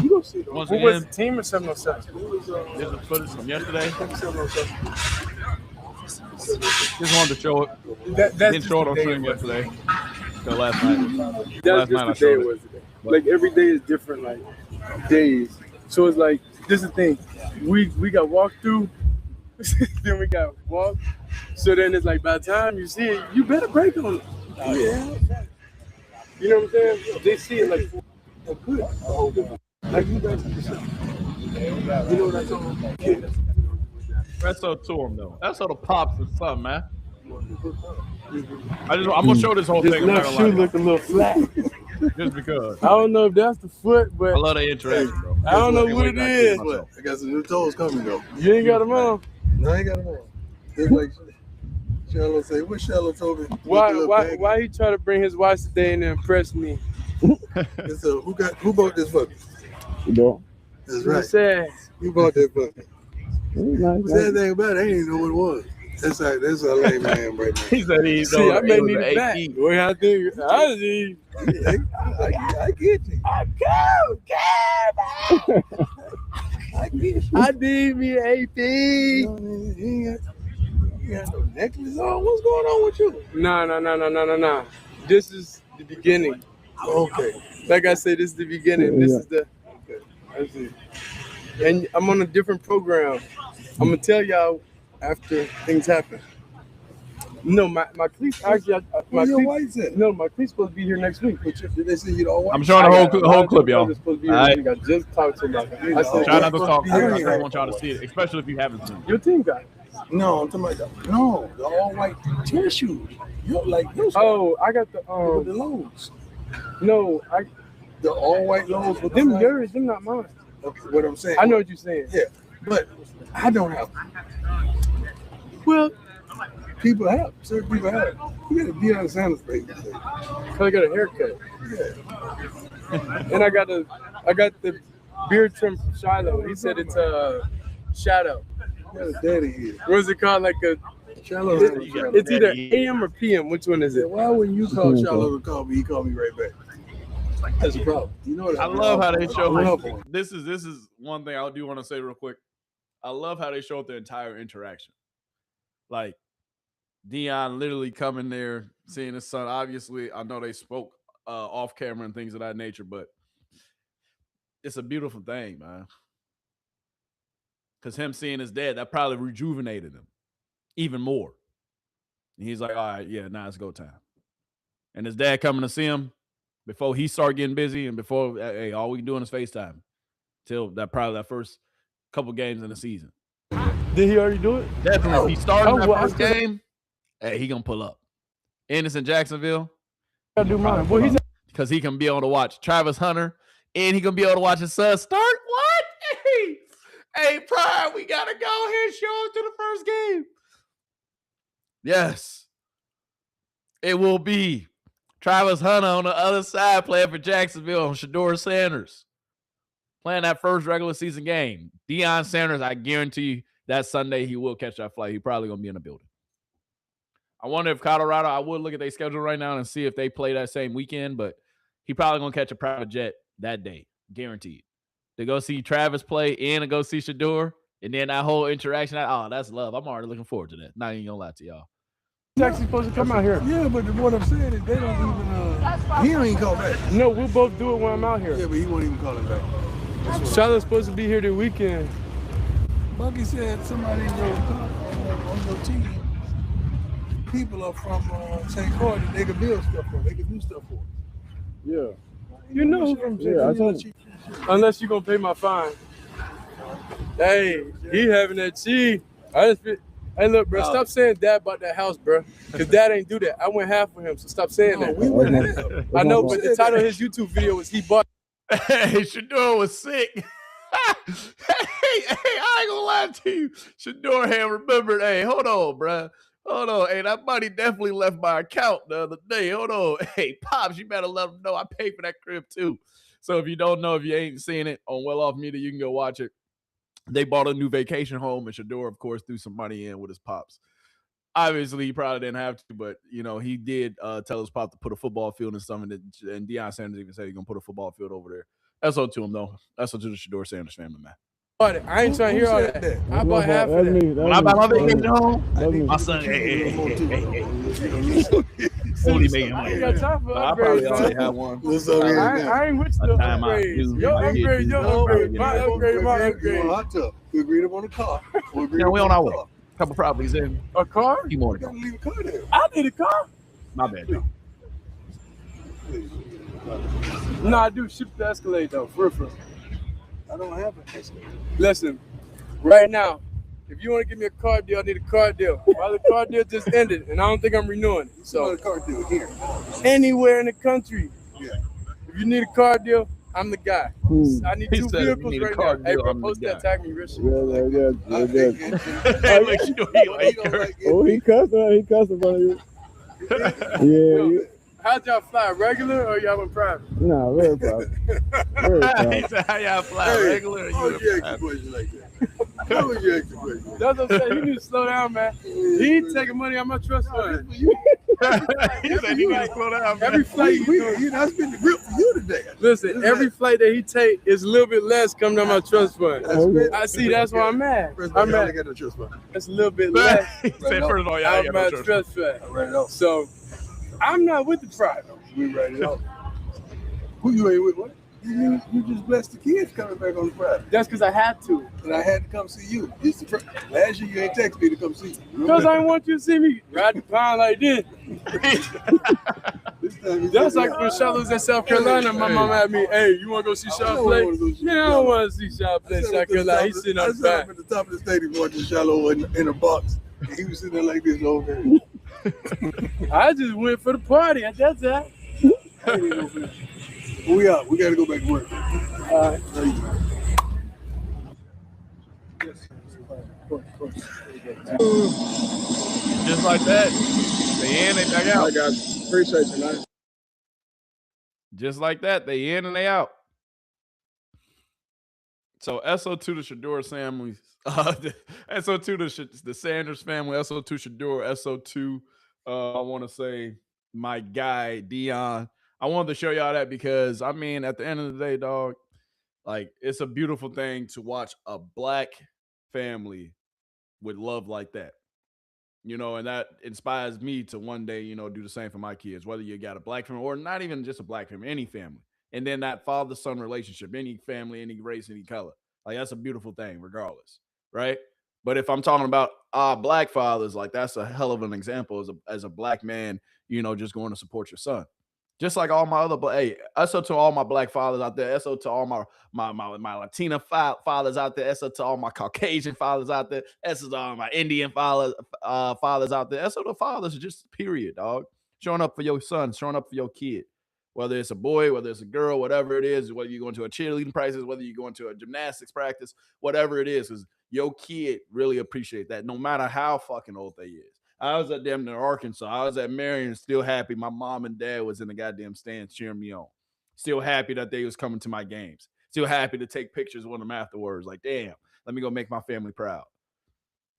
You don't see those. Once Who again, was the team or 707? this is footage from yesterday. Just wanted to show it. Didn't show it on stream yesterday. So last night. That's just the day it was today. Like every day is different, like days. So it's like this is the thing. We got walked through, then we got walked. So then it's like by the time you see it, you better break on it. Yeah. You know what I'm saying? They see it like a good. Like you guys you know what I'm talking about? That's so to him though. That's so the pops and something, man. I'm gonna show this whole His thing. I'm not left gonna shoe lie. look a little flat. Just because. I don't know if that's the foot, but I love the interaction, bro. I don't know Can't what wait it till I see is. myself. I got some new toes coming though. You ain't got them on? No, I ain't got them on. It's like Shallow say, what Shallow told me? Why he try to bring his wife today and impress me? So who bought this for me? No. That's right. Sad. You bought that for me. Sad thing about it, I didn't even know what it was. That's how lame I am right now. He said he See, I may need it it back. Well, I think I get you. I need me an AP. You got no necklace on? What's going on with you? No. This is the beginning. Okay. Like I said, this is the beginning. This is the. Okay. I see. And I'm on a different program. I'm gonna tell y'all after things happen. No, my cleats actually. My cleats supposed to be here next week. Did they say you don't want? I'm showing the whole clip, y'all. Supposed to be here next week. I just talked to him about that. I said, Try not to talk. I just want y'all to see it, especially if you haven't seen it. Your team got it. No, I'm talking about the all white tennis shoes. You're like those. Oh, I got the lows. No, the all white lows with them yours, them not mine. Okay, what I'm saying. I know what you're saying. Yeah, but I don't have them. Well, people have. Certain people have. You got a Shedeur Sanders face. So I got a haircut. Yeah. And I got the beard trim from Shiloh. He said it's a shadow. What a daddy here. What is it called? Like a Shiloh. It's either AM or PM. Which one is it? Why wouldn't you call Shiloh to call me? He called me right back. That's a problem. You know what I love how they show. This is one thing I do want to say real quick. I love how they showed the entire interaction. Like Deion literally coming there, seeing his son. Obviously, I know they spoke off camera and things of that nature, but it's a beautiful thing, man. Because him seeing his dad, that probably rejuvenated him even more. And he's like, all right, yeah, now it's go time. And his dad coming to see him before he start getting busy and before, hey, all we can do is FaceTime till that first couple games in the season. Did he already do it? Definitely. If he started that first game, hey, he gonna pull up. Ennis in Jacksonville. I do mine. Well, because he can be able to watch Travis Hunter and he can be able to watch his son start. What? Hey, Prime, we gotta go here and show up to the first game. Yes. It will be Travis Hunter on the other side playing for Jacksonville on Shedeur Sanders. Playing that first regular season game. Deion Sanders, I guarantee you that Sunday he will catch that flight. He probably going to be in the building. I wonder if Colorado, I would look at their schedule right now and see if they play that same weekend, but he probably going to catch a private jet that day. Guaranteed. To go see Travis play and to go see Shedeur. And then that whole interaction, that's love. I'm already looking forward to that. Not even going to lie to y'all. He's actually supposed to come out here. Yeah, but what I'm saying is they don't even, he don't even call back. No, we'll both do it when I'm out here. Yeah, but he won't even call it back. Charlotte's supposed to be here the weekend. Bucky said somebody on your team, people are from St. Croix that they can build stuff for. They can do stuff for. Yeah. You know who from St. Croix. Unless you're going to pay my fine. Hey, he having that cheese. Hey, look, bro, stop saying that about that house, bro. Because Dad ain't do that. I went half with him, so stop saying that. We went half. I know, but the title of his YouTube video was He Bought. Hey, Shedeur was sick. hey, I ain't gonna lie to you. Shedeur had remembered, hey, hold on, bro. Hold on. Hey, that money definitely left my account the other day. Hold on. Hey, Pops, you better let them know I paid for that crib too. So if you don't know, if you ain't seen it on Well Off Media, you can go watch it. They bought a new vacation home, and Shedeur, of course, threw some money in with his pops. Obviously, he probably didn't have to, but, you know, he did tell his pop to put a football field in something, and Deion Sanders even said he's going to put a football field over there. That's all to him, though. That's all to the Shedeur Sanders family, man. I ain't trying to hear all that. I bought half of that. When I buy my vacation home, my son, hey. Only making money. I got time for I probably already have one. I ain't with the upgrades. Your upgrade, my upgrade. Hot tub. We agreed upon a car. We on our way. Couple properties in. A car? Few more to go. Leave a car there. I need a car. My bad, Joe. No, I do. Ship the Escalade though, for real. I don't have an Escalade. Listen, right now, if you want to give me a car deal, I need a car deal. Well, the car deal just ended, and I don't think I'm renewing it. So, a car deal here. Anywhere in the country. Yeah. If you need a car deal, I'm the guy. I need He two said, if you vehicles need a right car now. Hey, deal, bro, I'm the post guy. that, tag me, Rich. Hey, look, you know he like her. Oh, he cussing on you. Yeah. How'd y'all fly? Regular or y'all in private? Nah, very proud. Very He proud. said, how y'all fly? Regular or Why would you you ask a question like that? Why would you ask a question? That's what I'm saying. You need to slow down, man. He ain't taking money out my trust fund. He said, you need to slow down, man. Every flight, That's been the grip for you today. listen, every flight that he take is a little bit less coming out my trust fund. Okay. I see. That's why I'm mad. First of all, I'm y'all mad. ain't got no trust fund. It's a little bit less He said, first of all, y'all out ain't of got my no trust. trust fund. Right off. So I'm not with the pride. We write it off. Who you ain't with? What? You just blessed the kids coming back on the Friday. That's because I had to. And I had to come see you. Last year you ain't text me to come see you. Because I want you to see me ride the pound like this. That's like when Shaw was at South Carolina. My mom had me, hey, you want to go see Shaw play? Man, I don't want to see Shaw play South Carolina. He's sitting on the back. I'm at the top of the stadium watching Shallow in a box. And he was sitting there like this over there. I just went for the party. That's that. We out. We got to go back to work. All right. Just like that. They in, they back out. I got you. Appreciate you, man. Just like that. They in and they out. So SO2 to Shedeur family, SO2 to the Sanders family, SO2 Shedeur, SO2. I want to say my guy Dion. I wanted to show y'all that because I mean, at the end of the day, dog, like it's a beautiful thing to watch a black family with love like that. You know, and that inspires me to one day, you know, do the same for my kids, whether you got a black family or not even just a black family, any family. And then that father-son relationship, any family, any race, any color. Like that's a beautiful thing, regardless, right? But if I'm talking about black fathers, like that's a hell of an example as a black man, you know, just going to support your son. Just like all my other, hey, SO to all my black fathers out there, SO to all my Latina fathers out there, SO to all my Caucasian fathers out there, SO to all my Indian fathers out there, SO to fathers, just period, dog. Showing up for your son, showing up for your kid. Whether it's a boy, whether it's a girl, whatever it is, whether you're going to a cheerleading practice, whether you're going to a gymnastics practice, whatever it is, because your kid really appreciate that, no matter how fucking old they is. I was at damn near Arkansas. I was at Marion, still happy. My mom and dad was in the goddamn stands cheering me on. Still happy that they was coming to my games. Still happy to take pictures with them afterwards. Like, damn, let me go make my family proud.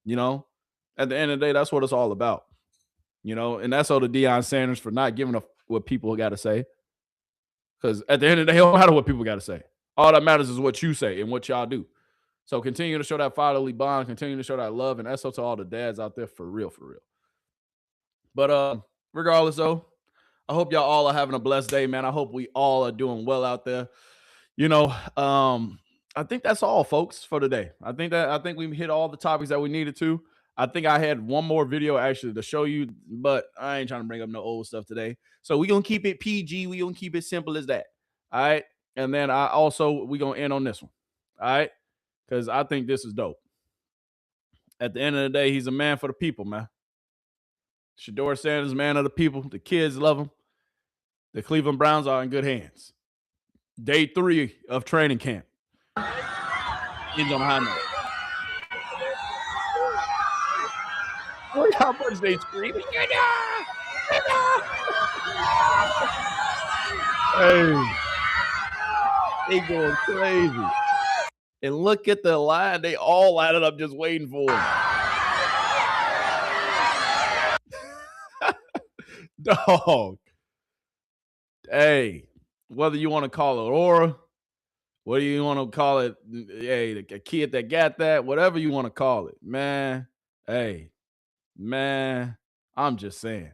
You know, at the end of the day, that's what it's all about. You know, and that's all to Deion Sanders for not giving a what people got to say. Because at the end of the day, it don't matter what people got to say. All that matters is what you say and what y'all do. So continue to show that fatherly bond, continue to show that love, and that's up to all the dads out there for real, for real. But regardless, though, I hope y'all all are having a blessed day, man. I hope we all are doing well out there. You know, I think that's all, folks, for today. I think we hit all the topics that we needed to. I think I had one more video actually to show you, but I ain't trying to bring up no old stuff today. So we're going to keep it PG. We're going to keep it simple as that. All right. And then we're going to end on this one. All right. Because I think this is dope. At the end of the day, he's a man for the people, man. Shedeur Sanders, man of the people. The kids love him. The Cleveland Browns are in good hands. Day 3 of training camp. Ends on a high note. Look how much they screaming. Hey. They going crazy. And look at the line. They all lined up just waiting for him. Dog. Hey, whether you want to call it aura, whether you want to call it, hey, the kid that got that, whatever you want to call it, man. Hey, man, I'm just saying.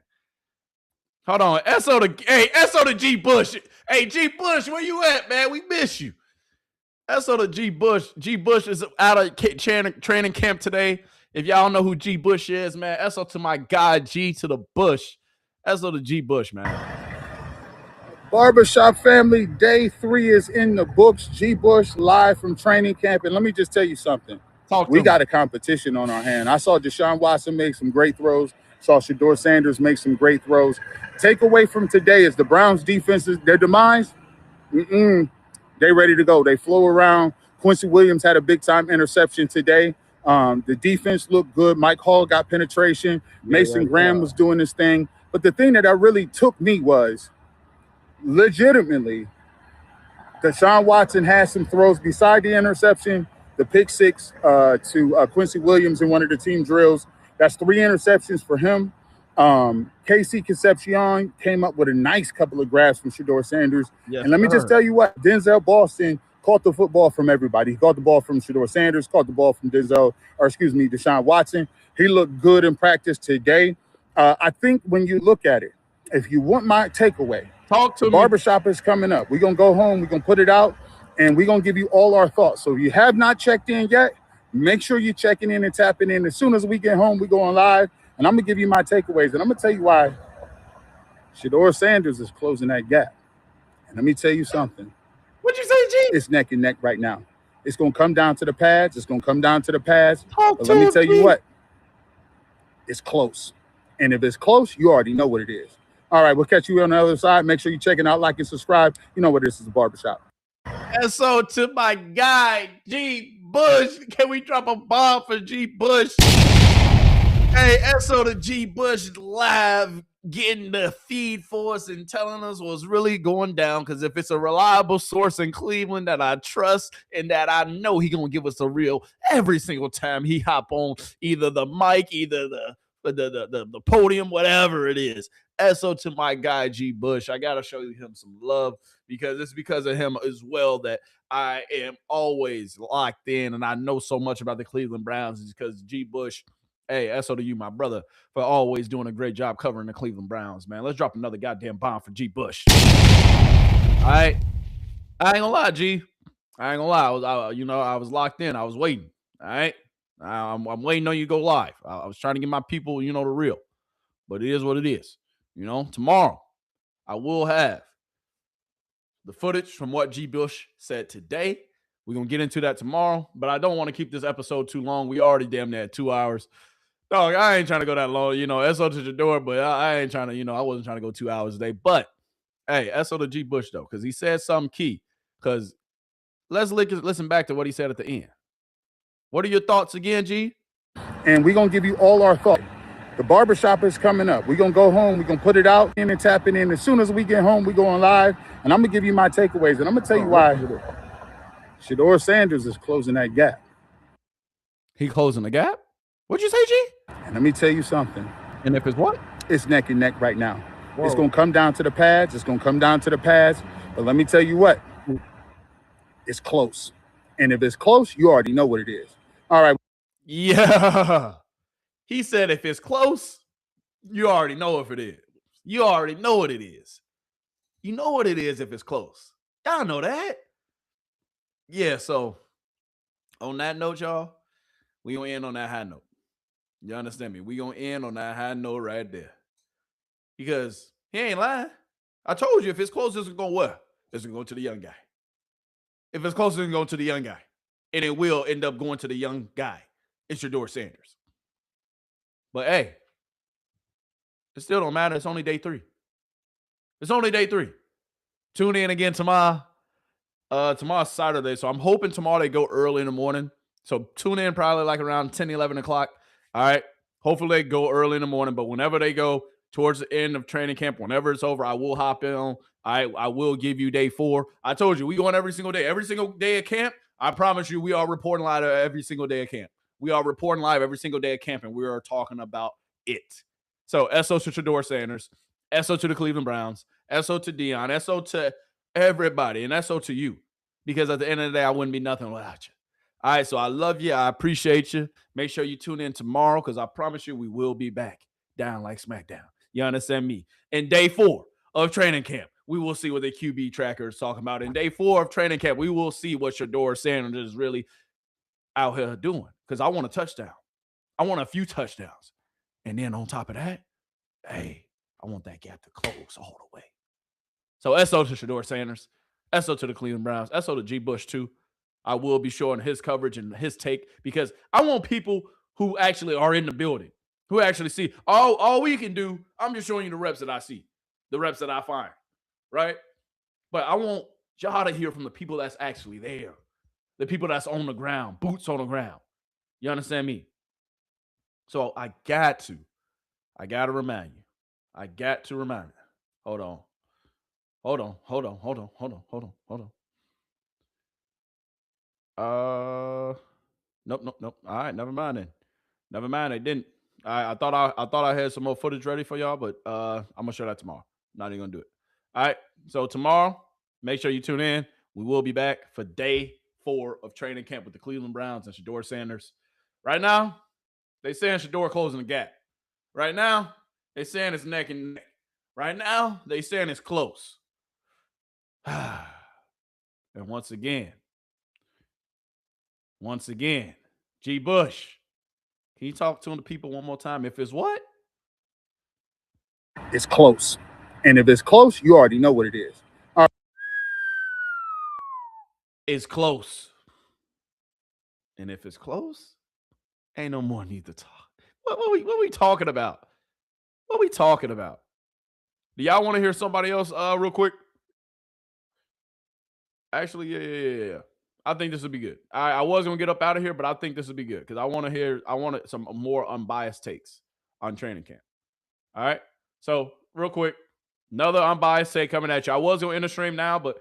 Hold on. SO to G Bush. Hey, G Bush, where you at, man? We miss you. SO to G Bush. G Bush is out of training camp today. If y'all know who G Bush is, man, SO to my guy, G to the Bush. SO to G Bush, man. Barbershop family, day 3 is in the books. G. Bush live from training camp. And let me just tell you something. We got a competition on our hand. I saw Deshaun Watson make some great throws. Saw Shedeur Sanders make some great throws. Takeaway from today is the Browns defense, their demise. They ready to go. They flow around. Quincy Williams had a big-time interception today. The defense looked good. Mike Hall got penetration. Mason Graham was doing his thing. But the thing that really took me was, legitimately, Deshaun Watson had some throws beside the interception, the pick six to Quincy Williams in one of the team drills. That's 3 interceptions for him. Casey Concepcion came up with a nice couple of grabs from Shedeur Sanders. Yes, and let me just tell you what, Denzel Boston caught the football from everybody. He caught the ball from Shedeur Sanders, caught the ball from Deshaun Watson. He looked good in practice today. I think when you look at it, if you want my takeaway, the barbershop is coming up. We're going to go home, we're going to put it out, and we're going to give you all our thoughts. So if you have not checked in yet, make sure you're checking in and tapping in. As soon as we get home, we go on live, and I'm going to give you my takeaways, and I'm going to tell you why Shedeur Sanders is closing that gap. And let me tell you something. What'd you say, G? It's neck and neck right now. It's going to come down to the pads. It's going to come down to the pads. But let me tell you what. It's close. And if it's close, you already know what it is. All right, we'll catch you on the other side. Make sure you check it out, like and subscribe. You know what this is, the barbershop. And so to my guy, G. Bush, can we drop a bomb for G. Bush? Hey, SO to G. Bush live getting the feed for us and telling us what's really going down. Because if it's a reliable source in Cleveland that I trust and that I know he gonna give us a real every single time he hop on either the mic, either the podium, whatever it is. SO to my guy G. Bush. I gotta show him some love because it's because of him as well that I am always locked in and I know so much about the Cleveland Browns is because G. Bush. Hey, SO to you, my brother, for always doing a great job covering the Cleveland Browns, man. Let's drop another goddamn bomb for G. Bush. All right. I ain't gonna lie, G. I ain't gonna lie. I was locked in. I was waiting. All right. I'm waiting on you to go live. I was trying to get my people, the real. But it is what it is. Tomorrow I will have the footage from what G. Bush said today. We're going to get into that tomorrow, but I don't want to keep this episode too long. We already damn near at 2 hours. Dog, I ain't trying to go that long. SO to Shedeur, but I ain't trying to, I wasn't trying to go 2 hours a day. But, hey, SO to G. Bush, though, because he said something key. Because let's listen back to what he said at the end. What are your thoughts again, G? And we're going to give you all our thoughts. The barbershop is coming up. We're going to go home. We're going to put it out and tap it in. As soon as we get home, we go on live. And I'm going to give you my takeaways. And I'm going to tell you why Shedeur Sanders is closing that gap. He closing the gap? What'd you say, G? And let me tell you something. And if it's what? It's neck and neck right now. Whoa. It's going to come down to the pads. It's going to come down to the pads. But let me tell you what. It's close. And if it's close, you already know what it is. All right. Yeah. He said if it's close, you already know if it is. You already know what it is. You know what it is if it's close. Y'all know that. Yeah, so on that note, y'all, we gonna end on that high note. You understand me? We gonna end on that high note right there. Because he ain't lying. I told you if it's close, it's gonna go where? It's gonna go to the young guy. If it's close, it's gonna go to the young guy. And it will end up going to the young guy. It's Shedeur Sanders. But hey, it still don't matter. It's only day 3. It's only day 3. Tune in again tomorrow. Tomorrow's Saturday, so I'm hoping tomorrow they go early in the morning. So tune in probably like around 10, 11 o'clock. All right. Hopefully they go early in the morning, but whenever they go towards the end of training camp, whenever it's over, I will hop in on. I will give you day 4. I told you, we going every single day. Every single day of camp, I promise you, we are reporting live every single day of camp. We are reporting live every single day of camp, and we are talking about it. So, SO to Shedeur Sanders, SO to the Cleveland Browns, SO to Dion, SO to everybody, and SO to you. Because at the end of the day, I wouldn't be nothing without you. All right, so I love you. I appreciate you. Make sure you tune in tomorrow because I promise you we will be back down like SmackDown. You understand me? In day 4 of training camp, we will see what the QB tracker is talking about. In day 4 of training camp, we will see what Shedeur Sanders is really out here doing because I want a touchdown. I want a few touchdowns. And then on top of that, hey, I want that gap to close all the way. So SO to Shedeur Sanders, SO to the Cleveland Browns, SO to G. Bush too. I will be showing his coverage and his take because I want people who actually are in the building, who actually see, all we can do, I'm just showing you the reps that I see, the reps that I find, right? But I want y'all to hear from the people that's actually there, the people that's on the ground, boots on the ground. You understand me? So I got to remind you. I got to remind you. Hold on. Nope. All right, never mind then. Never mind. I didn't. I thought I had some more footage ready for y'all, but I'm gonna show that tomorrow. Not even gonna do it. All right. So tomorrow, make sure you tune in. We will be back for day 4 of training camp with the Cleveland Browns and Shedeur Sanders. Right now, they saying Shedeur closing the gap. Right now, they saying it's neck and neck. Right now, they saying it's close. And once again, G. Bush, can you talk to the people one more time? If it's what? It's close. And if it's close, you already know what it is. It's close. And if it's close, ain't no more need to talk. What we talking about? What we talking about? Do y'all want to hear somebody else real quick? Actually, yeah. I think this would be good. I was going to get up out of here, but I think this would be good because I want some more unbiased takes on training camp. All right? So, real quick, another unbiased take coming at you. I was going to end the stream now, but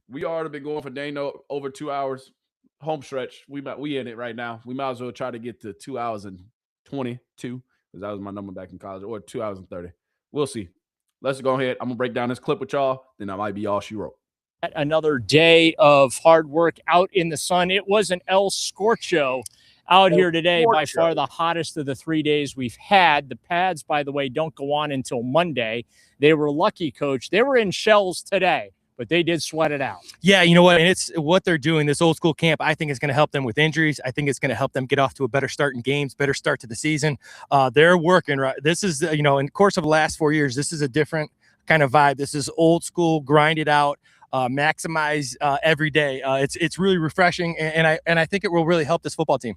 we already been going for over 2 hours. Home stretch. We in it right now. We might as well try to get to 2 hours and 22 because that was my number back in college, or 2 hours and 30. We'll see. Let's go ahead. I'm going to break down this clip with y'all. Then that might be all she wrote. Another day of hard work out in the sun. It was an El Scorcho out here today, by far the hottest of the 3 days we've had. The pads, by the way, don't go on until Monday. They were lucky, Coach. They were in shells today, but they did sweat it out. Yeah, you know what? And it's what they're doing. This old school camp, I think, is going to help them with injuries. I think it's going to help them get off to a better start in games, better start to the season. They're working right. This is, in the course of the last 4 years, this is a different kind of vibe. This is old school, grind it out. Maximize every day. It's really refreshing, and I think it will really help this football team.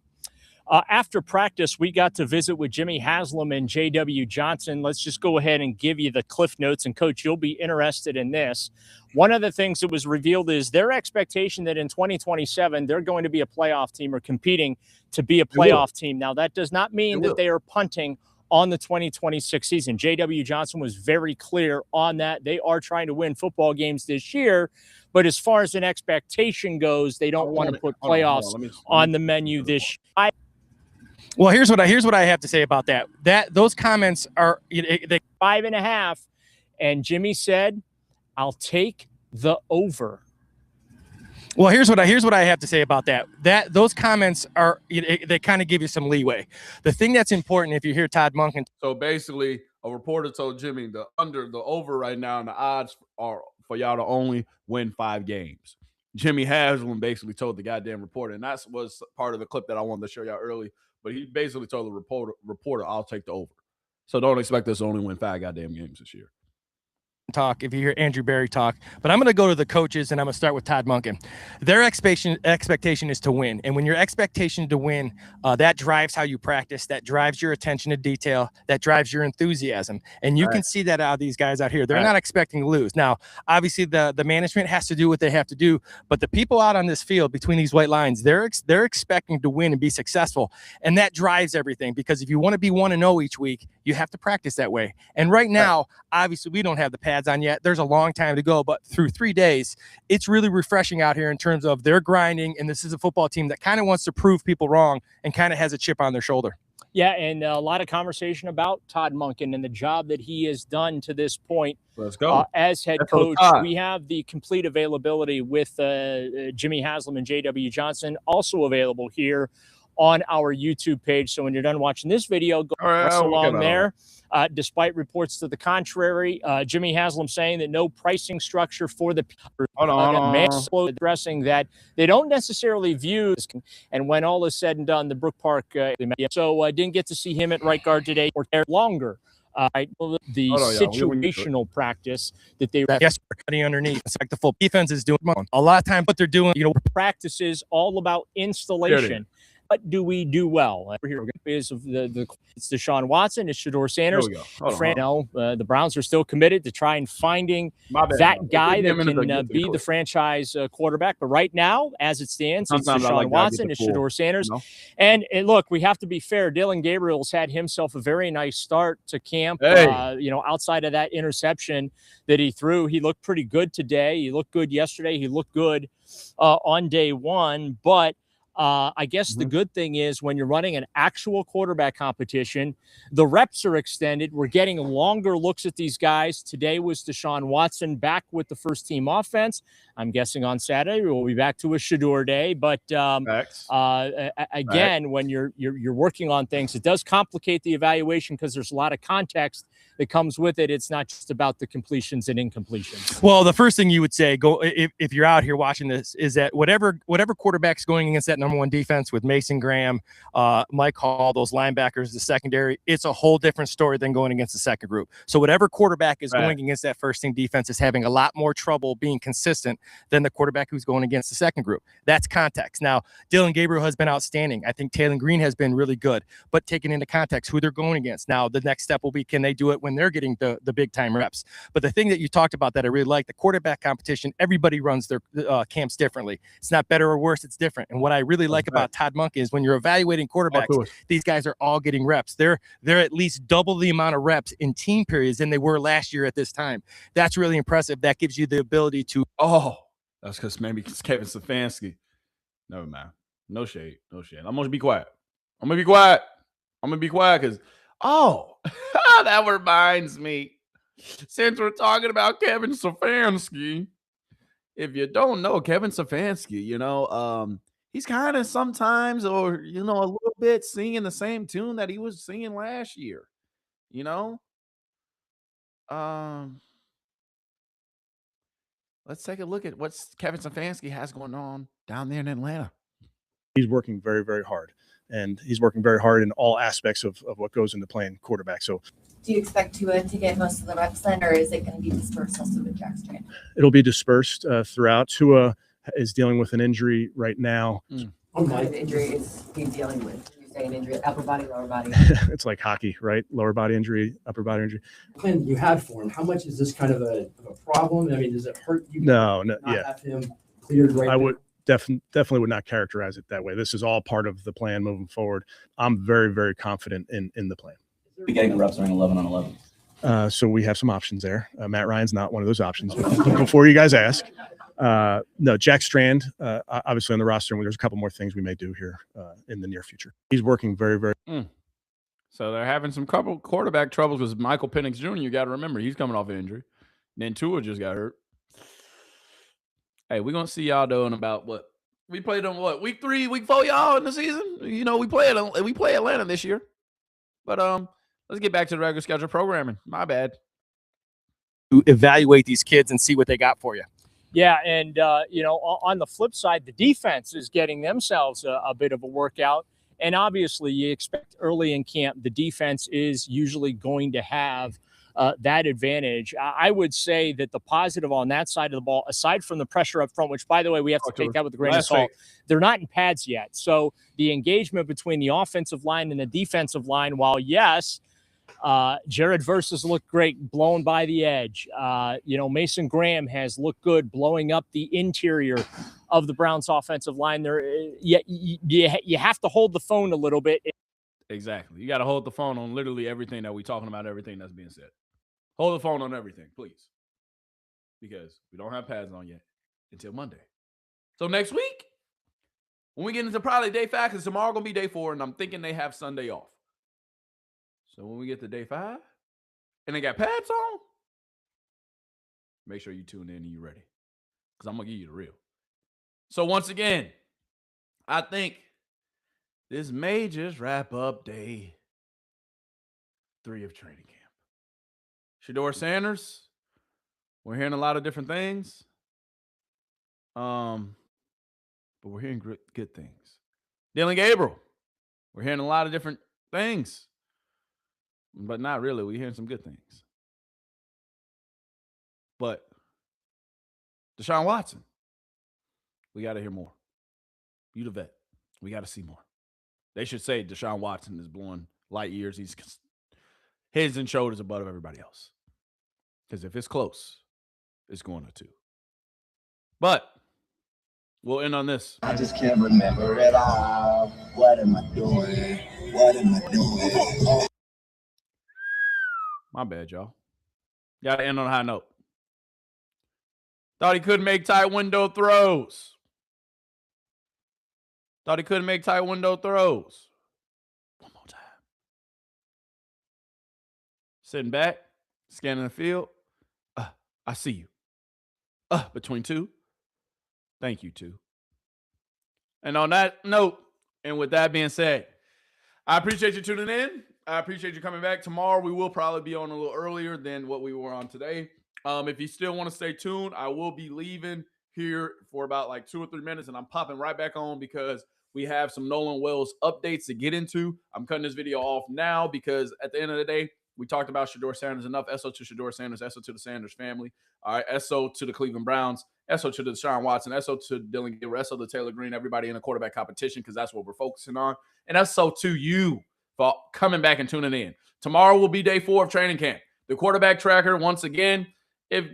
After practice, we got to visit with Jimmy Haslam and J.W. Johnson. Let's just go ahead and give you the cliff notes, and Coach, you'll be interested in this. One of the things that was revealed is their expectation that in 2027, they're going to be a playoff team or competing to be a playoff team. Now, that does not mean that they are punting on the 2026 season. J.W. Johnson was very clear on that. They are trying to win football games this year, but as far as an expectation goes, they don't want to put playoffs on the menu this year. Well, here's what I have to say about that. Those comments are 5.5, and Jimmy said, "I'll take the over." Well, here's what I have to say about that. Those comments are they kind of give you some leeway. The thing that's important, if you hear Todd Monken. So basically, a reporter told Jimmy the over right now, and the odds are for y'all to only win 5 games. Jimmy Haslam basically told the goddamn reporter, and that was part of the clip that I wanted to show y'all early. But he basically told the reporter, "I'll take the over." So don't expect us to only win 5 goddamn games this year. Talk if you hear Andrew Berry talk, but I'm going to go to the coaches and I'm going to start with Todd Monken. Their expectation is to win, and when your expectation to win, that drives how you practice, that drives your attention to detail, that drives your enthusiasm, and you can see that out of these guys out here. They're not expecting to lose. Now, obviously, the management has to do what they have to do, but the people out on this field between these white lines, they're expecting to win and be successful, and that drives everything. Because if you want to be 1-0 each week, you have to practice that way. And right now, obviously, we don't have the pads on yet. There's a long time to go, but through 3 days, it's really refreshing out here in terms of their grinding. And this is a football team that kind of wants to prove people wrong and kind of has a chip on their shoulder. Yeah, and a lot of conversation about Todd Monken and the job that he has done to this point. Let's go. As head coach, we have the complete availability with Jimmy Haslam and J.W. Johnson also available here on our YouTube page. So when you're done watching this video, go along there. Despite reports to the contrary, Jimmy Haslam saying that no pricing structure for the addressing that they don't necessarily view. And when all is said and done, the Brook Park, so I didn't get to see him at right guard today or longer The Hold on, y'all. We went through it. situational practice that they Yes, cutting underneath. It's like the full defense is doing. A lot of time, what they're doing, practices all about There it installation. is. What do we do well? Here is it's Deshaun Watson, it's Shedeur Sanders. Here we go. Hold on. The Browns are still committed to try and finding My bad, that y'all. guy Give me a that minute to can get to the be the clip. franchise quarterback. But right now, as it stands, it's Sometimes I Deshaun like gotta get Watson, the it's full, Shedeur Sanders. you know? And look, we have to be fair. Dylan Gabriel's had himself a very nice start to camp. Hey. Outside of that interception that he threw, he looked pretty good today. He looked good yesterday. He looked good on day one. But I guess the good thing is when you're running an actual quarterback competition, the reps are extended. We're getting longer looks at these guys. Today was Deshaun Watson back with the first team offense. I'm guessing on Saturday we'll be back to a Shedeur day. But again, when you're working on things, it does complicate the evaluation because there's a lot of context that comes with it. It's not just about the completions and incompletions. Well, the first thing you would say, if you're out here watching this, is that whatever quarterback's going against that number one defense with Mason Graham, Mike Hall, those linebackers, the secondary, it's a whole different story than going against the second group. So whatever quarterback is going against that first team defense is having a lot more trouble being consistent than the quarterback who's going against the second group. That's context. Now, Dylan Gabriel has been outstanding. I think Taining Green has been really good, but taking into context who they're going against. Now, the next step will be, can they do it when they're getting the big time reps? But the thing that you talked about that I really like, the quarterback competition, everybody runs their camps differently. It's not better or worse, it's different. And what I really like about Todd Monk is when you're evaluating quarterbacks, these guys are all getting reps. They're at least double the amount of reps in team periods than they were last year at this time. That's really impressive. That gives you the ability to That's because maybe it's Kevin Stefanski. Never mind. No shade. No shade. I'm gonna be quiet. I'm gonna be quiet because that reminds me. Since we're talking about Kevin Stefanski, if you don't know Kevin Stefanski, he's kind of sometimes a little bit singing the same tune that he was singing last year. Let's take a look at what Kevin Stefanski has going on down there in Atlanta. He's working very, very hard, and he's working very hard in all aspects of what goes into playing quarterback. So do you expect Tua to get most of the reps then, or is it going to be dispersed also with Jack Strand? it'll be dispersed throughout. Tua is dealing with an injury right now. What kind of injury is he dealing with? You say an injury, upper body, lower body? It's like hockey, right? Lower body injury, upper body injury. Plan you had for him, how much is this kind of a problem? I mean, does it hurt you? No, Have him cleared right I now? would definitely would not characterize it that way. This is all part of the plan moving forward. I'm very, very confident in the plan. Be getting the reps during 11 on 11. So we have some options there. Matt Ryan's not one of those options. Before you guys ask, no, Jack Strand, obviously on the roster, and there's a couple more things we may do here in the near future. He's working very, very. So they're having some couple quarterback troubles because Michael Penix Jr., you got to remember, he's coming off an injury. And then Tua just got hurt. Hey, we're going to see y'all doing about what? We played them, week 3, week 4, y'all, in the season? We play Atlanta this year. But let's get back to the regular schedule programming. My bad. to evaluate these kids and see what they got for you. Yeah, and on the flip side, the defense is getting themselves a bit of a workout. And obviously, you expect early in camp, the defense is usually going to have that advantage. I would say that the positive on that side of the ball, aside from the pressure up front, which, by the way, we have to take that with a grain of salt, they're not in pads yet. So the engagement between the offensive line and the defensive line, while yes, Jared Versus looked great, blown by the edge. Mason Graham has looked good, blowing up the interior of the Browns' offensive line. There, you have to hold the phone a little bit. Exactly. You got to hold the phone on literally everything that we're talking about, everything that's being said. Hold the phone on everything, please, because we don't have pads on yet until Monday. So next week, when we get into probably day 5, because tomorrow going to be day 4, and I'm thinking they have Sunday off. So when we get to day 5 and they got pads on, make sure you tune in and you're ready, because I'm going to give you the real. So once again, I think this may just wrap up day 3 of training camp. Shedeur Sanders, we're hearing a lot of different things. But we're hearing good things. Dylan Gabriel, we're hearing a lot of different things. but not really. We're hearing some good things. But Deshaun Watson, we got to hear more. You the vet. We got to see more. They should say Deshaun Watson is blowing light years. He's heads and shoulders above everybody else. Because if it's close, it's going to 2. But we'll end on this. I just can't remember it all. What am I doing? What am I doing? My bad, y'all. Got to end on a high note. Thought he couldn't make tight window throws. Thought he couldn't make tight window throws. One more time. Sitting back, scanning the field. I see you. Between 2. Thank you, 2. And on that note, and with that being said, I appreciate you tuning in. I appreciate you coming back. Tomorrow, we will probably be on a little earlier than what we were on today. If you still want to stay tuned, I will be leaving here for about like 2 or 3 minutes, and I'm popping right back on because we have some Nolan Wells updates to get into. I'm cutting this video off now because at the end of the day, we talked about Shedeur Sanders enough. SO to Shedeur Sanders, SO to the Sanders family. All right, SO to the Cleveland Browns, SO to the Deshaun Watson, SO to Dylan Gabriel, SO to Taylor Green, everybody in the quarterback competition because that's what we're focusing on. And SO to you for coming back and tuning in. Tomorrow will be day 4 of training camp. The quarterback tracker, once again, if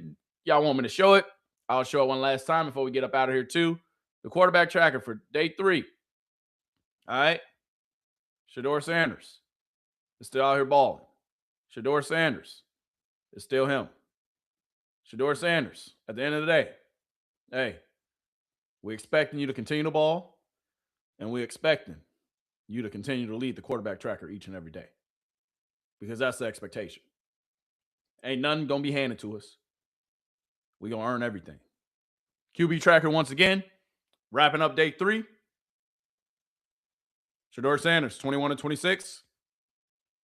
y'all want me to show it, I'll show it one last time before we get up out of here too. The quarterback tracker for day 3. All right. Shedeur Sanders is still out here balling. Shedeur Sanders is still him. Shedeur Sanders, at the end of the day, hey, we're expecting you to continue to ball, and we're expecting you to continue to lead the quarterback tracker each and every day because that's the expectation. Ain't nothing going to be handed to us. We're going to earn everything. QB tracker once again, wrapping up day 3. Shedeur Sanders, 21-26.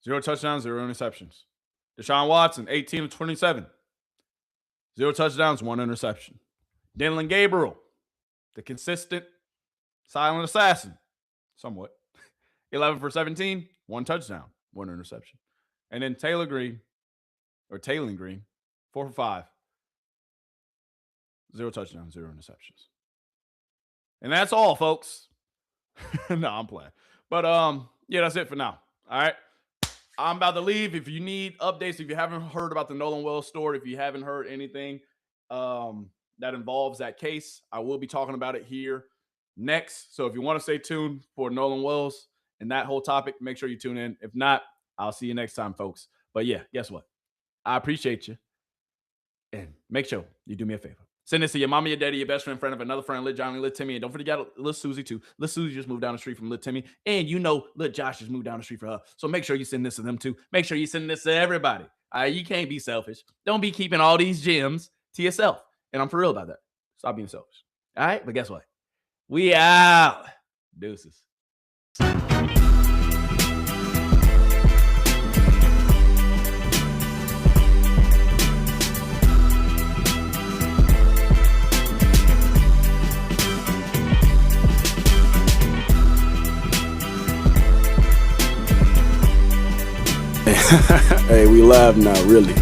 0 touchdowns, 0 interceptions. Deshaun Watson, 18-27. 0 touchdowns, 1 interception. Dylan Gabriel, the consistent silent assassin, somewhat. 11 for 17, 1 touchdown, 1 interception. And then Taylor Green, 4 for 5. 0 touchdowns, 0 interceptions. And that's all, folks. No, I'm playing. But yeah, that's it for now. All right. I'm about to leave. If you need updates, if you haven't heard about the Nolan Wells story, if you haven't heard anything that involves that case, I will be talking about it here next. So if you want to stay tuned for Nolan Wells and that whole topic, make sure you tune in. If not, I'll see you next time, folks. But yeah, guess what? I appreciate you. And make sure you do me a favor. Send this to your mama, your daddy, your best friend of another friend, Lil Johnny, Lil Timmy. And don't forget Lil Susie, too. Lil Susie just moved down the street from Lil Timmy. And you know Lil Josh just moved down the street for her. So make sure you send this to them, too. Make sure you send this to everybody. All right, you can't be selfish. Don't be keeping all these gems to yourself. And I'm for real about that. Stop being selfish. All right, but guess what? We out. Deuces. Hey, we live now, really.